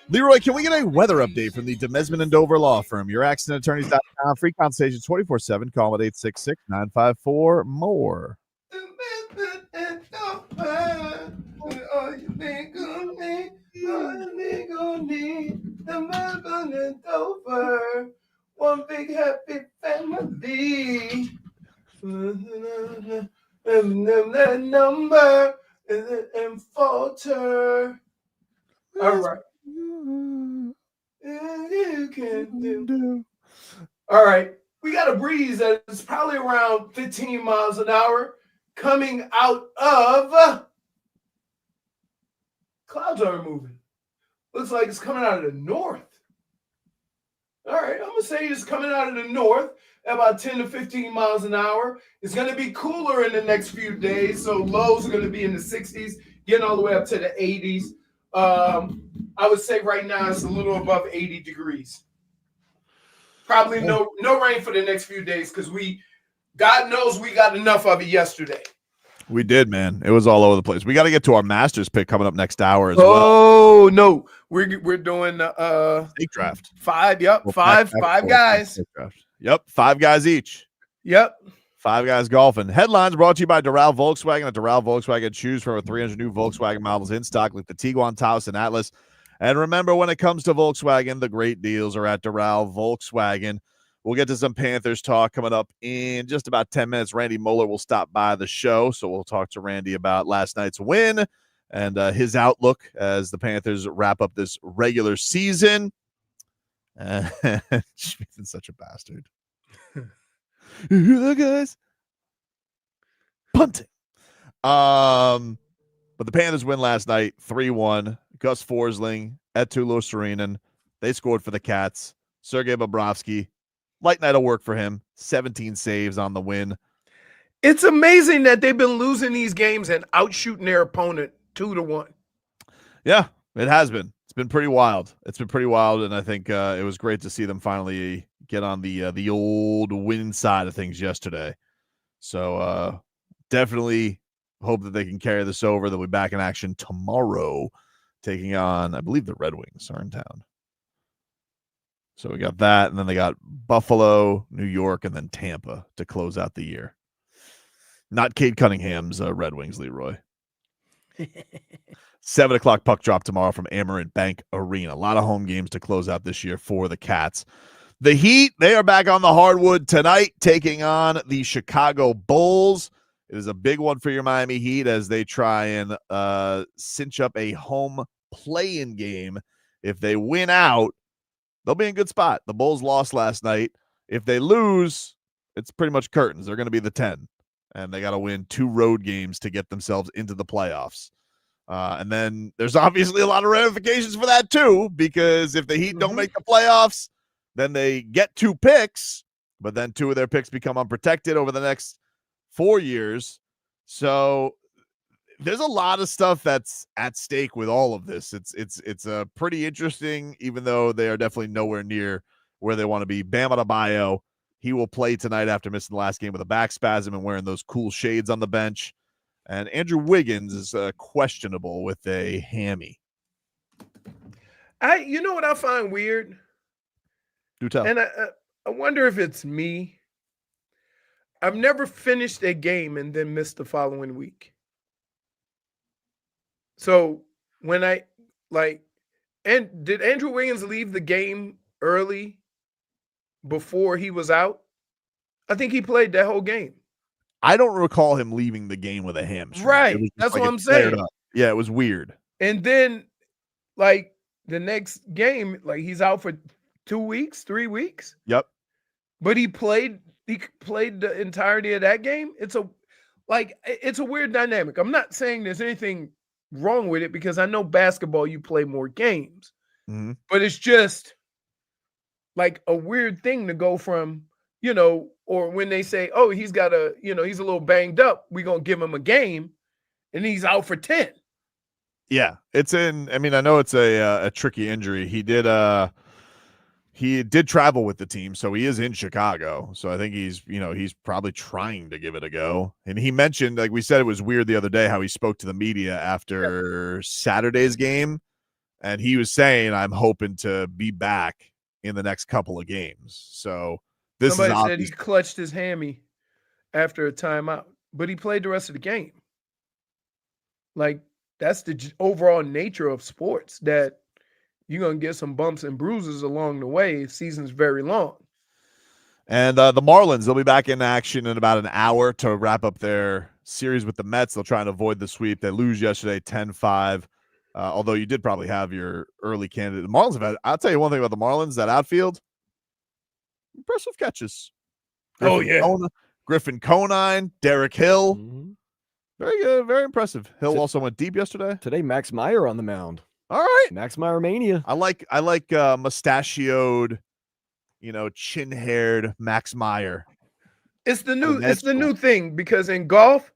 Leroy, can we get a weather update from the Demesman and Dover Law Firm? Your accidentattorneys.com. Free consultation 24/7. Call at 866-954-MORE. One big happy family. That number and falter. All right. You can do. All right. We got a breeze that is probably around 15 miles an hour coming out of clouds are moving. Looks like it's coming out of the north. All right, I'm going to say it's coming out of the north at about 10 to 15 miles an hour. It's going to be cooler in the next few days, so lows are going to be in the 60s, getting all the way up to the 80s. I would say right now it's a little above 80 degrees. Probably no rain for the next few days because God knows we got enough of it yesterday. We did, man. It was all over the place. We got to get to our Masters pick coming up next hour as well. Oh, no. We're doing the snake draft. Five guys. Yep, 5 guys each. Yep. 5 guys golfing. Headlines brought to you by Doral Volkswagen. At Doral Volkswagen, choose from over 300 new Volkswagen models in stock like the Tiguan, Taos, and Atlas. And remember, when it comes to Volkswagen, the great deals are at Doral Volkswagen. We'll get to some Panthers talk coming up in just about 10 minutes. Randy Moller will stop by the show, so we'll talk to Randy about last night's win and his outlook as the Panthers wrap up this regular season. Schmidt's such a bastard. Look, guys. Punting. But the Panthers win last night, 3-1. Gus Forsling, Eetu Luostatinen. They scored for the Cats. Sergei Bobrovsky. Light night of work for him. 17 saves on the win. It's amazing that they've been losing these games and outshooting their opponent 2-1. Yeah, it has been. It's been pretty wild. And I think it was great to see them finally get on the old win side of things yesterday. So definitely hope that they can carry this over. They'll be back in action tomorrow, taking on, I believe, the Red Wings are in town. So we got that, and then they got Buffalo, New York, and then Tampa to close out the year. Not Cade Cunningham's Red Wings, Leroy. 7 o'clock puck drop tomorrow from Amerant Bank Arena. A lot of home games to close out this year for the Cats. The Heat, they are back on the hardwood tonight, taking on the Chicago Bulls. It is a big one for your Miami Heat as they try and cinch up a home play-in game. If they win out, they'll be in a good spot. The Bulls lost last night. If they lose, it's pretty much curtains. They're going to be the 10, and they got to win 2 road games to get themselves into the playoffs. And then there's obviously a lot of ramifications for that too, because if the Heat don't make the playoffs, then they get 2 picks, but then 2 of their picks become unprotected over the next 4 years. So there's a lot of stuff that's at stake with all of this. It's a pretty interesting, even though they are definitely nowhere near where they want to be. Bam Adebayo, he will play tonight after missing the last game with a back spasm and wearing those cool shades on the bench. And Andrew Wiggins is questionable with a hammy. You know what I find weird? Do tell. And I wonder if it's me. I've never finished a game and then missed the following week. So when did Andrew Wiggins leave the game early before he was out? I think he played that whole game. I don't recall him leaving the game with a hamstring. Right. That's what I'm saying. Yeah, it was weird. And then, the next game, he's out for 2 weeks, 3 weeks. Yep. But he played the entirety of that game. It's a weird dynamic. I'm not saying there's anything wrong with it because I know basketball, you play more games. Mm-hmm. But it's just a weird thing to go from, or when they say, oh, he's got he's a little banged up, we're going to give him a game, and he's out for 10. Yeah, I know it's a tricky injury. He did he did travel with the team, so he is in Chicago. So I think he's probably trying to give it a go. And he mentioned, like we said, it was weird the other day how he spoke to the media after Saturday's game, and he was saying, "I'm hoping to be back in the next couple of games." So somebody said he clutched his hammy after a timeout, but he played the rest of the game. Like, that's the overall nature of sports, that you're going to get some bumps and bruises along the way. Season's very long. And the Marlins, they'll be back in action in about an hour to wrap up their series with the Mets. They'll try and avoid the sweep. They lose yesterday 10-5, although you did probably have your early candidate. The Marlins have had, I'll tell you one thing about the Marlins, that outfield, impressive catches. Griffin Conine, Derek Hill. Mm-hmm. Very good, very impressive. Hill also went deep yesterday. Today, Max Meyer on the mound. All right. Max Meyer mania. I like mustachioed, chin-haired Max Meyer. It's the new thing, because in golf,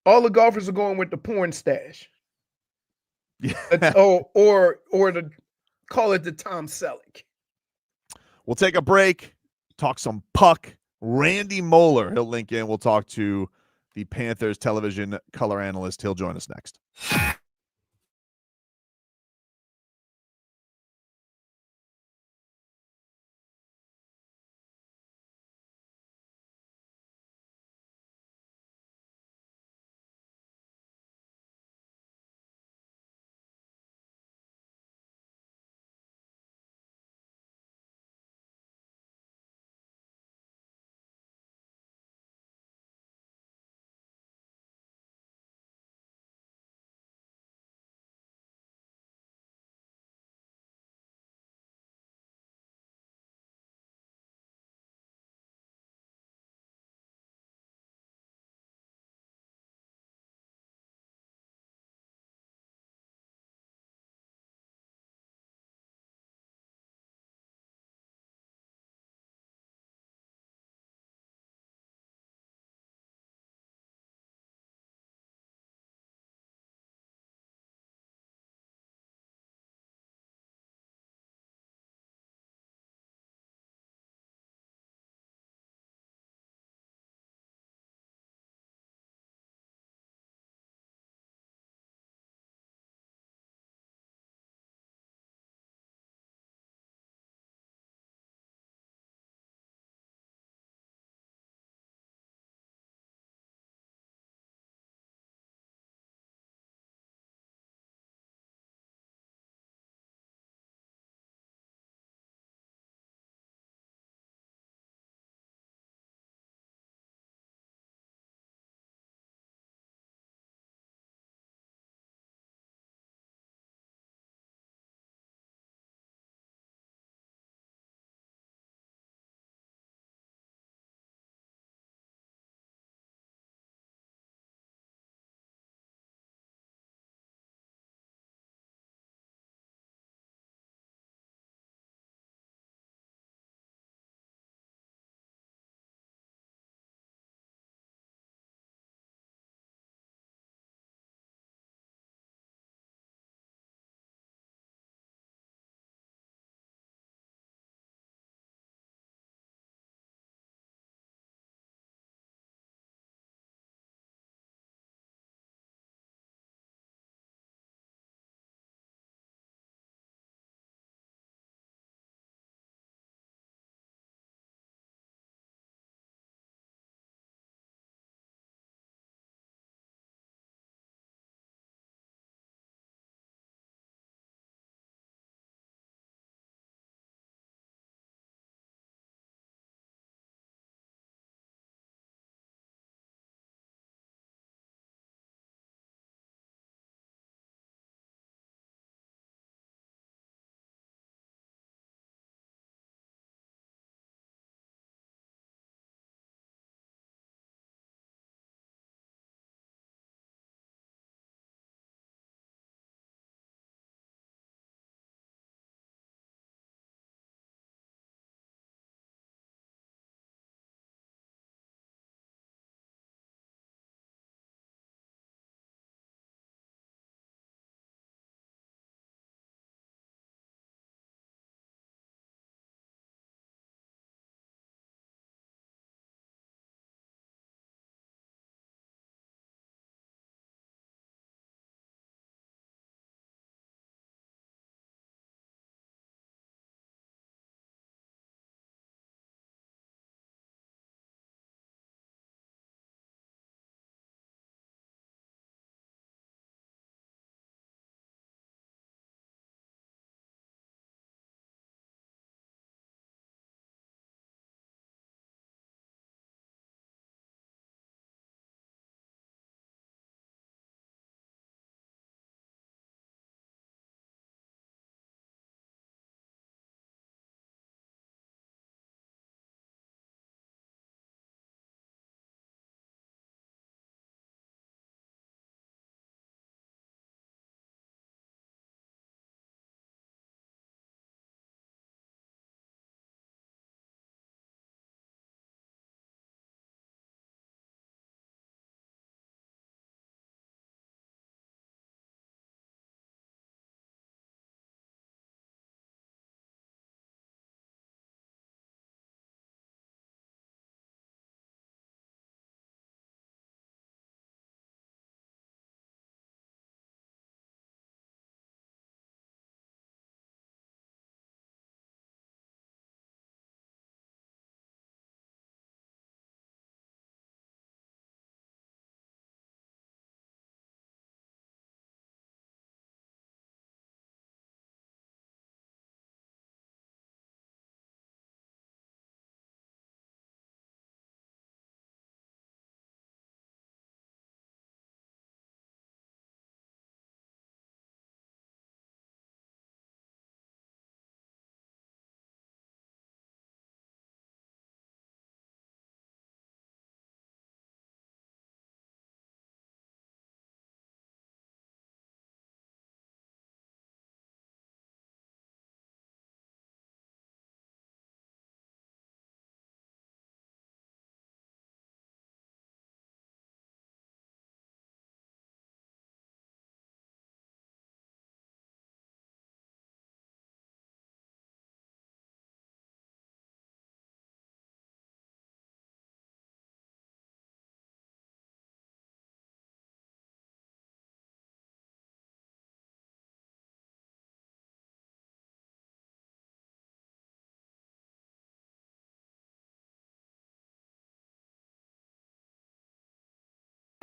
all the golfers are going with the porn stash. Yeah. or to call it the Tom Selleck. We'll take a break, talk some puck. Randy Moller, he'll link in. We'll talk to the Panthers television color analyst. He'll join us next.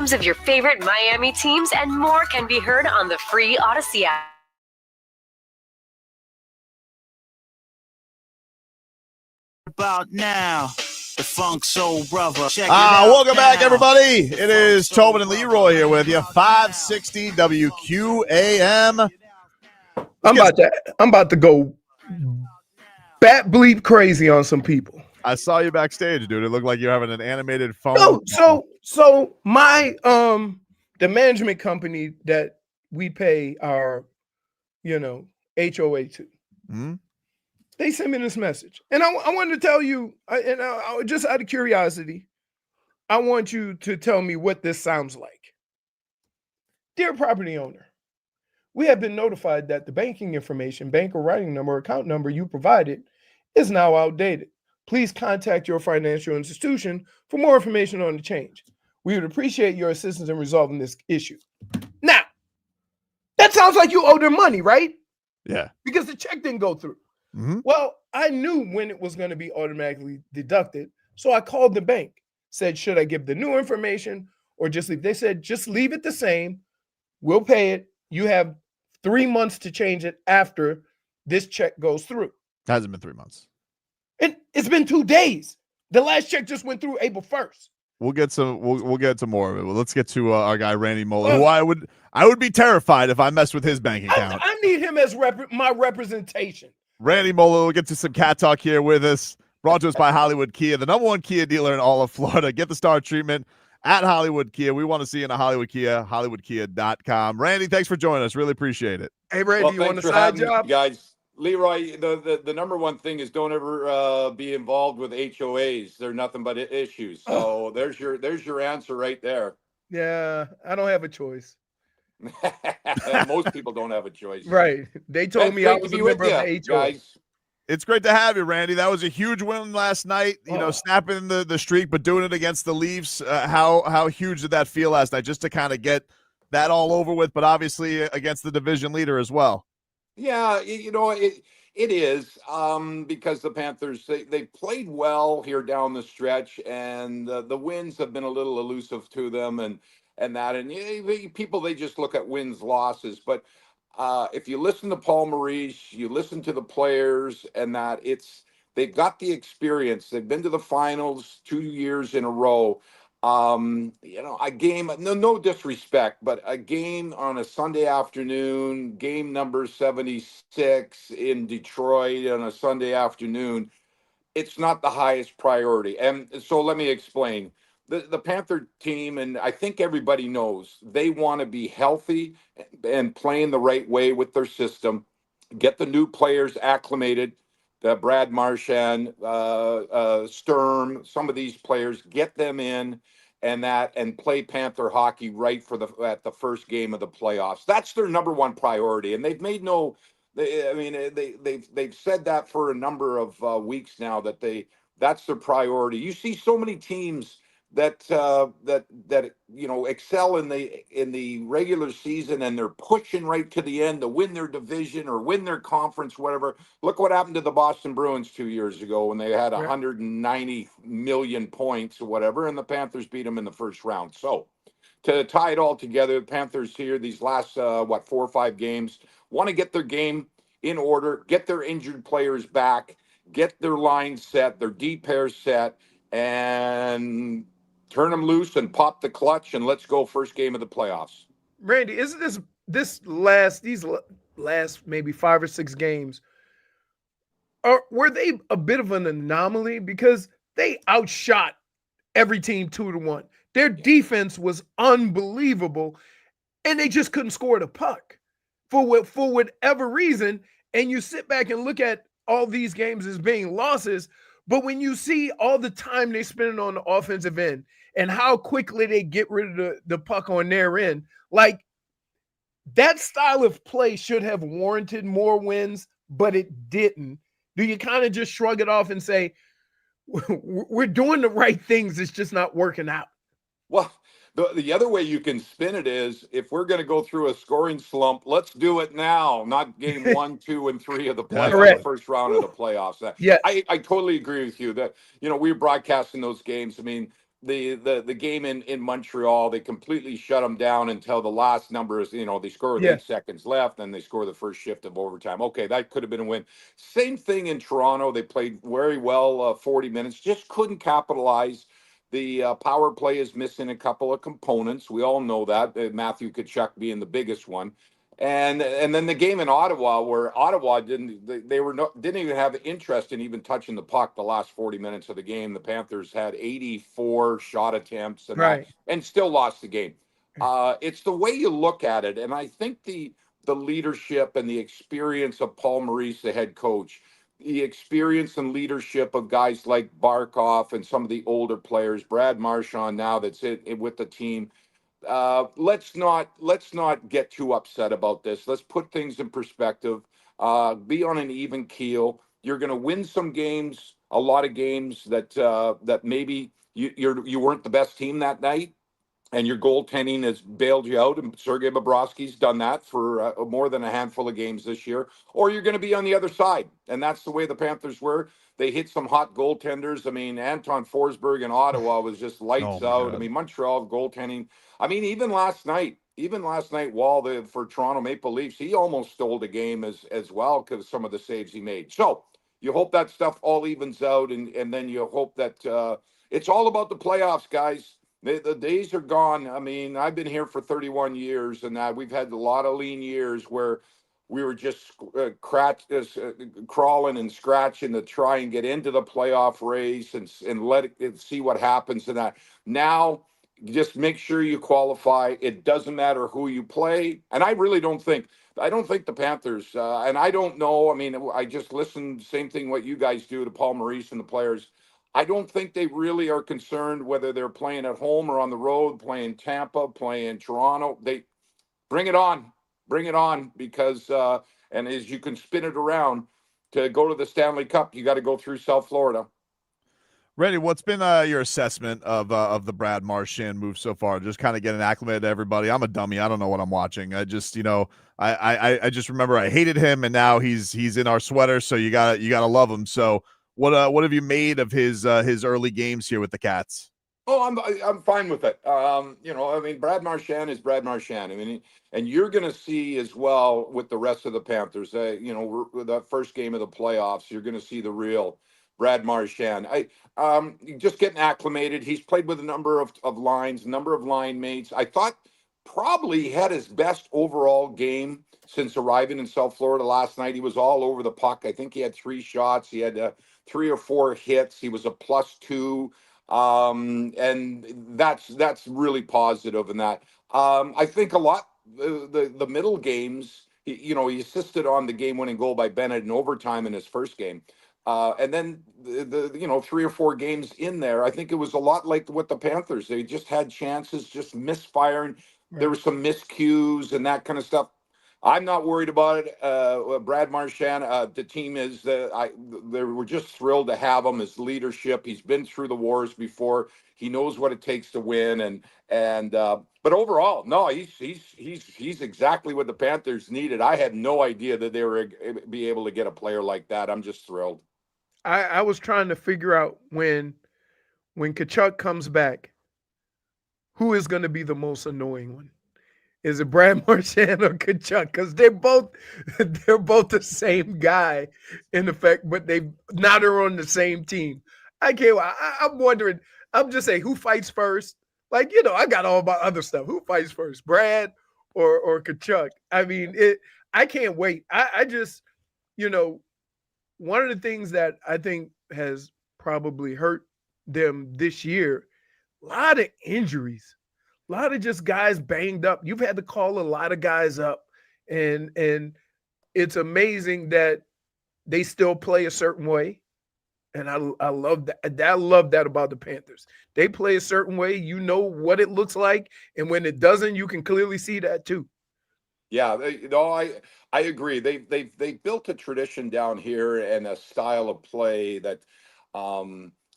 games of your favorite Miami teams and more can be heard on the free Odyssey app. About now, the Funk Soul Brother. Check it out Welcome back, now. everybody. It is Tobin and Leroy here with you. 560 WQAM. I'm about to go bat bleep crazy on some people. I saw you backstage, dude. It looked like you're having an animated phone. No, so my the management company that we pay our, HOA to. Mm-hmm. They sent me this message, and I wanted to tell you, I just out of curiosity, I want you to tell me what this sounds like. Dear property owner, we have been notified that the banking information, bank or routing number, or account number you provided is now outdated. Please contact your financial institution for more information on the change. We would appreciate your assistance in resolving this issue. Now, that sounds like you owe them money, right? Yeah. Because the check didn't go through. Mm-hmm. Well, I knew when it was going to be automatically deducted, so I called the bank, said, should I give the new information or just leave? They said, just leave it the same. We'll pay it. You have 3 months to change it after this check goes through. It hasn't been 3 months. And it's been 2 days. The last check just went through April 1st. We'll get some. We'll get to more of it. Well, let's get to our guy Randy Moller, who I would be terrified if I messed with his bank account. I need him as my representation. Randy Moller will get to some cat talk here with us. Brought to us by Hollywood Kia, the #1 Kia dealer in all of Florida. Get the star treatment at Hollywood Kia. We want to see you in a Hollywood Kia, hollywoodkia.com. Randy, thanks for joining us. Really appreciate it. Hey, Randy, you want a side job? Guys, Leroy, the #1 thing is don't ever be involved with HOAs. They're nothing but issues. So there's your answer right there. Yeah, I don't have a choice. Most people don't have a choice. Right. They told me I was a member of the HOA. Guys. It's great to have you, Randy. That was a huge win last night. Snapping the streak, but doing it against the Leafs. How huge did that feel last night? Just to kind of get that all over with, but obviously against the division leader as well. Yeah, it is because the Panthers they played well here down the stretch, and the wins have been a little elusive to them, and people they just look at wins losses, but if you listen to Paul Maurice, you listen to the players, and they've got the experience. They've been to the finals 2 years in a row. A game, no disrespect, but a game on a Sunday afternoon, game number 76 in Detroit on a Sunday afternoon, it's not the highest priority. And so let me explain. The Panther team, and I think everybody knows, they want to be healthy and playing the right way with their system, get the new players acclimated, Brad Marchand, Sturm, some of these players, get them in and play Panther hockey right at the first game of the playoffs. That's their #1 priority, and they've made they've said that for a number of weeks now that's their priority. You see so many teams that excel in the regular season, and they're pushing right to the end to win their division or win their conference, whatever. Look what happened to the Boston Bruins 2 years ago when they had 190 million points or whatever, and the Panthers beat them in the first round. So to tie it all together, the Panthers here these last 4 or 5 games want to get their game in order, get their injured players back, get their line set, their D pair set, and turn them loose and pop the clutch, and let's go first game of the playoffs. Randy, isn't these last maybe 5 or 6 games, were they a bit of an anomaly? Because they outshot every team 2-1. Their defense was unbelievable, and they just couldn't score the puck for whatever reason. And you sit back and look at all these games as being losses, but when you see all the time they spend on the offensive end and how quickly they get rid of the puck on their end, like that style of play should have warranted more wins, but it didn't. Do you kind of just shrug it off and say, we're doing the right things, it's just not working out? Well, the other way you can spin it is, if we're going to go through a scoring slump, let's do it now, not game 1, 2, and 3 of the playoffs, the first round of the playoffs. Yeah, I totally agree with you that, we were broadcasting those games. I mean, the game in Montreal, they completely shut them down until the last number is, they score with 8 seconds left, and they score the first shift of overtime. Okay, that could have been a win. Same thing in Toronto. They played very well 40 minutes, just couldn't capitalize. The power play is missing a couple of components. We all know that. Matthew Tkachuk being the biggest one. And then the game in Ottawa, where Ottawa didn't even have interest in even touching the puck the last 40 minutes of the game. The Panthers had 84 shot attempts and still lost the game. It's the way you look at it, and I think the leadership and the experience of Paul Maurice, the head coach, the experience and leadership of guys like Barkov and some of the older players, Brad Marchand now that's it with the team. Let's not get too upset about this. Let's put things in perspective. Be on an even keel. You're going to win some games, a lot of games that maybe you weren't the best team that night, and your goaltending has bailed you out. And Sergei Bobrovsky's done that for more than a handful of games this year. Or you're going to be on the other side, and that's the way the Panthers were. They hit some hot goaltenders. I mean, Anton Forsberg in Ottawa was just lights out. I mean, Montreal goaltending. I mean, even last night, Wall for Toronto Maple Leafs, he almost stole the game as well because of some of the saves he made. So you hope that stuff all evens out, and then you hope that it's all about the playoffs, guys. The days are gone. I mean, I've been here for 31 years, and we've had a lot of lean years where we were just crawling and scratching to try and get into the playoff race and let it see what happens. And that now, just make sure you qualify. It doesn't matter who you play. And I don't think the Panthers, and I don't know. I mean, I just listened, same thing what you guys do to Paul Maurice and the players. I don't think they really are concerned whether they're playing at home or on the road, playing Tampa, playing Toronto. They bring it on, because and as you can spin it around, to go to the Stanley Cup, you got to go through South Florida. Randy, what's been your assessment of the Brad Marchand move so far? Just kind of getting acclimated to everybody. I'm a dummy. I don't know what I'm watching. I just, I just remember I hated him, and now he's in our sweater, so you gotta love him. So what have you made of his early games here with the Cats? Oh, I'm fine with it. I mean, Brad Marchand is Brad Marchand. I mean, and you're going to see as well with the rest of the Panthers. That first game of the playoffs, you're going to see the real Brad Marchand. Just getting acclimated. He's played with a number of lines, number of line mates. I thought probably he had his best overall game since arriving in South Florida last night. He was all over the puck. I think he had 3 shots. He had 3 or 4 hits. He was a +2. And that's really positive in that. I think a lot the middle games, he assisted on the game-winning goal by Bennett in overtime in his first game. And then the 3 or 4 games in there, I think it was a lot like what the Panthers. They just had chances, just misfiring. Right. There were some miscues and that kind of stuff. I'm not worried about it. Brad Marchand, the team is. They were just thrilled to have him. His leadership. He's been through the wars before. He knows what it takes to win. But overall, no, he's exactly what the Panthers needed. I had no idea that they were be able to get a player like that. I'm just thrilled. I was trying to figure out when Tkachuk comes back, who is going to be the most annoying one. Is it Brad Marchand or Tkachuk? Because they're both the same guy in effect, but they now they're on the same team. I'm wondering. I'm just saying, who fights first? Like, I got all my other stuff. Who fights first, Brad or Tkachuk? I mean, I can't wait. I just, one of the things that I think has probably hurt them this year, a lot of injuries. A lot of just guys banged up. You've had to call a lot of guys up, and it's amazing that they still play a certain way. And I love that. I love that about the Panthers. They play a certain way. You know what it looks like, and when it doesn't, you can clearly see that too. Yeah, I agree. They built a tradition down here and a style of play that.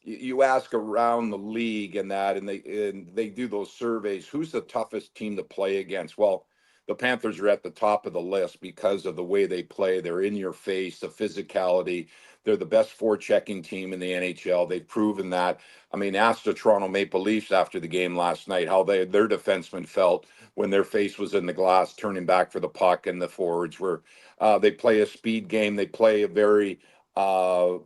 You ask around the league and they do those surveys. Who's the toughest team to play against? Well, the Panthers are at the top of the list because of the way they play. They're in your face, the physicality. They're the best forechecking team in the NHL. They've proven that. I mean, ask the Toronto Maple Leafs after the game last night how their defensemen felt when their face was in the glass, turning back for the puck, and the forwards were. They play a speed game. They play a very a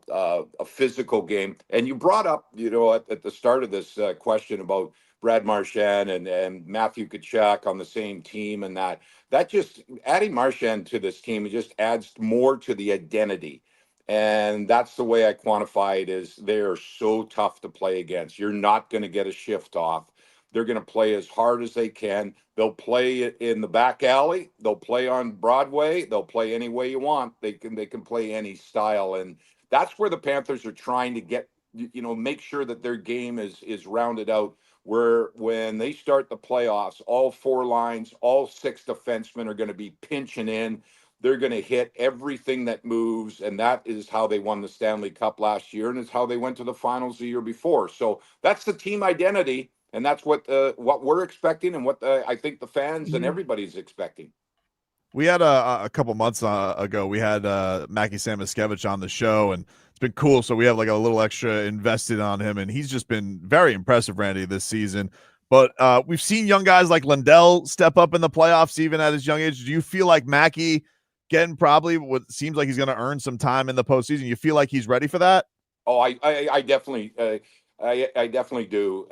physical game. And you brought up, at the start of this question about Brad Marchand and Matthew Tkachuk on the same team, and that just adding Marchand to this team, it just adds more to the identity. And that's the way I quantify it, is they are so tough to play against. You're not going to get a shift off. They're going to play as hard as they can. They'll play in the back alley. They'll play on Broadway. They'll play any way you want. They can play any style. And that's where the Panthers are trying to get, make sure that their game is rounded out, where when they start the playoffs, all 4 lines, all 6 defensemen are going to be pinching in. They're going to hit everything that moves, and that is how they won the Stanley Cup last year, and it's how they went to the finals the year before. So that's the team identity, and that's what we're expecting, and what I think the fans and everybody's expecting. We had a couple months ago, we had Mackie Samoskevich on the show, and it's been cool. So we have like a little extra invested on him, and he's just been very impressive, Randy, this season. But we've seen young guys like Lundell step up in the playoffs, even at his young age. Do you feel like Mackie getting probably what seems like he's going to earn some time in the postseason? You feel like he's ready for that? Oh, I definitely, I definitely do.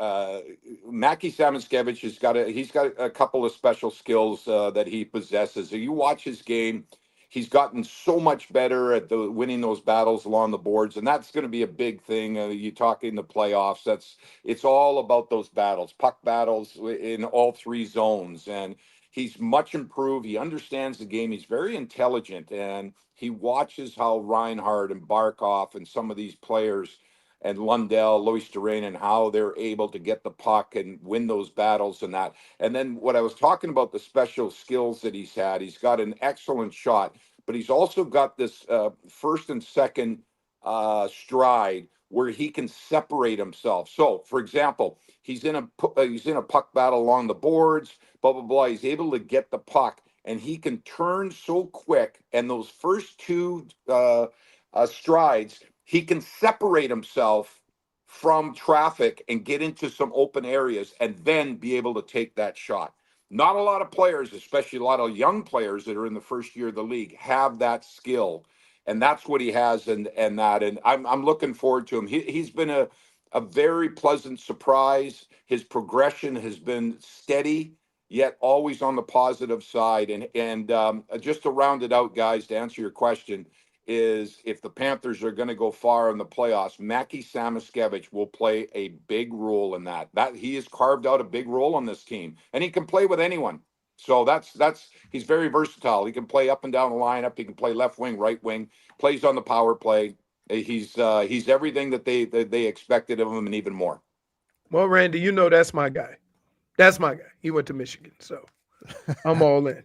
Mackie Samoskevich he's got a couple of special skills that he possesses. If you watch his game, he's gotten so much better at winning those battles along the boards, and that's going to be a big thing. You talk in the playoffs. It's all about those battles, puck battles in all 3 zones, and he's much improved. He understands the game. He's very intelligent, and he watches how Reinhart and Barkov and some of these players, and Lundell, Luostatinen, how they're able to get the puck and win those battles and that. And then what I was talking about, the special skills that he's got an excellent shot, but he's also got this first and second stride where he can separate himself. So, for example, he's in a puck battle along the boards, blah, blah, blah. He's able to get the puck, and he can turn so quick. And those first 2 strides, he can separate himself from traffic and get into some open areas and then be able to take that shot. Not a lot of players, especially a lot of young players that are in the first year of the league, have that skill. And that's what he has, and I'm looking forward to him. He's been a very pleasant surprise. His progression has been steady, yet always on the positive side. And just to round it out, guys, to answer your question, is if the Panthers are going to go far in the playoffs, Mackie Samoskevich will play a big role in that. That he has carved out a big role on this team, and he can play with anyone. So he's very versatile. He can play up and down the lineup. He can play left wing, right wing, plays on the power play. He's everything that they expected of him and even more. Well, Randy, that's my guy. That's my guy. He went to Michigan, so I'm all in.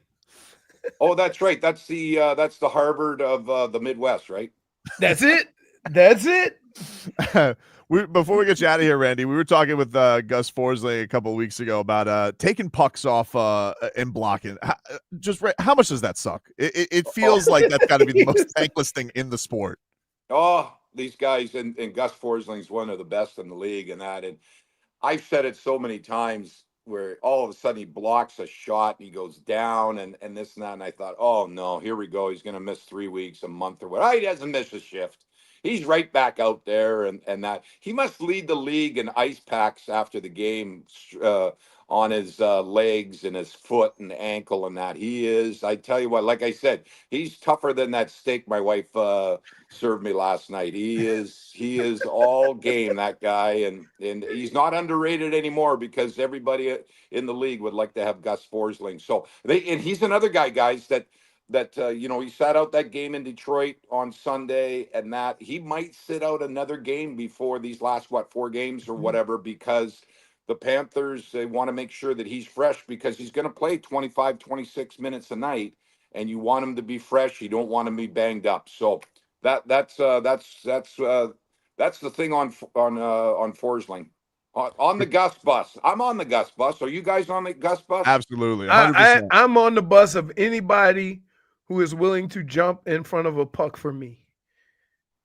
Oh, that's right. That's the Harvard of the Midwest, right? That's it. That's it. Before we get you out of here, Randy, we were talking with Gus Forsling a couple of weeks ago about taking pucks off and blocking. How much does that suck? It feels like that's got to be the most thankless thing in the sport. Oh, these guys, and Gus Forsling's one of the best in the league and that. And I've said it so many times where all of a sudden he blocks a shot and he goes down and this and that. And I thought, oh, no, here we go. He's going to miss 3 weeks, a month or what. Oh, he doesn't miss a shift. He's right back out there and that. He must lead the league in ice packs after the game on his legs and his foot and ankle and that. He is, I tell you what, like I said, he's tougher than that steak my wife served me last night. He is all game, that guy. And he's not underrated anymore because everybody in the league would like to have Gus Forsling. So and he's another guy, guys, that he sat out that game in Detroit on Sunday, and that he might sit out another game before these last 4 games or whatever, because the Panthers, they want to make sure that he's fresh, because he's going to play 25, 26 minutes a night, and you want him to be fresh. You don't want him to be banged up. So that's the thing on Forsling. On the Gus bus. I'm on the Gus bus. Are you guys on the Gus bus? Absolutely, 100%. I'm on the bus of anybody who is willing to jump in front of a puck for me.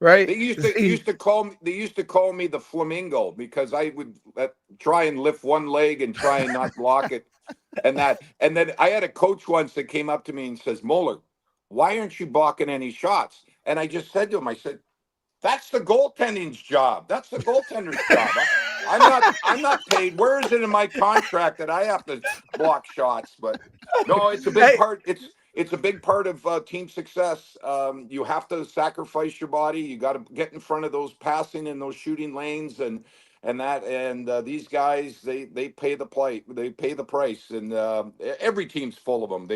Right? They used to call me the flamingo because I would try and lift one leg and try and not block it, and then I had a coach once that came up to me and says, "Moller, why aren't you blocking any shots?" And I just said to him, I said, "That's the goaltending's job. That's the goaltender's job. I'm not paid. Where is it in my contract that I have to block shots?" But no, it's a big part. It's a big part of team success. You have to sacrifice your body. You got to get in front of those passing and those shooting lanes, and these guys they pay the price. And every team's full of them.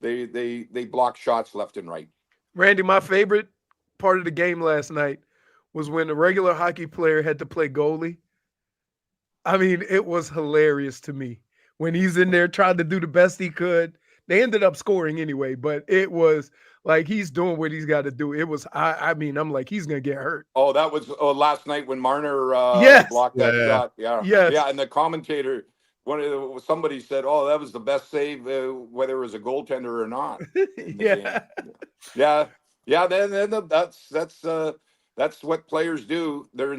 They block shots left and right. Randy, my favorite part of the game last night was when a regular hockey player had to play goalie. I mean, it was hilarious to me when he's in there trying to do the best he could. They ended up scoring anyway, but it was like he's doing what he's got to do. It was, I mean, I'm like, he's going to get hurt. Oh, that was last night when Marner blocked that shot. Yeah. Yeah. And the commentator, somebody said, "Oh, that was the best save, whether it was a goaltender or not." Yeah. Then that's what players do. They're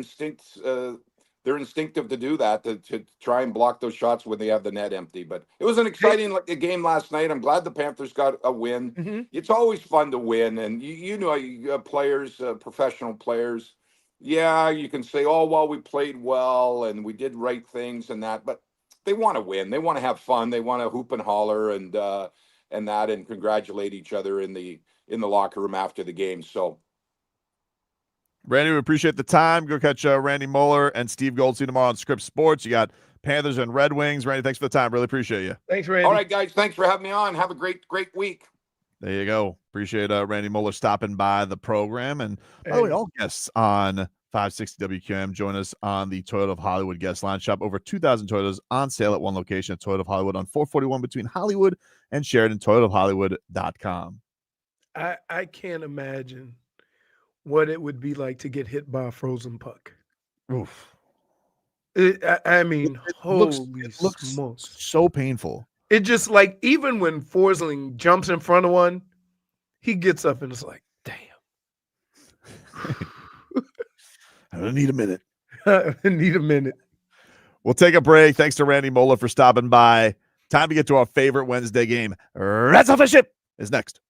instinctive to do that, to try and block those shots when they have the net empty. But it was an exciting game last night. I'm glad the Panthers got a win. Mm-hmm. It's always fun to win. And you know, players, professional players, yeah, you can say, "Oh, well, we played well and we did right things and that." But they want to win. They want to have fun. They want to hoop and holler and congratulate each other in the locker room after the game. So, Randy, we appreciate the time. Go catch Randy Moller and Steve Goldstein tomorrow on Script Sports. You got Panthers and Red Wings. Randy, thanks for the time. Really appreciate you. Thanks, Randy. All right, guys. Thanks for having me on. Have a great week. There you go. Appreciate Randy Moller stopping by the program. And by the way, all guests on 560 WQM join us on the Toyota of Hollywood guest line. Shop over 2,000 Toyotas on sale at one location at Toyota of Hollywood on 441 between Hollywood and Sheridan. ToyotaofHollywood.com. I can't imagine what it would be like to get hit by a frozen puck. Oof. I mean, it looks smokes. So painful. It just like, even when Forsling jumps in front of one, he gets up and it's like, damn. I need a minute. I need a minute. We'll take a break. Thanks to Randy Moller for stopping by. Time to get to our favorite Wednesday game. Rats Off a Ship is next.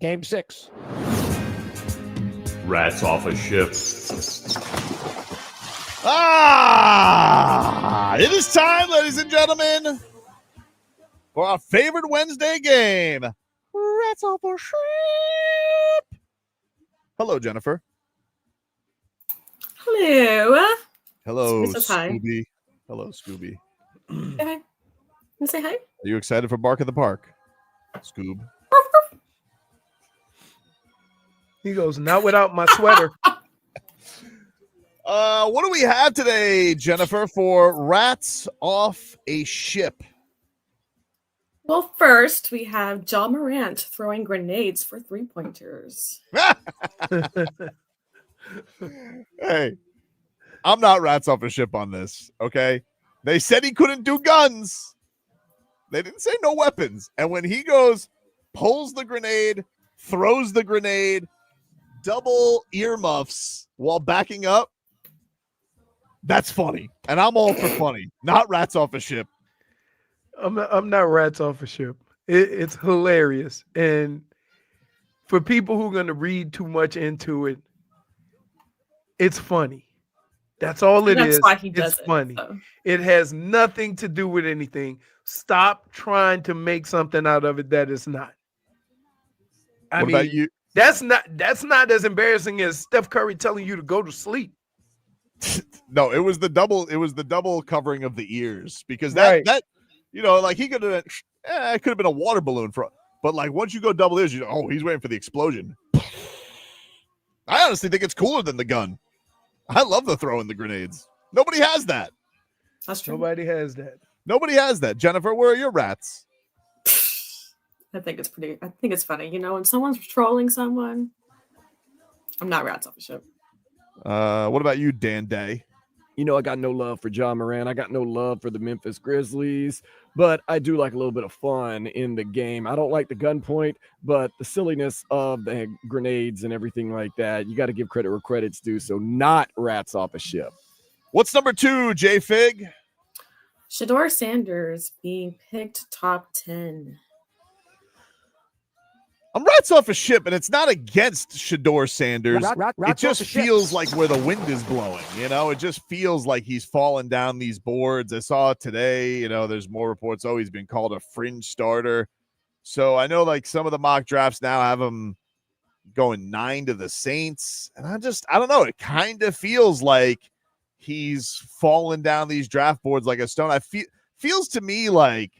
Game 6. Rats off a ship. It is time, ladies and gentlemen, for our favorite Wednesday game. Rats off a ship. Hello, Jennifer. Hello. Hello, Scooby says hi. Scooby. Hello, Scooby. Say hi. You say hi? Are you excited for Bark at the Park, Scoob? He goes, not without my sweater. What do we have today, Jennifer, for Rats Off a Ship? Well, first, we have John Morant throwing grenades for three-pointers. Hey, I'm not Rats Off a Ship on this, okay? They said he couldn't do guns. They didn't say no weapons. And when he goes, pulls the grenade, throws the grenade, double earmuffs while backing up, that's funny. And I'm all for funny, not Rats Off a Ship. I'm not Rats Off a Ship. It's hilarious. And for people who are going to read too much into it, it's funny. That's all it is. That's why he does it's it. Funny. So. It has nothing to do with anything. Stop trying to make something out of it that is not. What about you? That's not as embarrassing as Steph Curry telling you to go to sleep. No, it was the double covering of the ears, because that like he could have it could have been a water balloon but like once you go double ears, he's waiting for the explosion. I honestly think it's cooler than the gun. I love the throwing the grenades. Nobody has that. That's true. Nobody has that. Nobody has that. Jennifer, where are your rats? I think it's funny. When someone's trolling someone, I'm not Rats Off a Ship. What about you, Dan Day? I got no love for John Morant. I got no love for the Memphis Grizzlies, but I do like a little bit of fun in the game. I don't like the gunpoint, but the silliness of the grenades and everything like that, you got to give credit where credit's due. So not Rats Off a Ship. What's number 2, JFig? Shedeur Sanders being picked top 10. I'm Rats Off a Ship, and it's not against Shedeur Sanders. It just feels like where the wind is blowing. It just feels like he's falling down these boards. I saw it today. There's more reports. He's been called a fringe starter. So I know like some of the mock drafts now have him going 9 to the Saints. And I don't know. It kind of feels like he's falling down these draft boards like a stone. Feels to me like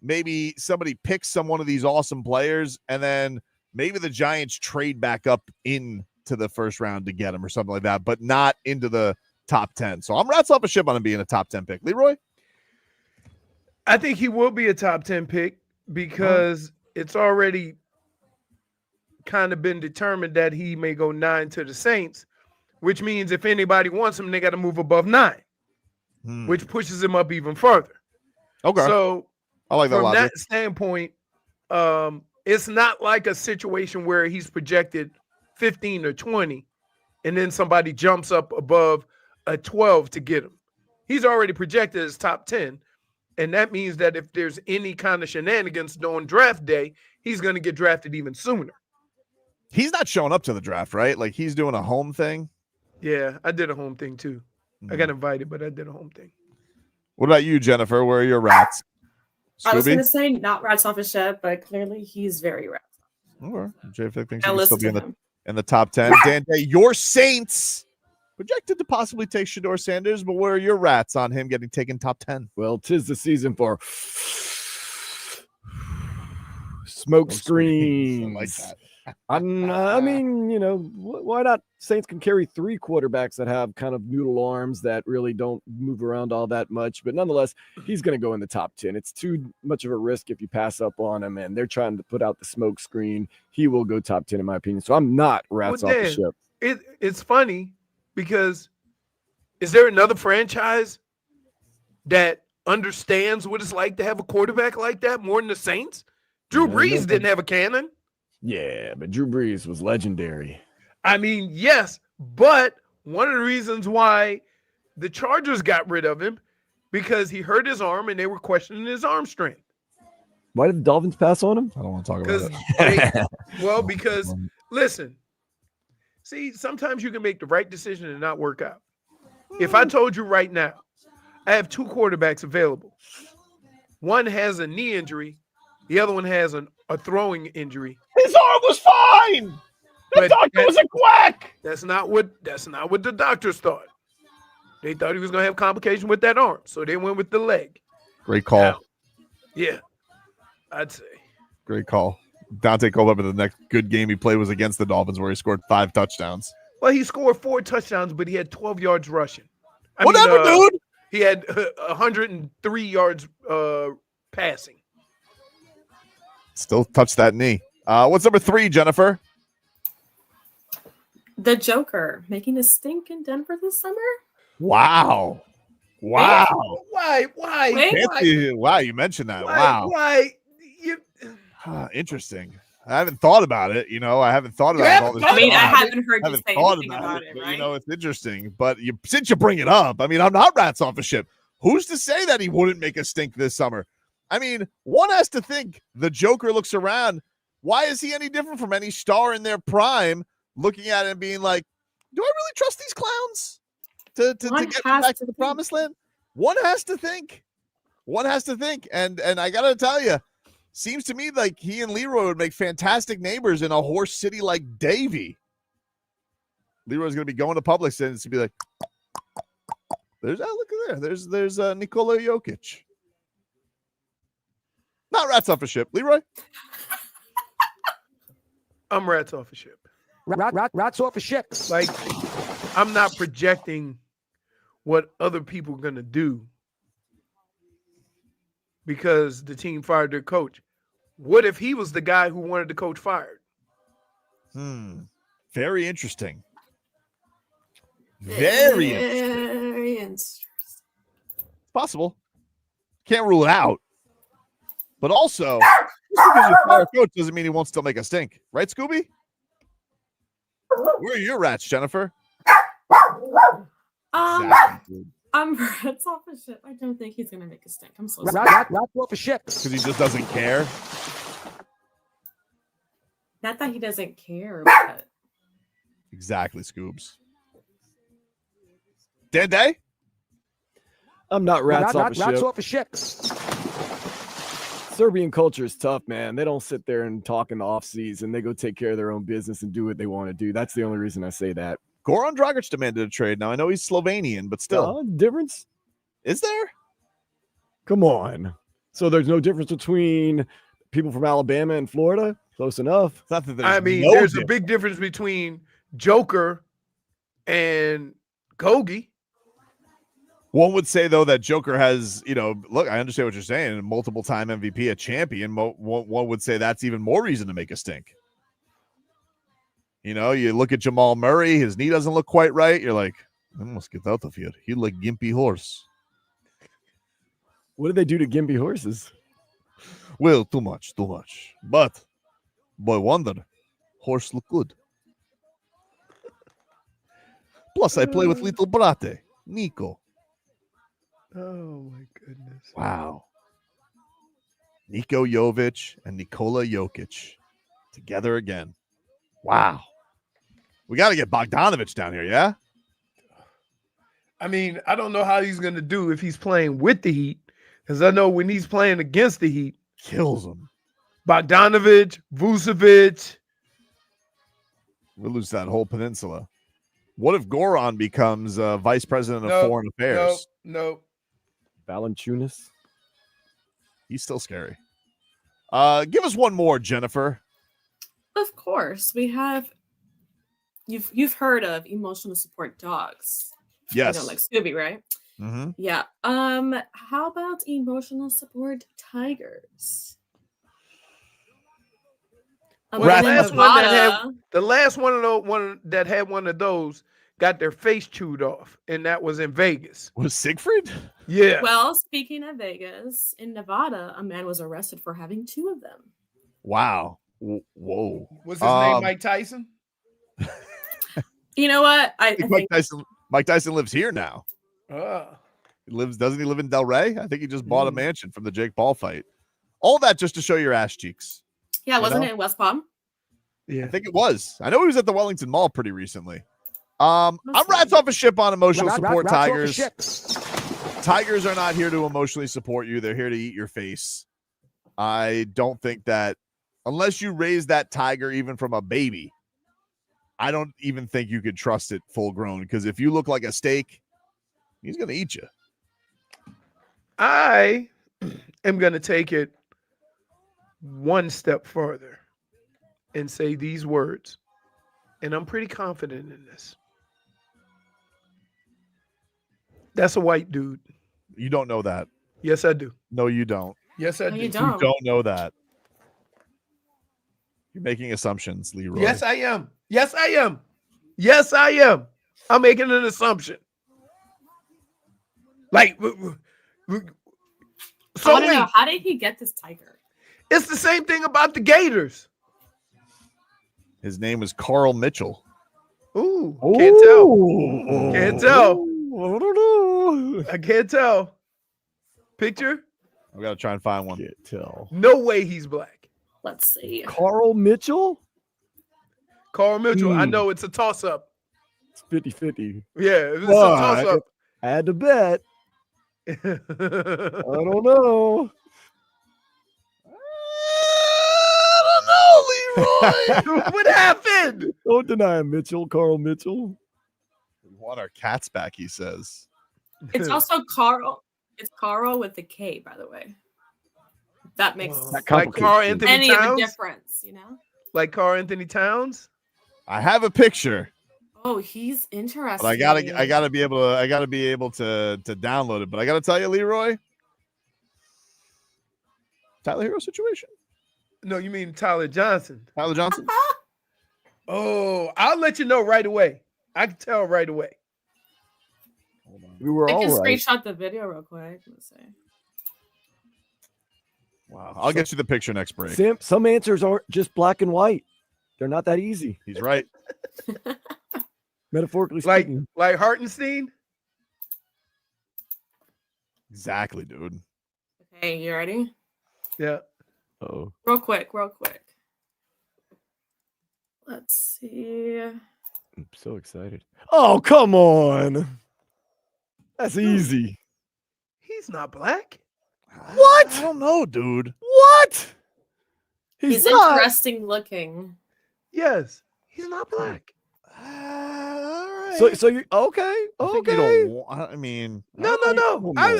maybe somebody picks one of these awesome players, and then maybe the Giants trade back up into the first round to get him or something like that, but not into the top 10. So I'm Rats Off a Ship on him being a top 10 pick. Leroy? I think he will be a top 10 pick because it's already kind of been determined that he may go 9 to the Saints, which means if anybody wants him, they got to move above 9, which pushes him up even further. Okay. So I like that from logic. that standpoint, it's not like a situation where he's projected 15 or 20 and then somebody jumps up above a 12 to get him. He's already projected as top 10. And that means that if there's any kind of shenanigans on draft day, he's going to get drafted even sooner. He's not showing up to the draft, right? Like he's doing a home thing. Yeah, I did a home thing too. I got invited, but I did a home thing. What about you, Jennifer? Where are your rats? I was Scooby? going to say not Rats Off a Ship, but clearly he's very Rats. Or JFig thinks I he can still listened be to in the top 10. Dan Day, your Saints projected to possibly take Shedeur Sanders, but where are your rats on him getting taken top 10? Well, 'tis the season for smoke screens. I like that. I mean, why not? Saints can carry 3 quarterbacks that have kind of noodle arms that really don't move around all that much. But nonetheless, he's going to go in the top 10. It's too much of a risk if you pass up on him, and they're trying to put out the smoke screen. He will go top 10, in my opinion. So I'm not Rats Off the Ship. It's funny because is there another franchise that understands what it's like to have a quarterback like that more than the Saints? Drew Brees didn't have a cannon. Yeah, but Drew Brees was legendary. I mean, yes, but one of the reasons why the Chargers got rid of him because he hurt his arm and they were questioning his arm strength. Why did the Dolphins pass on him? I don't want to talk about it. Because listen, see, sometimes you can make the right decision and not work out. If I told you right now, I have 2 quarterbacks available. One has a knee injury, the other one has a throwing injury. His arm was fine. The doctor was a quack. That's not what the doctors thought. They thought he was going to have complication with that arm, so they went with the leg. Great call. Now, yeah, I'd say. Great call. Dante Culpepper, the next good game he played was against the Dolphins, where he scored 5 touchdowns. Well, he scored 4 touchdowns, but he had 12 yards rushing. Whatever, dude. He had 103 yards passing. Still touched that knee. What's number 3, Jennifer? The Joker making a stink in Denver this summer. Wow. Why? Wow, you mentioned that. Wow. Why? Interesting. I haven't thought about it. I haven't thought about all this. I mean, I haven't heard you say anything about it, but, right? it's interesting. But since you bring it up, I mean, I'm not rats off a ship. Who's to say that he wouldn't make a stink this summer? I mean, one has to think the Joker looks around. Why is he any different from any star in their prime looking at it and being like, do I really trust these clowns to get back to the promised land? One has to think. And I got to tell you, seems to me like he and Leroy would make fantastic neighbors in a horse city like Davie. Leroy's going to be going to Publix and it's going to be like, look at there. There's Nikola Jokic. Not rats off a ship. Leroy? I'm rats off a ship. Rats off a ship. Like, I'm not projecting what other people are going to do because the team fired their coach. What if he was the guy who wanted the coach fired? Very interesting. Very interesting. Possible. Can't rule it out. But also, just because you fire a coach doesn't mean he won't still make a stink. Right, Scooby? Where are your rats, Jennifer? Exactly. I'm rats off a ship. I don't think he's going to make a stink. I'm so sorry. Rats off a ship. Because he just doesn't care? Not that he doesn't care, but... Exactly, Scoobs. Day? I'm not rats off a ship. Rats off a ship. Serbian culture is tough, man. They don't sit there and talk in the off season. They go take care of their own business and do what they want to do. That's the only reason I say that. Goran Dragic demanded a trade. Now, I know he's Slovenian, but still. Difference? Is there? Come on. So there's no difference between people from Alabama and Florida? Close enough. It's not that there's a big difference between Joker and Gogi. One would say, though, that Joker has, look, I understand what you're saying, a multiple-time MVP, a champion. One would say that's even more reason to make a stink. You look at Jamal Murray, his knee doesn't look quite right. You're like, I must get out of here. He like gimpy horse. What did they do to gimpy horses? Well, too much. But, boy wonder, horse look good. Plus, I play with little brate, Nico. Oh, my goodness. Wow. Niko Jovic and Nikola Jokic together again. Wow. We got to get Bogdanovich down here, yeah? I mean, I don't know how he's going to do if he's playing with the Heat, because I know when he's playing against the Heat, kills him. Bogdanovich, Vucevic. We'll lose that whole peninsula. What if Goran becomes vice president of foreign affairs? No. Valanciunas. He's still scary. Give us one more, Jennifer. Of course. We have you've heard of emotional support dogs. Yes. Like Scooby, right? Mm-hmm. Yeah. How about emotional support tigers? The last one that had one of those got their face chewed off, and that was in Vegas. Was Siegfried? Yeah. Well, speaking of Vegas, in Nevada, a man was arrested for having 2 of them. Wow. Whoa. Was his name Mike Tyson? You know what? I think Mike Tyson lives here now. Oh. Doesn't he live in Delray? I think he just bought a mansion from the Jake Paul fight. All that just to show your ass cheeks. Yeah, wasn't it in West Palm? Yeah, I think it was. I know he was at the Wellington Mall pretty recently. I'm rats off a ship on emotional support Tigers. Tigers are not here to emotionally support you. They're here to eat your face. I don't think that unless you raise that tiger even from a baby, I don't even think you could trust it full grown, because if you look like a steak, he's going to eat you. I am going to take it one step further and say these words, and I'm pretty confident in this. That's a white dude. You don't know that. Yes, I do. No, you don't. Yes, I do. You don't. You don't know that. You're making assumptions, Leroy. Yes, I am. Yes, I am. Yes, I am. I'm making an assumption. Like, I want to know, how did he get this tiger? It's the same thing about the Gators. His name is Carl Mitchell. Ooh, can't tell. Can't tell. I don't know. I can't tell. Picture? I've got to try and find one. Can't tell. No way he's black. Let's see. Carl Mitchell? Carl Mitchell. I know it's a toss-up. It's 50-50. Yeah, it's a toss-up. I had to bet. I don't know. Leroy. What happened? Don't deny him, Mitchell. Carl Mitchell. We want our cats back, he says. It's also Carl. It's Carl with the K, by the way. That makes like Carl Anthony any Towns? of a difference, you know? Like Carl Anthony Towns? I have a picture. Oh, he's interesting. But I gotta be able to download it. But I gotta tell you, Leroy, Tyler Hero situation. No, you mean Tyler Johnson. Tyler Johnson. Oh, I'll let you know right away. I can tell right away. We were I all can right. screenshot the video real quick. Let's see. Wow, I'll get you the picture next break. Some answers aren't just black and white. They're not that easy. He's right. Metaphorically speaking. Like Hartenstein? Exactly, dude. Okay, you ready? Yeah. Oh. Real quick. Let's see. I'm so excited. Oh, come on. That's easy. He's not black. What? I don't know, dude. What? He's not. interesting looking. Yes, he's not black. All right. So you okay? Okay. I mean, No.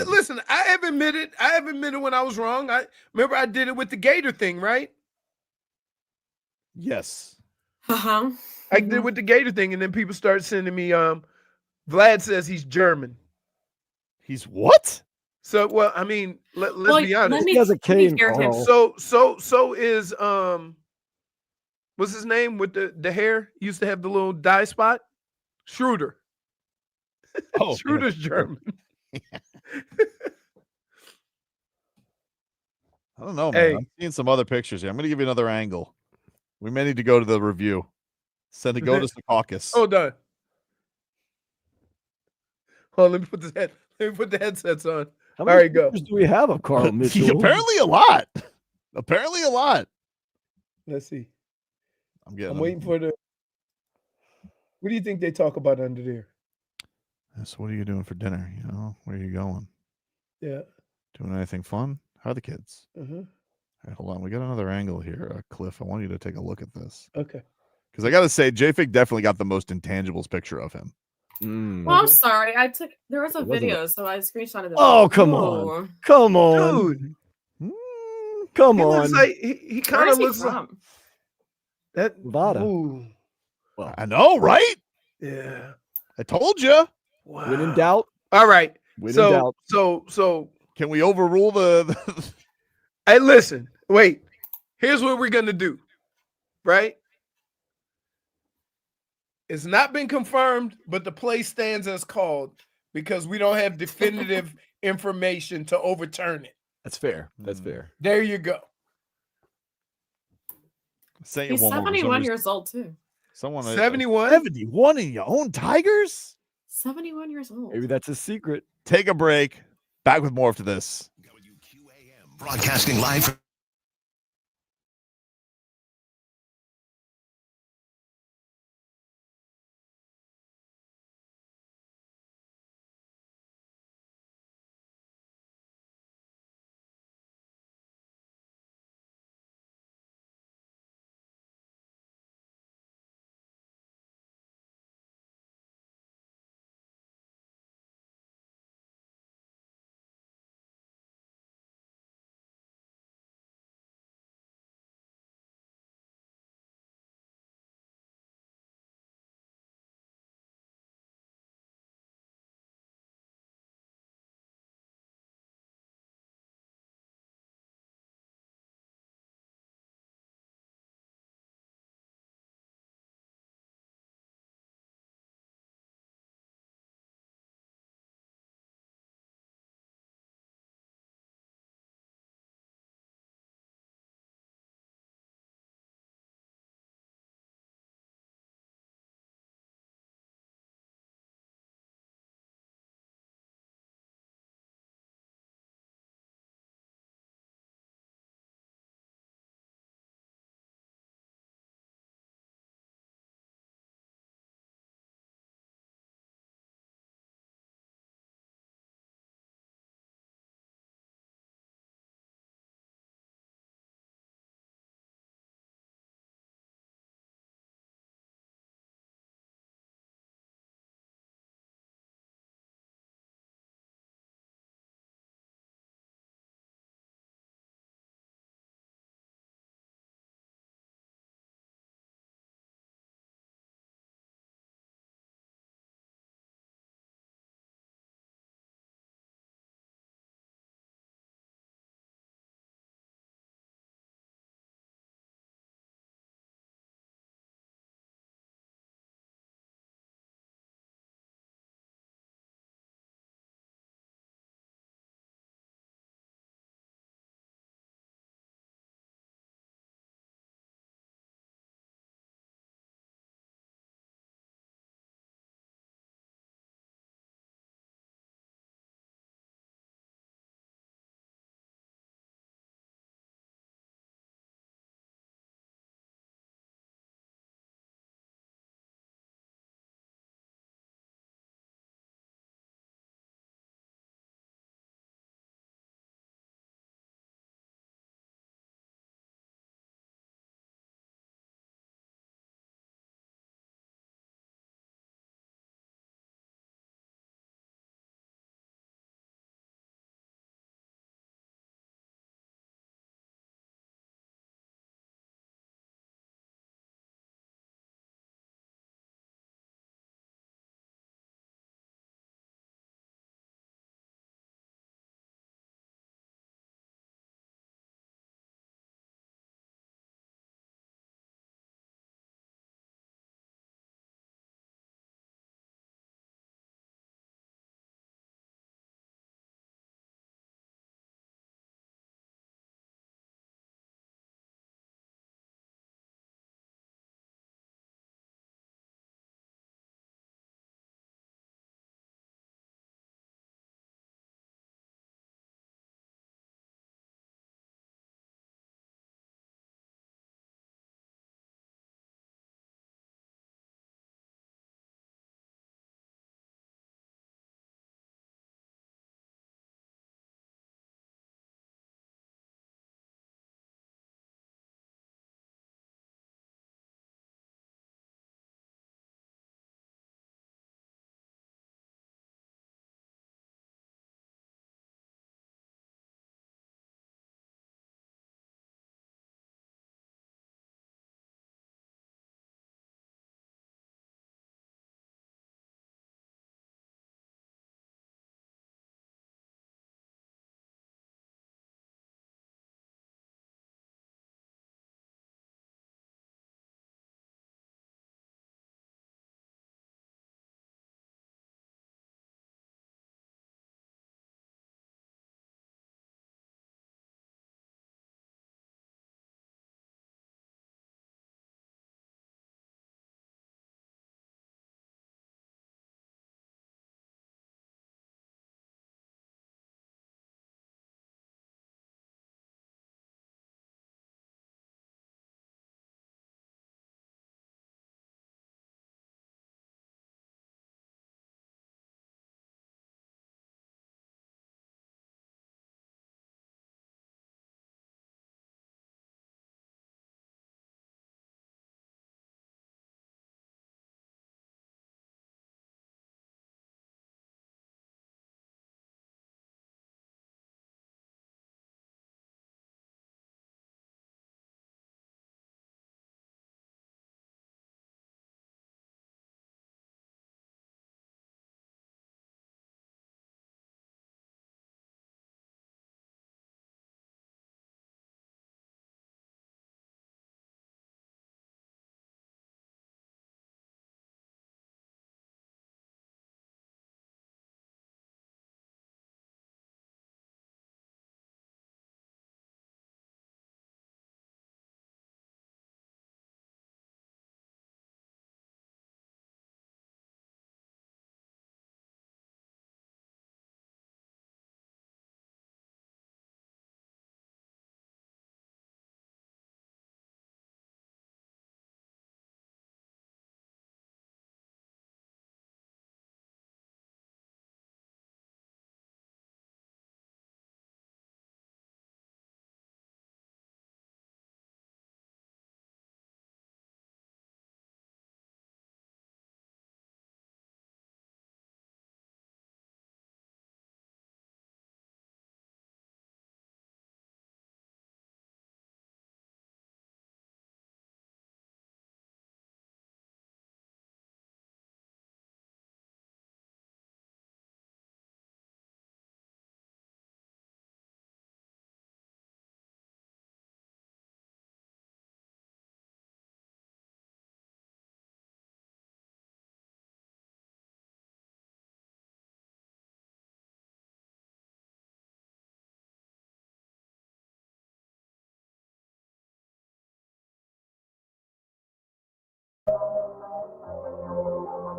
Listen, I have admitted when I was wrong. I remember I did it with the Gator thing, right? Yes. Uh-huh. I did it with the Gator thing, and then people started sending me Vlad says he's German. He's what? So, well, I mean, let's be honest. He has a K in Carl. So is what's his name with the hair? He used to have the little dye spot. Schroeder. Oh, Schroeder's German. I don't know, man. Hey. I'm seeing some other pictures here. I'm going to give you another angle. We may need to go to the review. Send it. Go to the caucus. Hold on. Hold on, let me put the headsets on. How All many right, go. pictures do we have of Carl Mitchell? Apparently a lot. Apparently a lot. Let's see. I'm waiting for the. What do you think they talk about under there? So what are you doing for dinner? You know, where are you going? Yeah. Doing anything fun? How are the kids? Uh-huh. All right, hold on. We got another angle here, Cliff. I want you to take a look at this. Okay. Because I got to say, JFig definitely got the most intangibles picture of him. Well, I'm sorry. There was a video, so I screenshotted it. Oh, come on. Come on. Dude. Come He on. looks like he kind of looks like that. Nevada. Ooh. Well, I know, right? Yeah. I told you. Wow. When in doubt. All right. When in doubt. So can we overrule the Hey, listen. Wait. Here's what we're gonna do. Right? It's not been confirmed, but the play stands as called because we don't have definitive information to overturn it. That's fair. That's fair. There you go. Say it He's one more. 71 years old, too. Someone 71? 71 in your own Tigers? 71 years old. Maybe that's a secret. Take a break. Back with more after this. Broadcasting live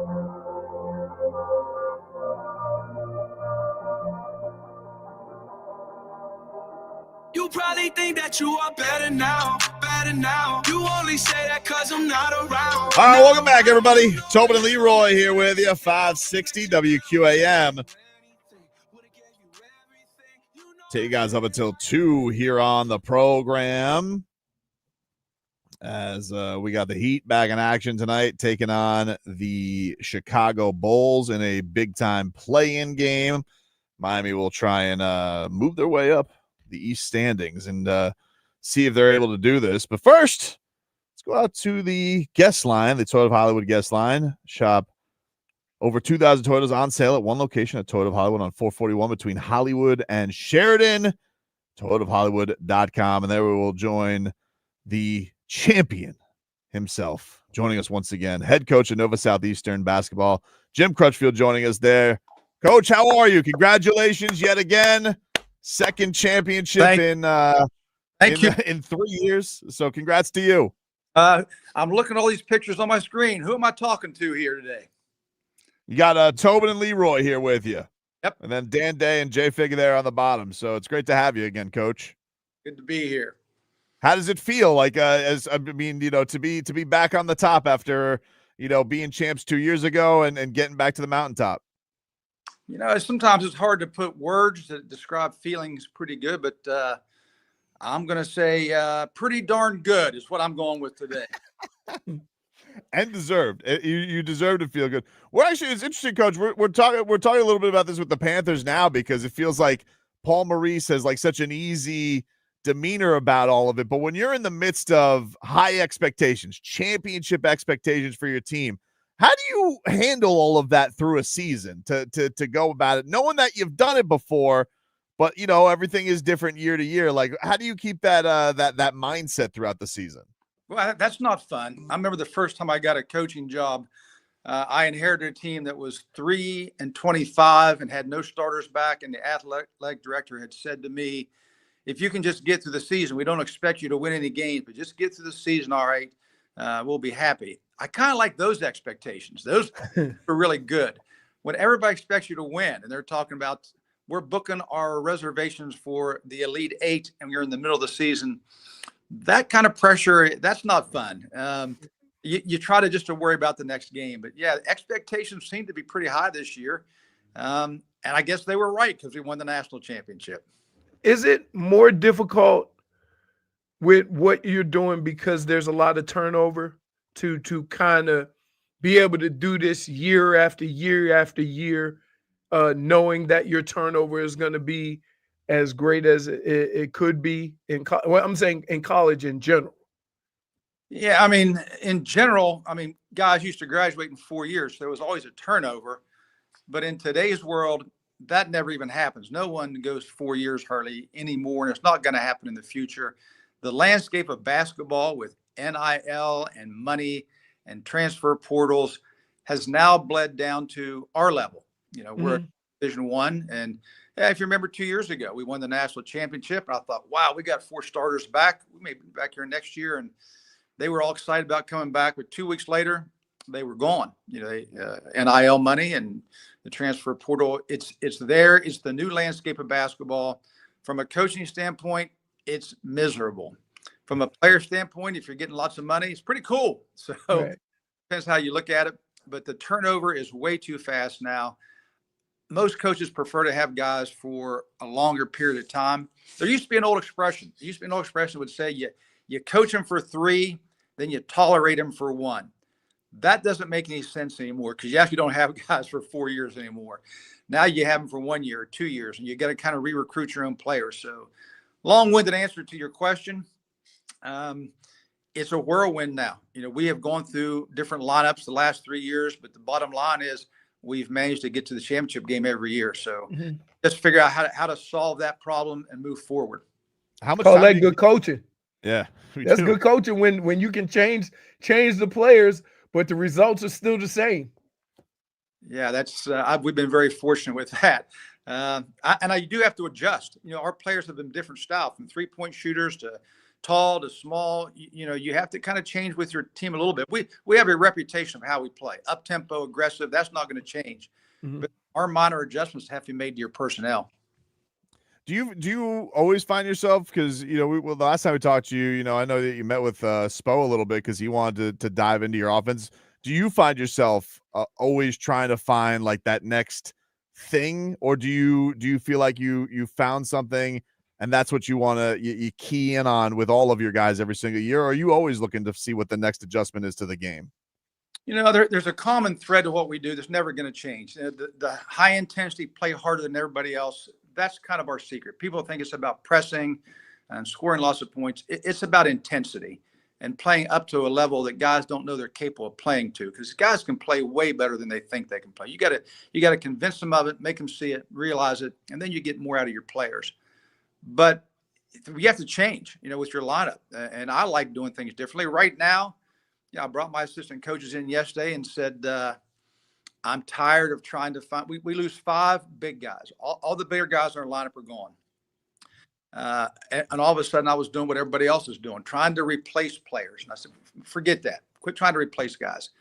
You probably think that you are better now, better now. You only say that cause I'm not around. All right, welcome back, everybody. Tobin and Leroy here with you, 560 WQAM. Take you guys up until 2 here on the program. As we got the Heat back in action tonight, taking on the Chicago Bulls in a big-time play-in game. Miami will try and move their way up the East standings and see if they're able to do this. But first, let's go out to the guest line, the Toyota of Hollywood guest line. Shop over 2,000 Toyotas on sale at one location at Toyota of Hollywood on 441 between Hollywood and Sheridan. ToyotaofHollywood.com. And there we will join the champion himself, joining us once again, head coach of Nova Southeastern basketball, Jim Crutchfield, joining us there. Coach, how are you? Congratulations yet again. Second championship in 3 years. So congrats to you. I'm looking at all these pictures on my screen. Who am I talking to here today? You got Tobin and Leroy here with you. Yep. And then Dan Day and JFig there on the bottom. So it's great to have you again, Coach. Good to be here. How does it feel like to be back on the top after, being champs 2 years ago and getting back to the mountaintop? Sometimes it's hard to put words that describe feelings pretty good, but I'm going to say pretty darn good is what I'm going with today. And deserved. You deserve to feel good. Well, actually, it's interesting, Coach. We're talking a little bit about this with the Panthers now because it feels like Paul Maurice has like such an easy demeanor about all of it. But when you're in the midst of high expectations, championship expectations for your team, how do you handle all of that through a season to go about it, knowing that you've done it before, but everything is different year to year? Like, how do you keep that that mindset throughout the season? Well, that's not fun. I remember the first time I got a coaching job, I inherited a team that was 3-25 and had no starters back. And the athletic director had said to me, if you can just get through the season, we don't expect you to win any games, but just get through the season. All right. We'll be happy. I kind of like those expectations. Those are really good. When everybody expects you to win and they're talking about, we're booking our reservations for the Elite Eight and we're in the middle of the season, that kind of pressure, that's not fun. You try to just to worry about the next game. But yeah, expectations seem to be pretty high this year. And I guess they were right because we won the national championship. Is it more difficult with what you're doing because there's a lot of turnover to kind of be able to do this year after year after year, knowing that your turnover is going to be as great as it could be I'm saying in college in general? Yeah, I mean, in general, guys used to graduate in 4 years. So there was always a turnover. But in today's world, that never even happens. No one goes 4 years hardly anymore, and it's not going to happen in the future. The landscape of basketball with NIL and money and transfer portals has now bled down to our level. We're at Division I, and if you remember 2 years ago, we won the national championship, and I thought, wow, we got 4 starters back. We may be back here next year, and they were all excited about coming back. But 2 weeks later, they were gone. NIL money and the transfer portal, it's there. It's the new landscape of basketball. From a coaching standpoint, it's miserable. From a player standpoint, if you're getting lots of money, it's pretty cool. So depends how you look at it. But the turnover is way too fast now. Most coaches prefer to have guys for a longer period of time. There used to be an old expression. That would say you coach them for 3, then you tolerate them for 1. That doesn't make any sense anymore because you actually don't have guys for 4 years anymore. Now you have them for 1 year or 2 years, and you got to kind of re-recruit your own players. So long-winded answer to your question. It's a whirlwind now. We have gone through different lineups the last 3 years, but the bottom line is we've managed to get to the championship game every year. So let's figure out how to solve that problem and move forward. How much? That good coaching. Yeah, that's good coaching when you can change the players, but the results are still the same. Yeah, that's we've been very fortunate with that. I do have to adjust. Our players have been different style, from 3-point shooters to tall to small. You have to kind of change with your team a little bit. We have a reputation of how we play, up tempo, aggressive. That's not going to change. Mm-hmm. But our minor adjustments have to be made to your personnel. Do you always find yourself, because the last time we talked to you, I know that you met with Spo a little bit because he wanted to dive into your offense. Do you find yourself always trying to find like that next thing, or do you feel like you found something and that's what you want to you key in on with all of your guys every single year? Or are you always looking to see what the next adjustment is to the game? There's a common thread to what we do that's never going to change. The high intensity, play harder than everybody else. That's kind of our secret. People think it's about pressing and scoring lots of points. It's about intensity and playing up to a level that guys don't know they're capable of playing to, because guys can play way better than they think they can play. You got to convince them of it, make them see it, realize it, and then you get more out of your players. But you have to change, with your lineup. And I like doing things differently. Right now, I brought my assistant coaches in yesterday and said, I'm tired of trying to find. We lose 5 big guys. All the bigger guys in our lineup are gone. And all of a sudden, I was doing what everybody else is doing, trying to replace players. And I said, forget that. Quit trying to replace guys.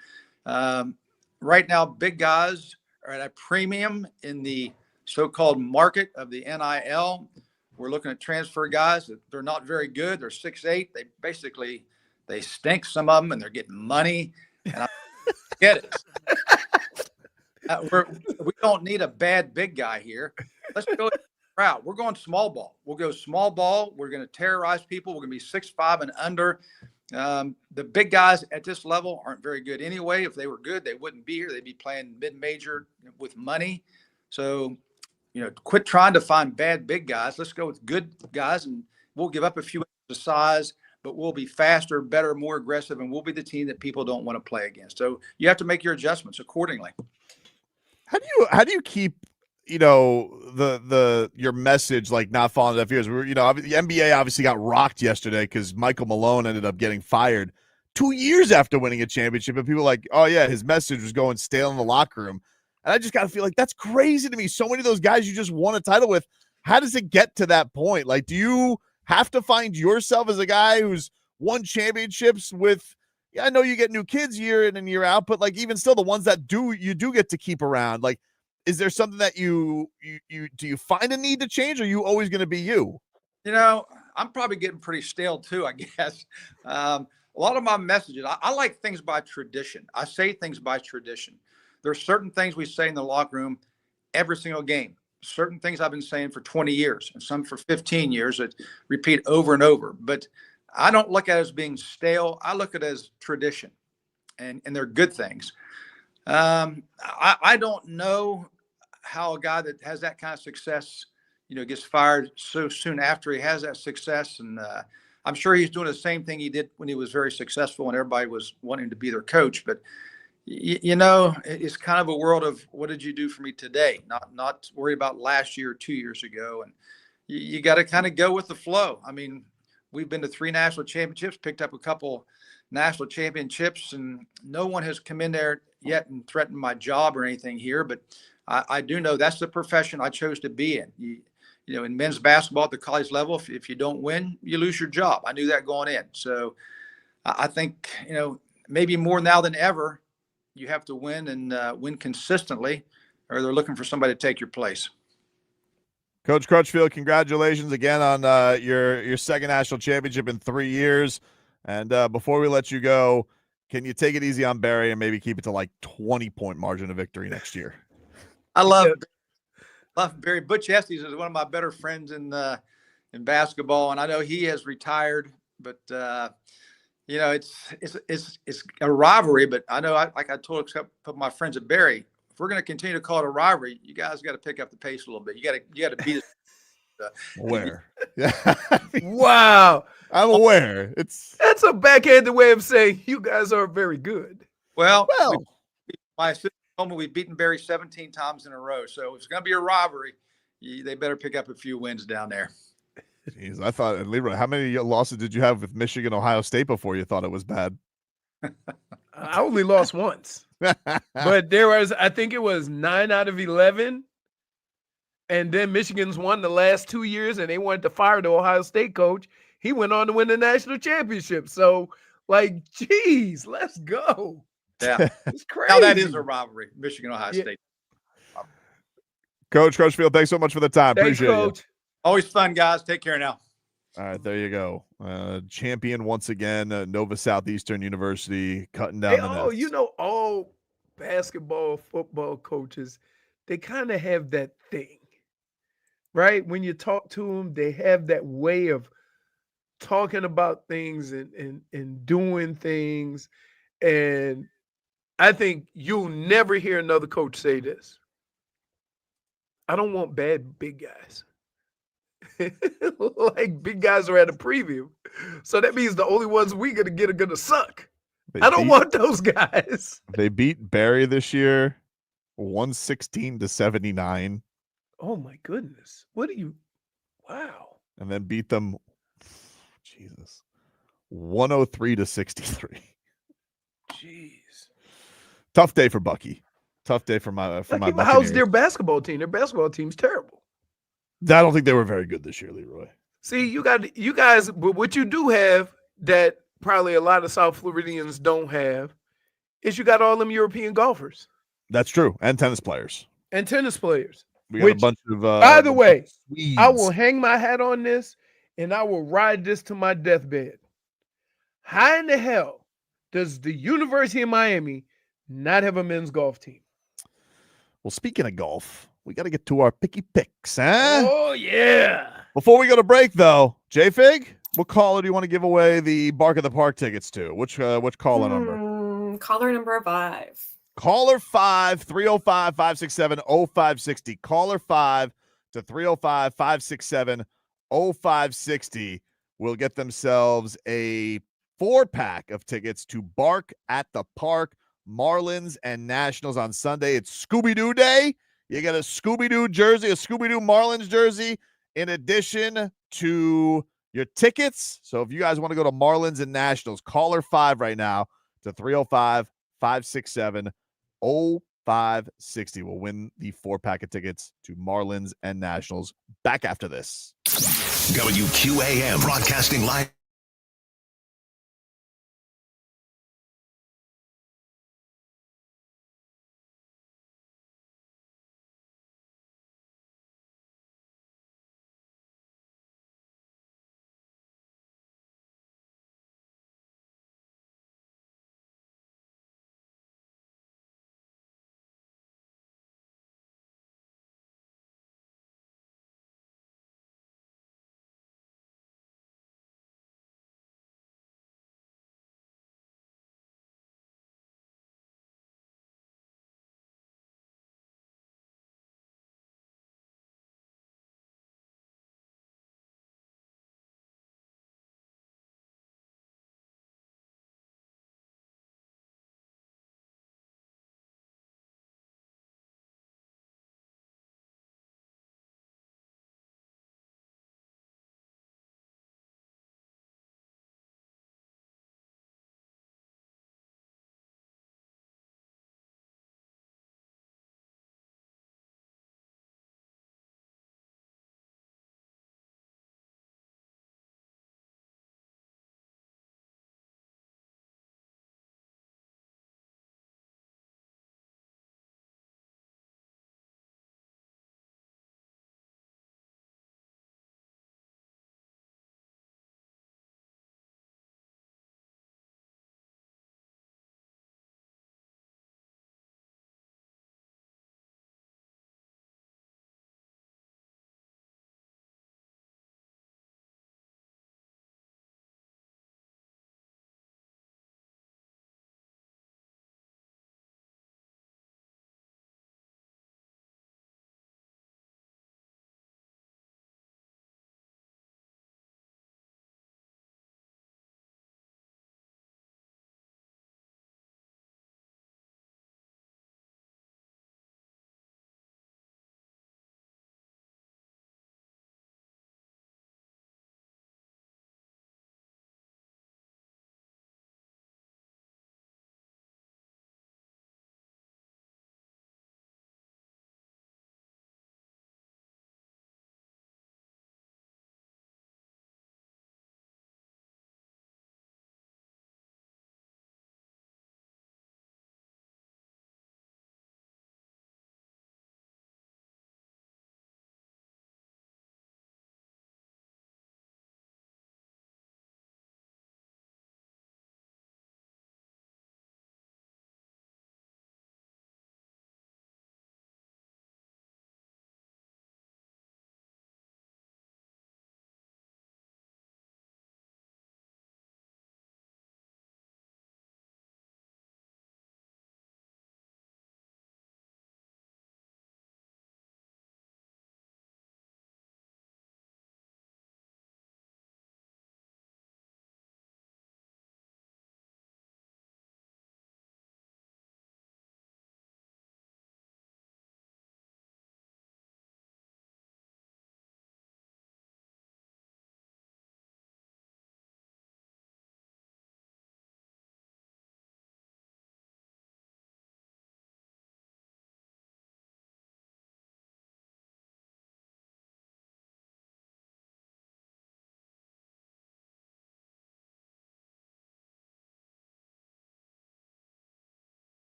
Right now, big guys are at a premium in the so-called market of the NIL. We're looking at transfer guys that they're not very good. They're 6'8". They stink, some of them, and they're getting money. And I get it. We don't need a bad big guy here. Let's go route. We're going small ball. We'll go small ball. We're going to terrorize people. We're going to be 6'5" and under. The big guys at this level aren't very good anyway. If they were good, they wouldn't be here. They'd be playing mid-major with money. So, quit trying to find bad big guys. Let's go with good guys, and we'll give up a few inches of size, but we'll be faster, better, more aggressive, and we'll be the team that people don't want to play against. So you have to make your adjustments accordingly. How do you keep your message like not falling deaf ears? The NBA obviously got rocked yesterday because Michael Malone ended up getting fired 2 years after winning a championship, and people were like, oh yeah, his message was going stale in the locker room. And I just got to feel like that's crazy to me. So many of those guys you just won a title with. How does it get to that point? Like, do you have to find yourself as a guy who's won championships with? Yeah, I know you get new kids year in and year out, but like even still, the ones that you do get to keep around. Like, is there something that do you find a need to change, or are you always going to be you? I'm probably getting pretty stale too, I guess. A lot of my messages, I like things by tradition. I say things by tradition. There's certain things we say in the locker room every single game. Certain things I've been saying for 20 years and some for 15 years that repeat over and over. But I don't look at it as being stale. I look at it as tradition, and they're good things. I don't know how a guy that has that kind of success, gets fired so soon after he has that success. And I'm sure he's doing the same thing he did when he was very successful and everybody was wanting to be their coach. But it's kind of a world of what did you do for me today? Not worry about last year or 2 years ago. And you got to kind of go with the flow. I mean, we've been to 3 national championships, picked up a couple national championships, and no one has come in there yet and threatened my job or anything here. But I do know that's the profession I chose to be in. In men's basketball at the college level, if you don't win, you lose your job. I knew that going in. So I think, maybe more now than ever, you have to win and win consistently, or they're looking for somebody to take your place. Coach Crutchfield, congratulations again on your second national championship in 3 years. And before we let you go, can you take it easy on Barry and maybe keep it to like 20-point margin of victory next year? I love Barry. Butch Estes is one of my better friends in basketball, and I know he has retired, but it's a rivalry. But I know, like I told a couple of my friends at Barry, if we're going to continue to call it a rivalry, you guys got to pick up the pace a little bit. You got to beat it. Aware. Wow. I'm aware. That's a backhanded way of saying you guys are very good. Well, my assistant told me we've beaten Barry 17 times in a row. So if it's going to be a rivalry, they better pick up a few wins down there. Jeez, I thought, Leroy, how many losses did you have with Michigan, Ohio State before you thought it was bad? I only lost once. But there was, I think it was 9 out of 11. And then Michigan's won the last 2 years, and they wanted to fire the Ohio State coach. he went on to win the national championship. So, like, geez, let's go. Yeah. It's crazy. Now that is a rivalry, Michigan-Ohio State. Coach Crutchfield, thanks so much for the time. Thanks, Appreciate Coach. you. Always fun, guys. Take care now. All right, there you go. Champion once again, Nova Southeastern University cutting down the nets. You know, all basketball, football coaches, they kind of have that thing, right? When you talk to them, they have that way of talking about things and doing things. And I think you'll never hear another coach say this. I don't want bad big guys. Like, big guys are at a preview. So that means the only ones we're going to get are going to suck. I don't want those guys. They beat Barry this year 116-79. Oh, my goodness. Wow. And then beat them, Jesus, 103-63. Jeez. Tough day for Bucky. Tough day for my Buccaneers. How's their basketball team? Their basketball team's terrible. I don't think they were very good this year, Leroy. See, you guys, but what you do have that probably a lot of South Floridians don't have is you got all them European golfers. That's true. And tennis players. We got a bunch of by the way, Swedes. I will hang my hat on this and I will ride this to my deathbed. How in the hell does the University of Miami not have a men's golf team? Well, speaking of golf, we got to get to our picky picks, huh? Oh, yeah. Before we go to break, though, JFig, what caller do you want to give away the Bark of the Park tickets to? Which caller number? Caller number 5. Caller 5, 305-567-0560. Caller 5 to 305-567-0560 will get themselves a 4-pack of tickets to Bark at the Park, Marlins and Nationals on Sunday. It's Scooby-Doo Day. You get a Scooby-Doo jersey, a Scooby-Doo Marlins jersey, in addition to your tickets. So if you guys want to go to Marlins and Nationals, caller 5 right now to 305-567-0560 will win the 4-pack of tickets to Marlins and Nationals. Back after this. WQAM broadcasting live.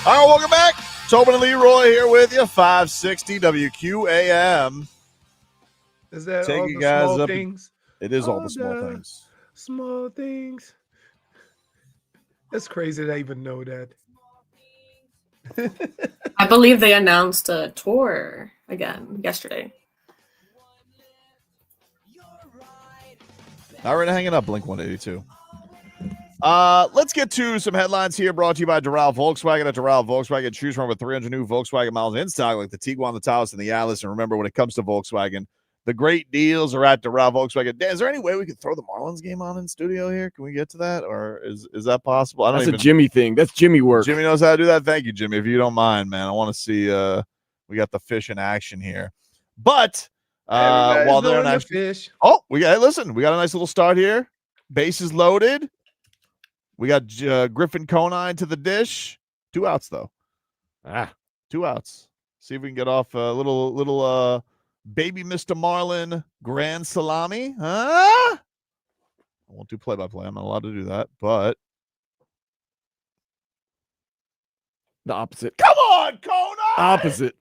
All right, welcome back. Tobin and Leroy here with you, 560 WQAM. Is that Take all you the guys small up. things? It is all the small things. Small things. That's crazy that I even know that. I believe they announced a tour again yesterday. All right, hanging up, Blink 182. Let's get to some headlines here brought to you by Doral Volkswagen. At Doral Volkswagen, choose from over 300 new Volkswagen models in stock, like the Tiguan, the Taos, and the Atlas. And remember, when it comes to Volkswagen, the great deals are at Doral Volkswagen. Dan, is there any way we could throw the Marlins game on in studio here? Can we get to that, or is that possible? That's a Jimmy thing. That's Jimmy work. Jimmy knows how to do that. Thank you, Jimmy. If you don't mind, man, I want to see. We got the fish in action here, but while they're in action, fish. Oh, we got a nice little start here. Bases loaded. We got Griffin Conine to the dish. 2 outs though. 2 outs. See if we can get off a little baby Mr. Marlin grand salami. Huh? I won't do play-by-play. I'm not allowed to do that, but the opposite. Come on, Conine! Opposite.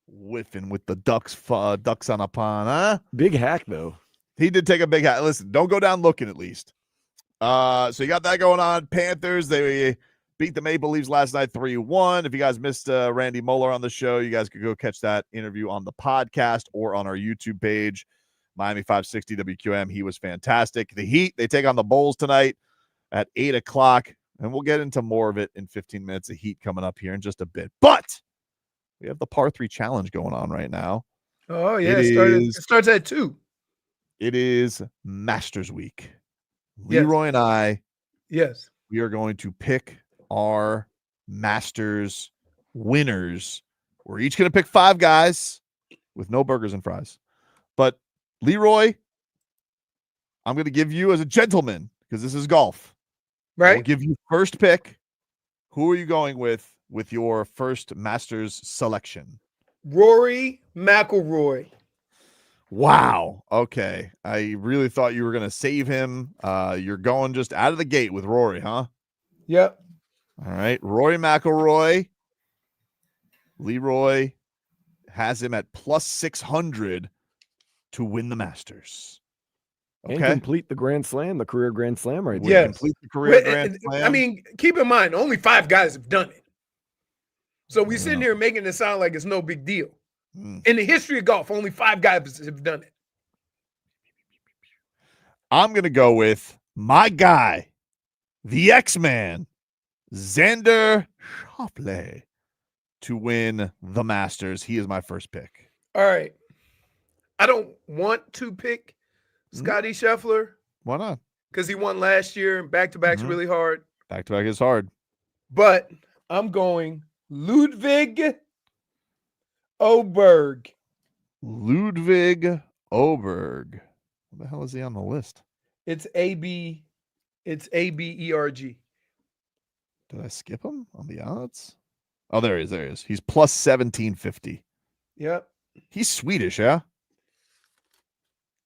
Whiffing with the ducks on a pond, huh? Big hack, though. He did take a big hack. Listen, don't go down looking at least. So you got that going on. Panthers, they beat the Maple Leafs last night 3-1. If you guys missed Randy Moller on the show, you guys could go catch that interview on the podcast or on our YouTube page, Miami 560 WQM. He was fantastic. The Heat, they take on the Bulls tonight at 8 o'clock, and we'll get into more of it in 15 minutes. The Heat coming up here in just a bit. But we have the par 3 challenge going on right now. Oh, yeah. It starts at 2. It is Masters Week. Leroy and I, we are going to pick our Masters winners. We're each going to pick 5 guys with no burgers and fries. But Leroy, I'm going to give you as a gentleman, because this is golf. Right. I'll give you first pick. Who are you going with your first Masters selection? Rory McIlroy. Wow. Okay. I really thought you were going to save him. You're going just out of the gate with Rory, huh? Yep. All right. Rory McIlroy. Leroy has him at plus 600 to win the Masters. Okay. And complete the Grand Slam, the career Grand Slam right there. Yes. Complete the career Grand Slam. I mean, keep in mind, only 5 guys have done it. So we're sitting here making it sound like it's no big deal. In the history of golf, only 5 guys have done it. I'm going to go with my guy, the X-Man, Xander Schauffele, to win the Masters. He is my first pick. All right. I don't want to pick Scotty Scheffler. Why not? Because he won last year, and back-to-back's really hard. Back-to-back is hard. But I'm going Ludwig Oberg. Ludwig Oberg. What the hell is he on the list? It's A-B. It's A-B-E-R-G. Did I skip him on the odds? Oh, there he is. There he is. He's plus 1750. Yep. He's Swedish, yeah?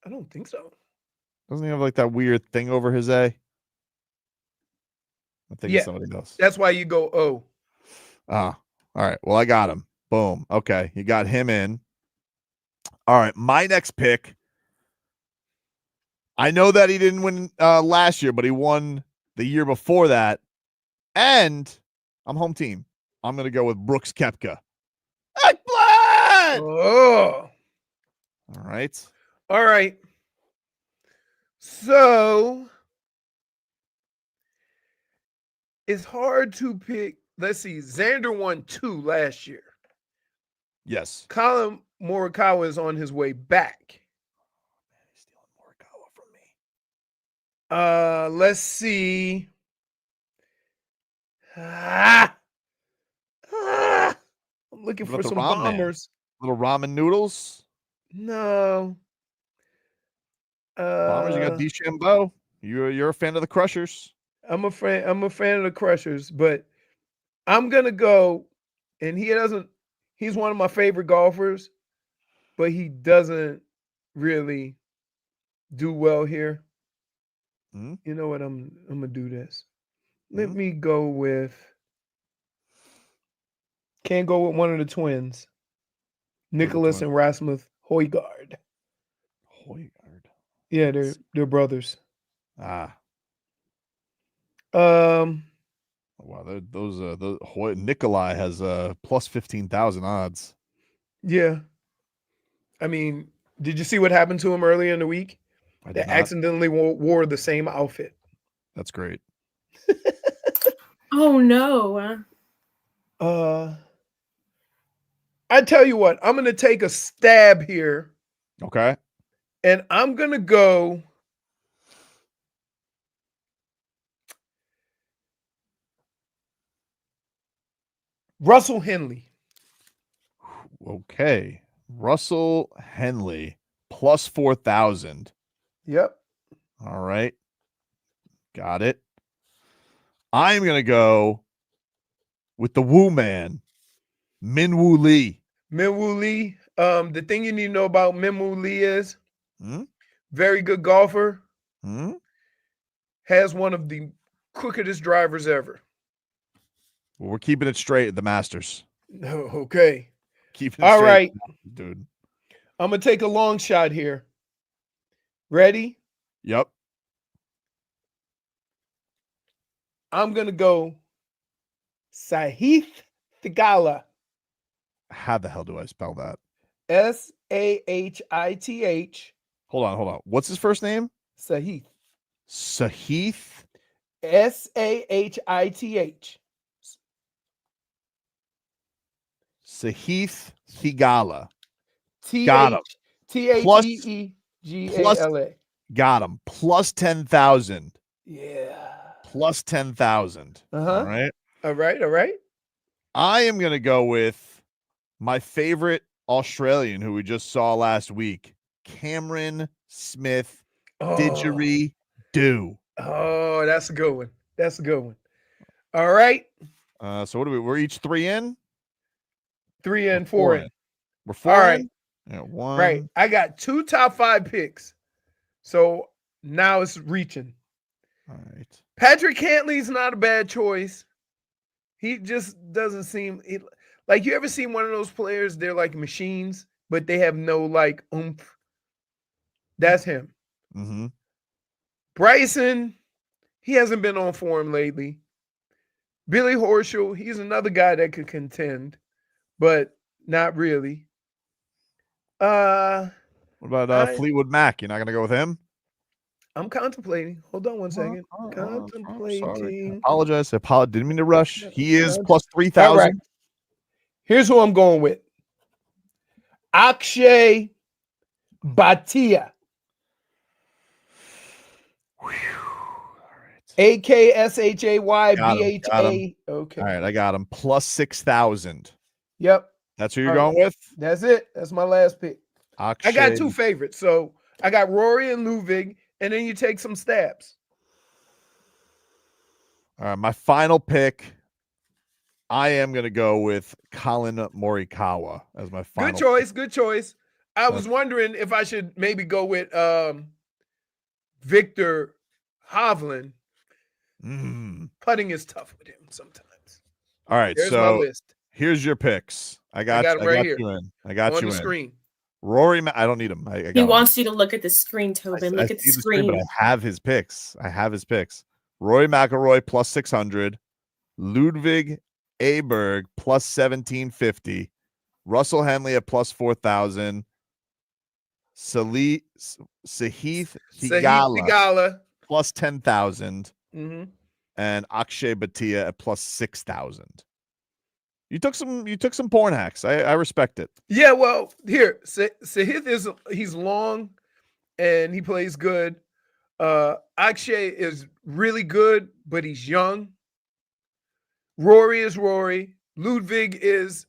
I don't think so. Doesn't he have like that weird thing over his A? I think it's somebody else. That's why you go O. Ah, all right. Well, I got him. Boom. Okay. You got him in. All right. My next pick. I know that he didn't win last year, but he won the year before that. And I'm home team. I'm going to go with Brooks Koepka. Ekblad! Oh. All right. All right. So it's hard to pick. Let's see. Xander won 2 last year. Yes. Colin Morikawa is on his way back. He's stealing Morikawa from me. Let's see. I'm looking for some bombers. Little ramen noodles. No. Bombers, you got DeChambeau. You're a fan of the Crushers. I'm a fan of the Crushers, but I'm gonna go, and he's one of my favorite golfers, but he doesn't really do well here. You know what? I'm gonna do this. Let me go with Can't go with one of the twins. Nicholas and Rasmus Højgaard. Højgaard. Yeah, they're brothers. Ah. Wow, those Nikolai has plus 15,000 odds. Yeah. I mean, did you see what happened to him earlier in the week? They accidentally wore the same outfit. That's great. Oh no. I tell you what, I'm gonna take a stab here. Okay. And I'm gonna go. Russell Henley. Okay. Russell Henley plus 4,000. Yep. All right. Got it. I'm going to go with the Woo Man, Min-Woo Lee. Min-Woo Lee. The thing you need to know about Min-Woo Lee is very good golfer. Has one of the crookedest drivers ever. Well, we're keeping it straight at the Masters. Okay. Keeping it all straight, right, dude. I'm going to take a long shot here. Ready? Yep. I'm going to go Sahith Theegala. How the hell do I spell that? Sahith. Hold on. What's his first name? Sahith. Sahith? Sahith. Sahith Theegala. Got him. Theegala. Got him. Plus 10,000. Yeah. Plus 10,000. All right. All right. I am going to go with my favorite Australian who we just saw last week, Cameron Smith Didgeridoo. Oh, that's a good one. All right. So what do we're each 3 in? 3 in, 4 in. We're 4 All in? right. Yeah, 1. Right. I got 2 top 5 picks. So now it's reaching. All right. Patrick Cantley's not a bad choice. He just doesn't seem like you ever seen one of those players, they're like machines, but they have no like oomph. That's him. Mm-hmm. Bryson, he hasn't been on form lately. Billy Horschel, he's another guy that could contend, but not really. What about Fleetwood Mac? You're not going to go with him? I'm contemplating. Hold on one second. Contemplating. I apologize. Didn't mean to rush. He is plus 3,000. Right. Here's who I'm going with. Akshay Bhatia. AKSHAYBHA. Okay. All right, I got him. Plus 6,000. Yep. That's who you're going with? That's it. That's my last pick. Akshay. I got 2 favorites. So I got Rory and Ludwig, and then you take some stabs. All right, my final pick. I am going to go with Colin Morikawa as my final. Good choice. I was wondering if I should maybe go with Victor Hovland. Putting is tough with him sometimes. All right, There's so my list. Here's your picks. I got him right here. you in. I got on you the in. Screen. Rory, I don't need him. He wants you to look at the screen, Tobin. Look at the screen. But I have his picks. Rory McIlroy plus 600. Ludwig Aberg plus 1,750. Russell Henley at plus 4,000. Sahith Theegala plus 10,000. And Akshay Bhatia at plus 6,000. You took some porn hacks. I respect it. Yeah, well, here, Sahith he's long and he plays good. Akshay is really good, but he's young. Rory is Rory. Ludwig is,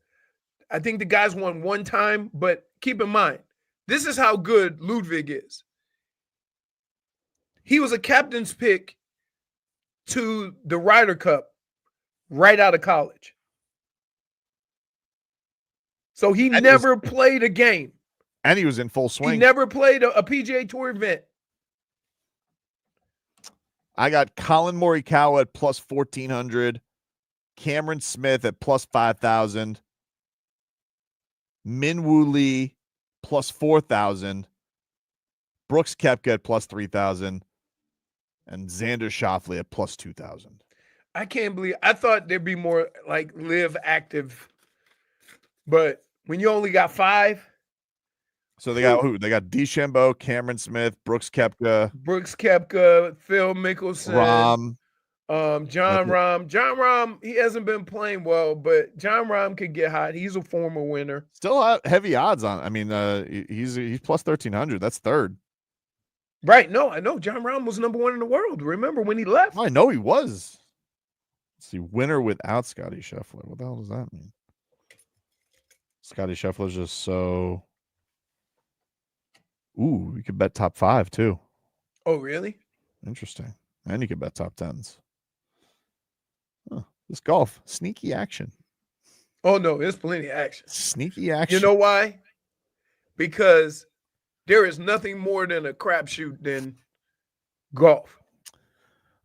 I think the guy's won 1 time, but keep in mind, this is how good Ludwig is. He was a captain's pick to the Ryder Cup right out of college. So he never played a game. And he was in full swing. He never played a PGA Tour event. I got Colin Morikawa at plus 1,400. Cameron Smith at plus 5,000. Minwoo Lee plus 4,000. Brooks Koepka at plus 3,000. And Xander Schauffele at plus 2,000. I can't believe. I thought there'd be more like live active, but when you only got 5. So they got who? They got DeChambeau, Cameron Smith, Brooks Koepka, Phil Mickelson, John Rahm. John Rahm, he hasn't been playing well, but John Rahm could get hot. He's a former winner. Still heavy odds on. I mean, he's plus 1,300. That's third. Right. No, I know John Rahm was number 1 in the world. Remember when he left? I know he was. Let's see, winner without Scotty Scheffler. What the hell does that mean? Scotty Scheffler's just so. Ooh, you could bet top 5 too. Oh, really? Interesting. And you could bet top 10s. Huh. This golf, sneaky action. Oh, no, there's plenty of action. Sneaky action. You know why? Because there is nothing more than a crapshoot than golf.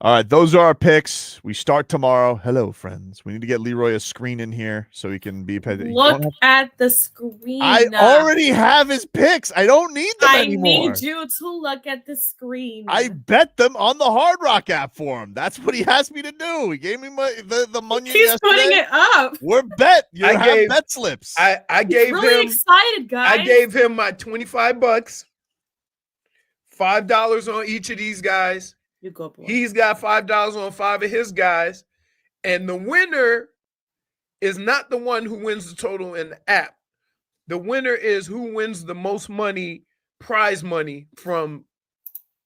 All right, those are our picks. We start tomorrow. Hello, friends. We need to get Leroy a screen in here so he can be paid. Look at the screen. I already have his picks. I don't need them anymore. I need you to look at the screen. I bet them on the Hard Rock app for him. That's what he asked me to do. He gave me the money. He's putting it up. We're bet. You have bet slips. I gave really him excited, guys. I gave him my $25, $5 on each of these guys. You go, boy. He's got $5 on 5 of his guys, and the winner is not the one who wins the total in the app. The winner is who wins the most money, prize money from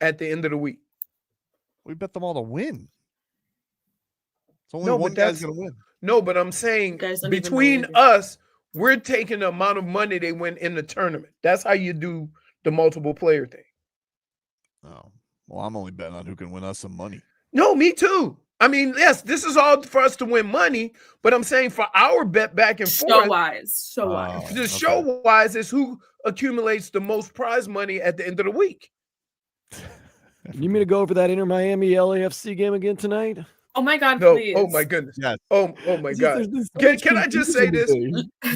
at the end of the week. We bet them all to win. It's only one guy's going to win. No, but I'm saying between us, we're taking the amount of money they win in the tournament. That's how you do the multiple player thing. Oh. Well, I'm only betting on who can win us some money. No, me too. I mean, yes, this is all for us to win money, but I'm saying for our bet back and forth. Show-wise. The show-wise is who accumulates the most prize money at the end of the week. You mean to go over that Inter-Miami LAFC game again tonight? Oh, my God, No, please. oh, my goodness. Yes. Oh my God. Can I just say this?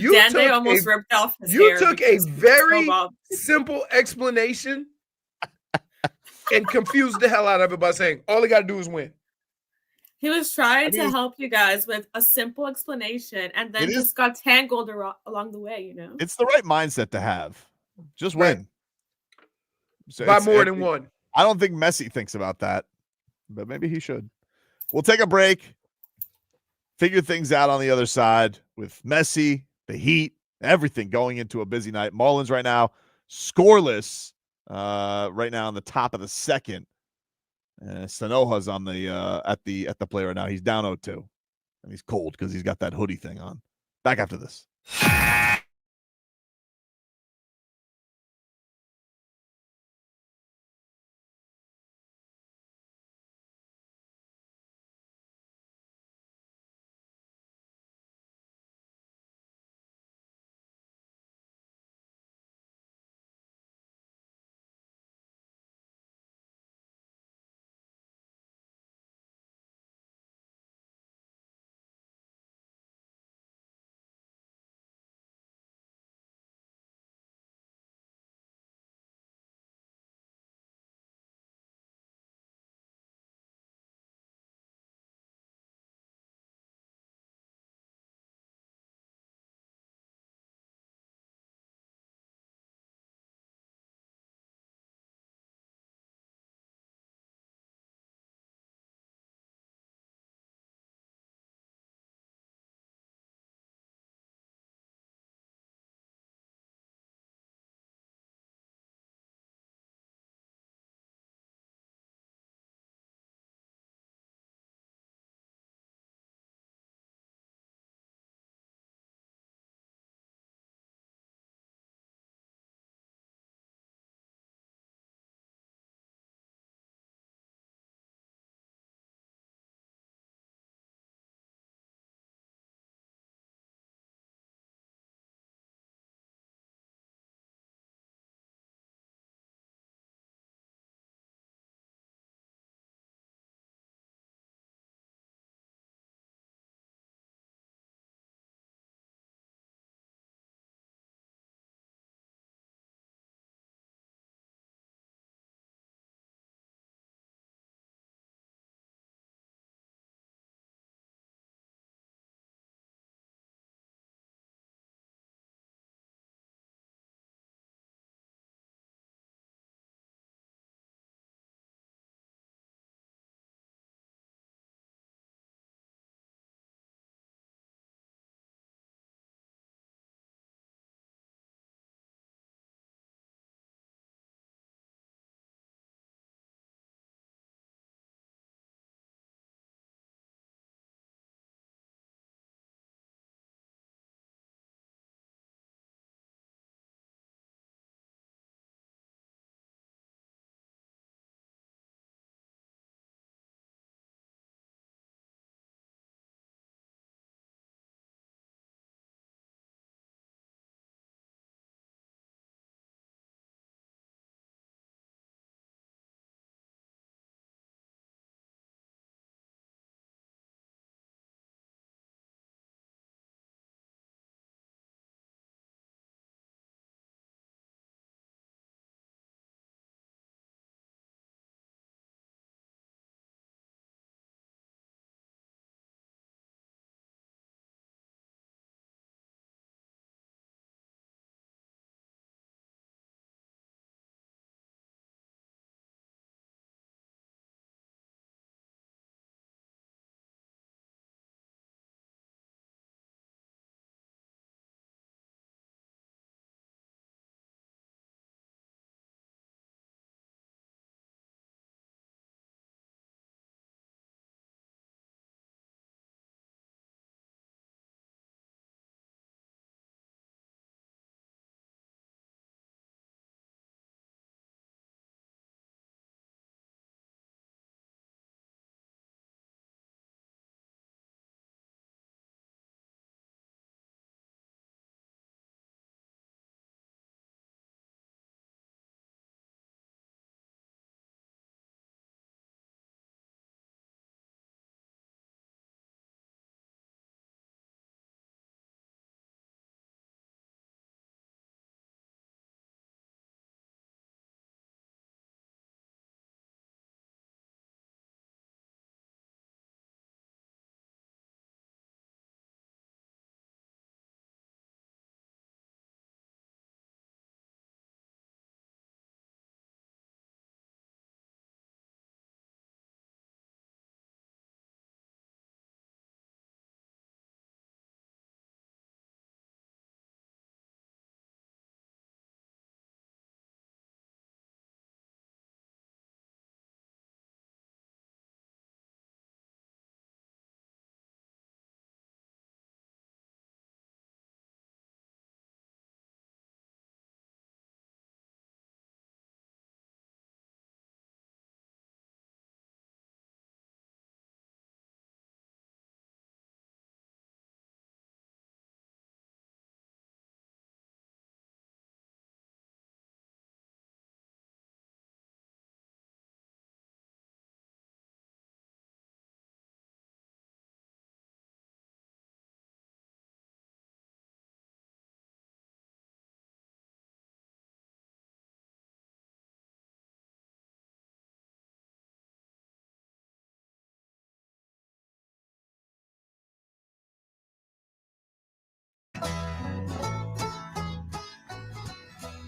Dante almost ripped off his hair. You took a very simple explanation and confused the hell out of it by saying all he got to do is win. He was trying to help you guys with a simple explanation and then just got tangled along the way, you know? It's the right mindset to have. Just win. So by more than one. I don't think Messi thinks about that, but maybe he should. We'll take a break, figure things out on the other side with Messi, the Heat, everything going into a busy night. Marlins right now, scoreless. Right now on the top of the second. Sanoja's on the at the play right now. He's down 0-2. And he's cold because he's got that hoodie thing on. Back after this.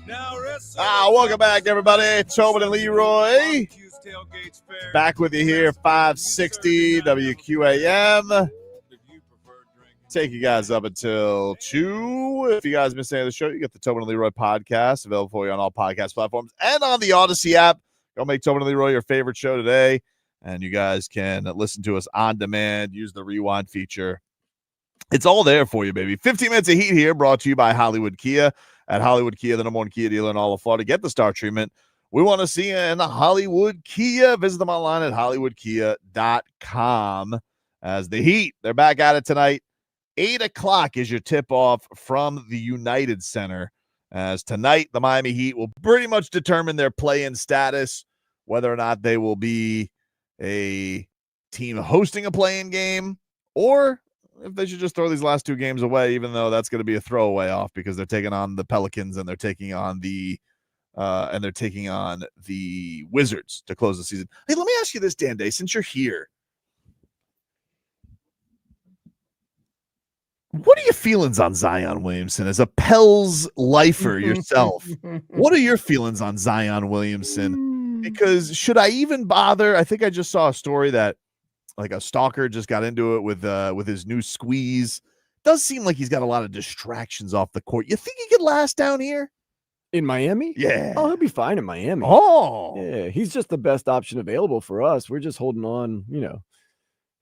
Welcome back, everybody. Tobin and Leroy. Back with you here, 560 WQAM. Take you guys up until 2. If you guys missed any of the show, you get the Tobin and Leroy podcast available for you on all podcast platforms and on the Odyssey app. Go make Tobin and Leroy your favorite show today, and you guys can listen to us on demand. Use the rewind feature. It's all there for you, baby. 15 minutes of heat here, brought to you by Hollywood Kia. At Hollywood Kia, the number one Kia dealer in all of Florida. Get the star treatment. We want to see you in the Hollywood Kia. Visit them online at hollywoodkia.com. As the Heat, they're back at it tonight. 8 o'clock is your tip-off from the United Center. As tonight, the Miami Heat will pretty much determine their play-in status, whether or not they will be a team hosting a play-in game, or if they should just throw these last 2 games away, even though that's going to be a throwaway off because they're taking on the Pelicans and they're taking on the Wizards to close the season. Hey, let me ask you this, Dan Day, since you're here. What are your feelings on Zion Williamson as a Pels lifer yourself? What are your feelings on Zion Williamson? Because should I even bother? I think I just saw a story that like a stalker just got into it with his new squeeze. Does seem like he's got a lot of distractions off the court. You think he could last down here? In Miami? Yeah. Oh, he'll be fine in Miami. Oh. Yeah, he's just the best option available for us. We're just holding on,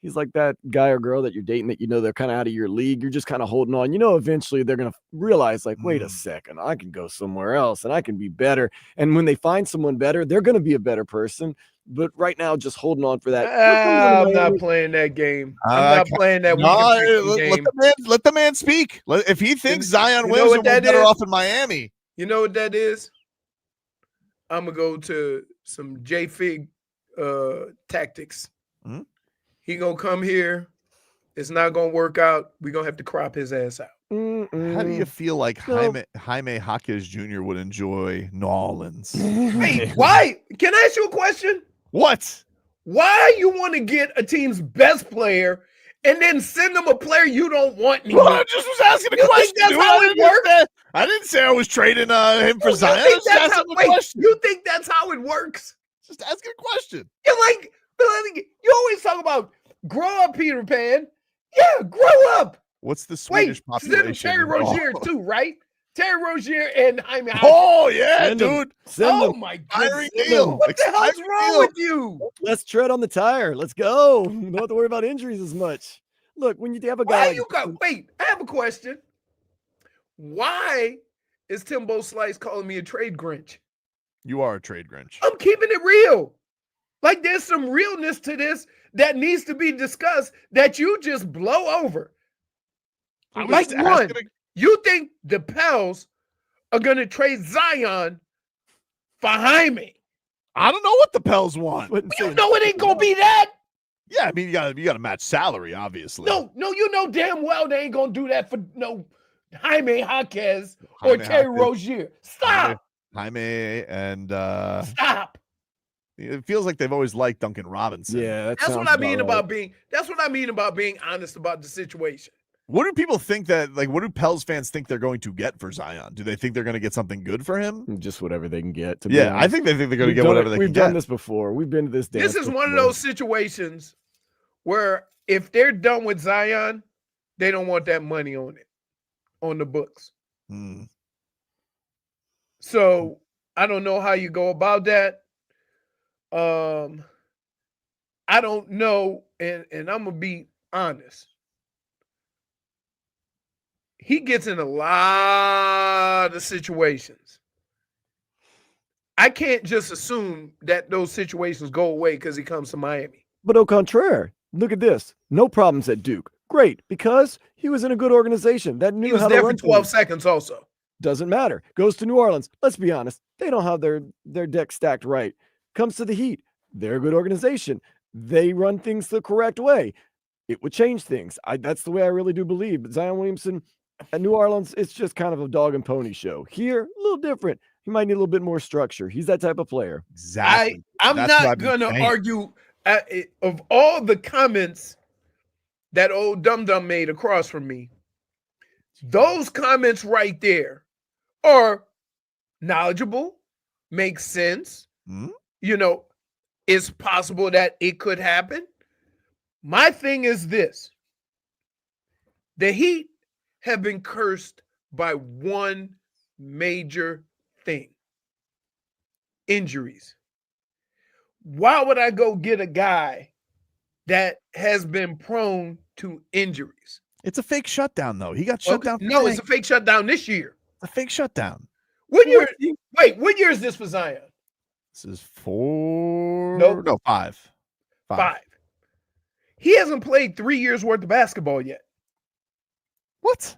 He's like that guy or girl that you're dating that they're kind of out of your league. You're just kind of holding on. Eventually they're going to realize, like, wait a second, I can go somewhere else and I can be better. And when they find someone better, they're going to be a better person. But right now, just holding on for that. I'm not playing that game. I'm not playing that game. Let the man speak. If he thinks Zion Williamson will be better off in Miami. You know what that is? I'm going to go to some JFig tactics. Hmm? He going to come here. It's not going to work out. We're going to have to crop his ass out. How do you feel like Jaime Jaquez Jr. would enjoy New Orleans? Hey, why? Can I ask you a question? What? Why you want to get a team's best player and then send them a player you don't want anymore? Well, I just was asking a question. Think that's how it works? I didn't say I was trading him for Zion. You think that's how it works? Just asking a question. You're like, you always talk about grow up, Peter Pan. Yeah, grow up. What's the Swedish population? Terry Rozier too, right? Terry Rozier and Jaime. Oh yeah, dude. My God. What the hell's wrong with you? Let's tread on the tire. Let's go. You don't have to worry about injuries as much. Look, when you have a guy. Wait, I have a question. Why is Timbo Slice calling me a trade Grinch? You are a trade Grinch. I'm keeping it real. Like there's some realness to this that needs to be discussed that you just blow over. Like one, you think the Pels are going to trade Zion for Jaime? I don't know what the Pels want. You know it ain't going to be that. Yeah, I mean, you got to match salary, obviously. No, you know damn well they ain't going to do that for no Jaime Jaquez or Terry Rozier. Stop. Jaime and stop. It feels like they've always liked Duncan Robinson. Yeah, that's what I mean about being. That's what I mean about being honest about the situation. What do people think what do Pels fans think they're going to get for Zion? Do they think they're going to get something good for him? Just whatever they can get. I think they think they're going to get whatever they can get. We've done this before. We've been to this dance. This is one of those situations where if they're done with Zion, they don't want that money on the books. So I don't know how you go about that. I don't know, and I'm gonna be honest. He gets in a lot of situations. I can't just assume that those situations go away because he comes to Miami. But au contraire, look at this. No problems at Duke. Great, because he was in a good organization that knew how to run. He was there for 12 seconds also. Doesn't matter. Goes to New Orleans. Let's be honest. They don't have their deck stacked right. Comes to the Heat. They're a good organization. They run things the correct way. It would change things. That's the way I really do believe. But Zion Williamson at New Orleans, it's just kind of a dog and pony show. Here, a little different. He might need a little bit more structure. He's that type of player. Exactly. I'm not going to argue of all the comments that old dum-dum made across from me. Those comments right there are knowledgeable, makes sense. Hmm? You know, it's possible that it could happen. My thing is this. The Heat have been cursed by one major thing. Injuries. Why would I go get a guy that has been prone to injuries? It's a fake shutdown, though. He got shut down. No, it's a fake shutdown this year. It's a fake shutdown. What year is this for Zion? This is 4. Nope. No, 5. 5. He hasn't played 3 years worth of basketball yet. What?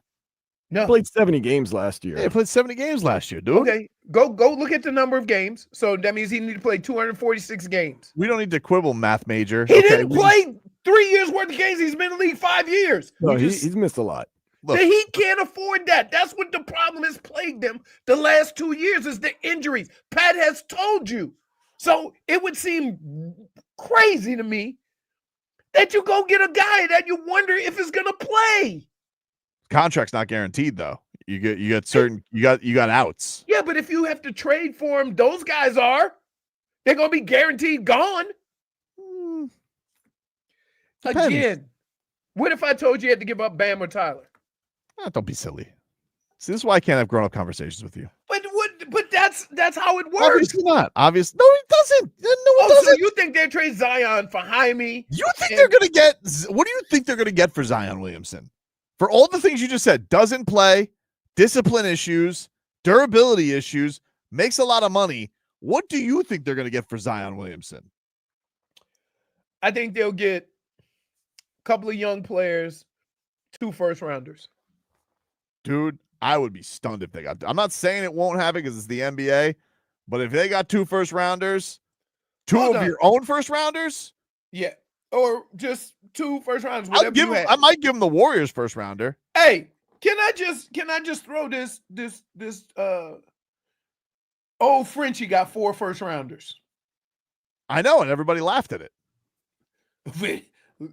No. He played 70 games last year. Yeah, he played 70 games last year, dude. Okay, go look at the number of games. So that means he needed to play 246 games. We don't need to quibble, math major. He didn't play 3 years worth of games. He's been in the league 5 years. No, he's missed a lot. Look, The Heat can't afford that. That's what the problem has plagued them the last 2 years is the injuries. Pat has told you. So it would seem crazy to me that you go get a guy that you wonder if he's going to play. contract's not guaranteed, though. You get certain you got outs. Yeah, but if you have to trade for him, those guys are. They're going to be guaranteed gone. Depends. Again, what if I told you had to give up Bam or Tyler? Don't be silly. See, this is why I can't have grown-up conversations with you. But that's how it works. Obviously not. Obvious. No, it doesn't. No, it doesn't. So you think they trade Zion for Jaime? You think they're going to get? What do you think they're going to get for Zion Williamson? For all the things you just said, doesn't play, discipline issues, durability issues, makes a lot of money. What do you think they're going to get for Zion Williamson? I think they'll get a couple of young players, 2 first-rounders. Dude, I would be stunned if they got. I'm not saying it won't happen because it's the NBA, but if they got 2 first-rounders, 2 of your own first-rounders, yeah, or just 2 first-rounders. Whatever you have. I might give them the Warriors first-rounder. Hey, can I just throw this old Frenchie got 4 first-rounders. I know, and everybody laughed at it.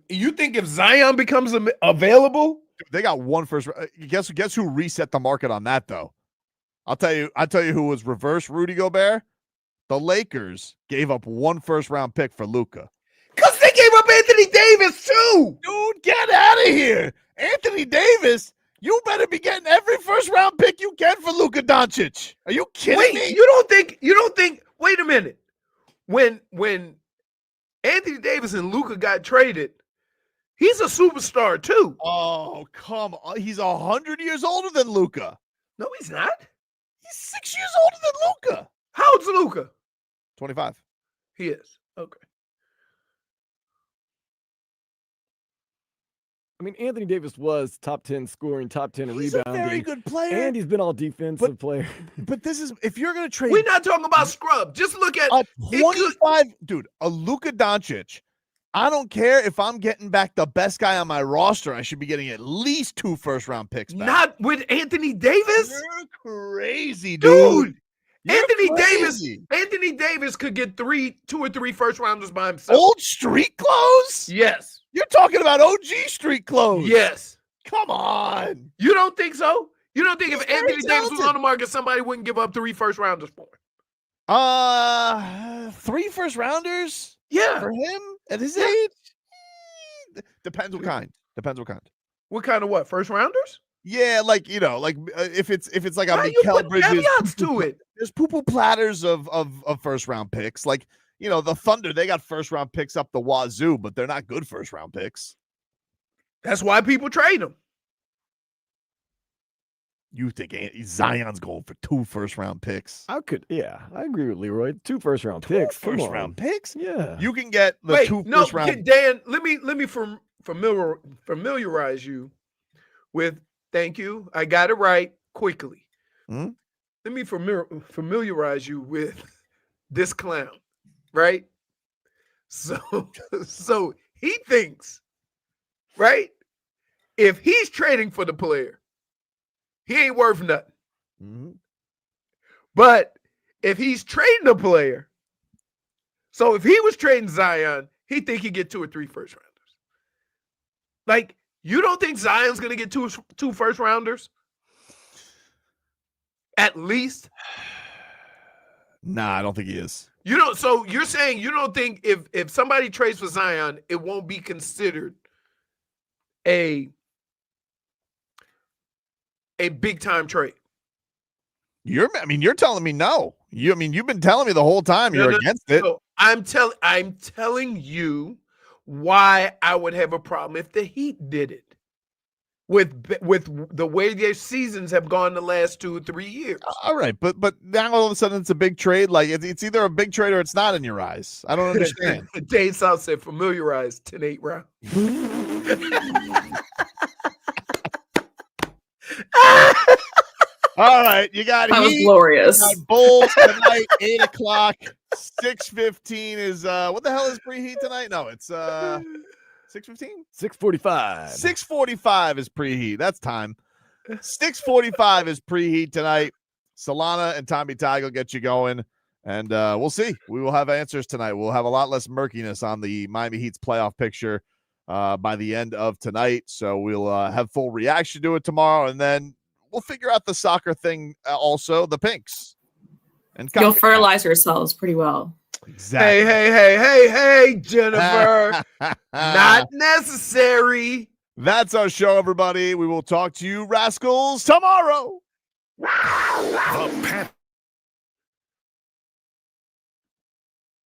You think if Zion becomes available? They got 1 first. Guess who reset the market on that, though? I'll tell you who was reverse Rudy Gobert. The Lakers gave up 1 first-round pick for Luka. Because they gave up Anthony Davis, too. Dude, get out of here. Anthony Davis, you better be getting every first-round pick you can for Luka Dončić. Are you kidding me? You don't think, wait a minute. When Anthony Davis and Luka got traded, he's a superstar, too. Oh, come on. He's 100 years older than Luka. No, he's not. He's 6 years older than Luka. How old's Luka? 25. He is. Okay. I mean, Anthony Davis was top 10 scoring, top 10 He's rebounding. a very good player. And he's been all defensive player. But this is, if you're going to trade. We're not talking about scrub. Just look at a 25, dude, a Luka Dončić. I don't care if I'm getting back the best guy on my roster. I should be getting at least 2 first-round picks back. Not with Anthony Davis? You're crazy, dude. Anthony Davis could get 2 or 3 first-rounders by himself. Old street clothes? Yes. You're talking about OG street clothes. Yes. Come on. You don't think so? You don't think He's if Anthony Davis was on the market, somebody wouldn't give up 3 first-rounders for him? 3 first-rounders? Yeah. For him at his age? Depends what kind. What kind of what? First-rounders? Yeah, if it's like a Why you Mikal put Bridges caveats to it? There's poo-poo platters of first-round picks. Like, the Thunder, they got first-round picks up the wazoo, but they're not good first-round picks. That's why people trade them. You think Zion's going for 2 first-round picks? I agree with Leroy. 2 first-round picks. First-round picks? Yeah. You can get the 2 first-round. Dan, let me familiarize you with. Thank you. I got it right quickly. Hmm? Let me familiarize you with this clown, right? So he thinks, right? If he's trading for the player, he ain't worth nothing. Mm-hmm. But if he's trading a player, so if he was trading Zion, he think he'd get 2 or 3 first-rounders. Like, you don't think Zion's going to get 2 first-rounders? At least? Nah, I don't think he is. You don't. So you're saying you don't think if somebody trades for Zion, it won't be considered a big time trade? You're telling me no. You've been telling me the whole time you're against it. So I'm telling you why I would have a problem if the Heat did it. With the way their seasons have gone the last 2 or 3 years. All right, but now all of a sudden it's a big trade. Like it's either a big trade or it's not in your eyes. I don't understand. Dave South said familiarized 10-8 round. All right, you got that was Heat, glorious. You got Bulls tonight, 8:00. 6:15 is what the hell is preheat tonight? No, it's 6:15? 6:45. 6:45 is preheat. That's time. 6:45 is preheat tonight. Solana and Tommy Tig will get you going. And we'll see. We will have answers tonight. We'll have a lot less murkiness on the Miami Heat's playoff picture by the end of tonight. So we'll have full reaction to it tomorrow. And then we'll figure out the soccer thing also, the Pinks. And you'll fertilize yourselves pretty well. Exactly. Hey, Jennifer. Not necessary. That's our show, everybody. We will talk to you rascals tomorrow. The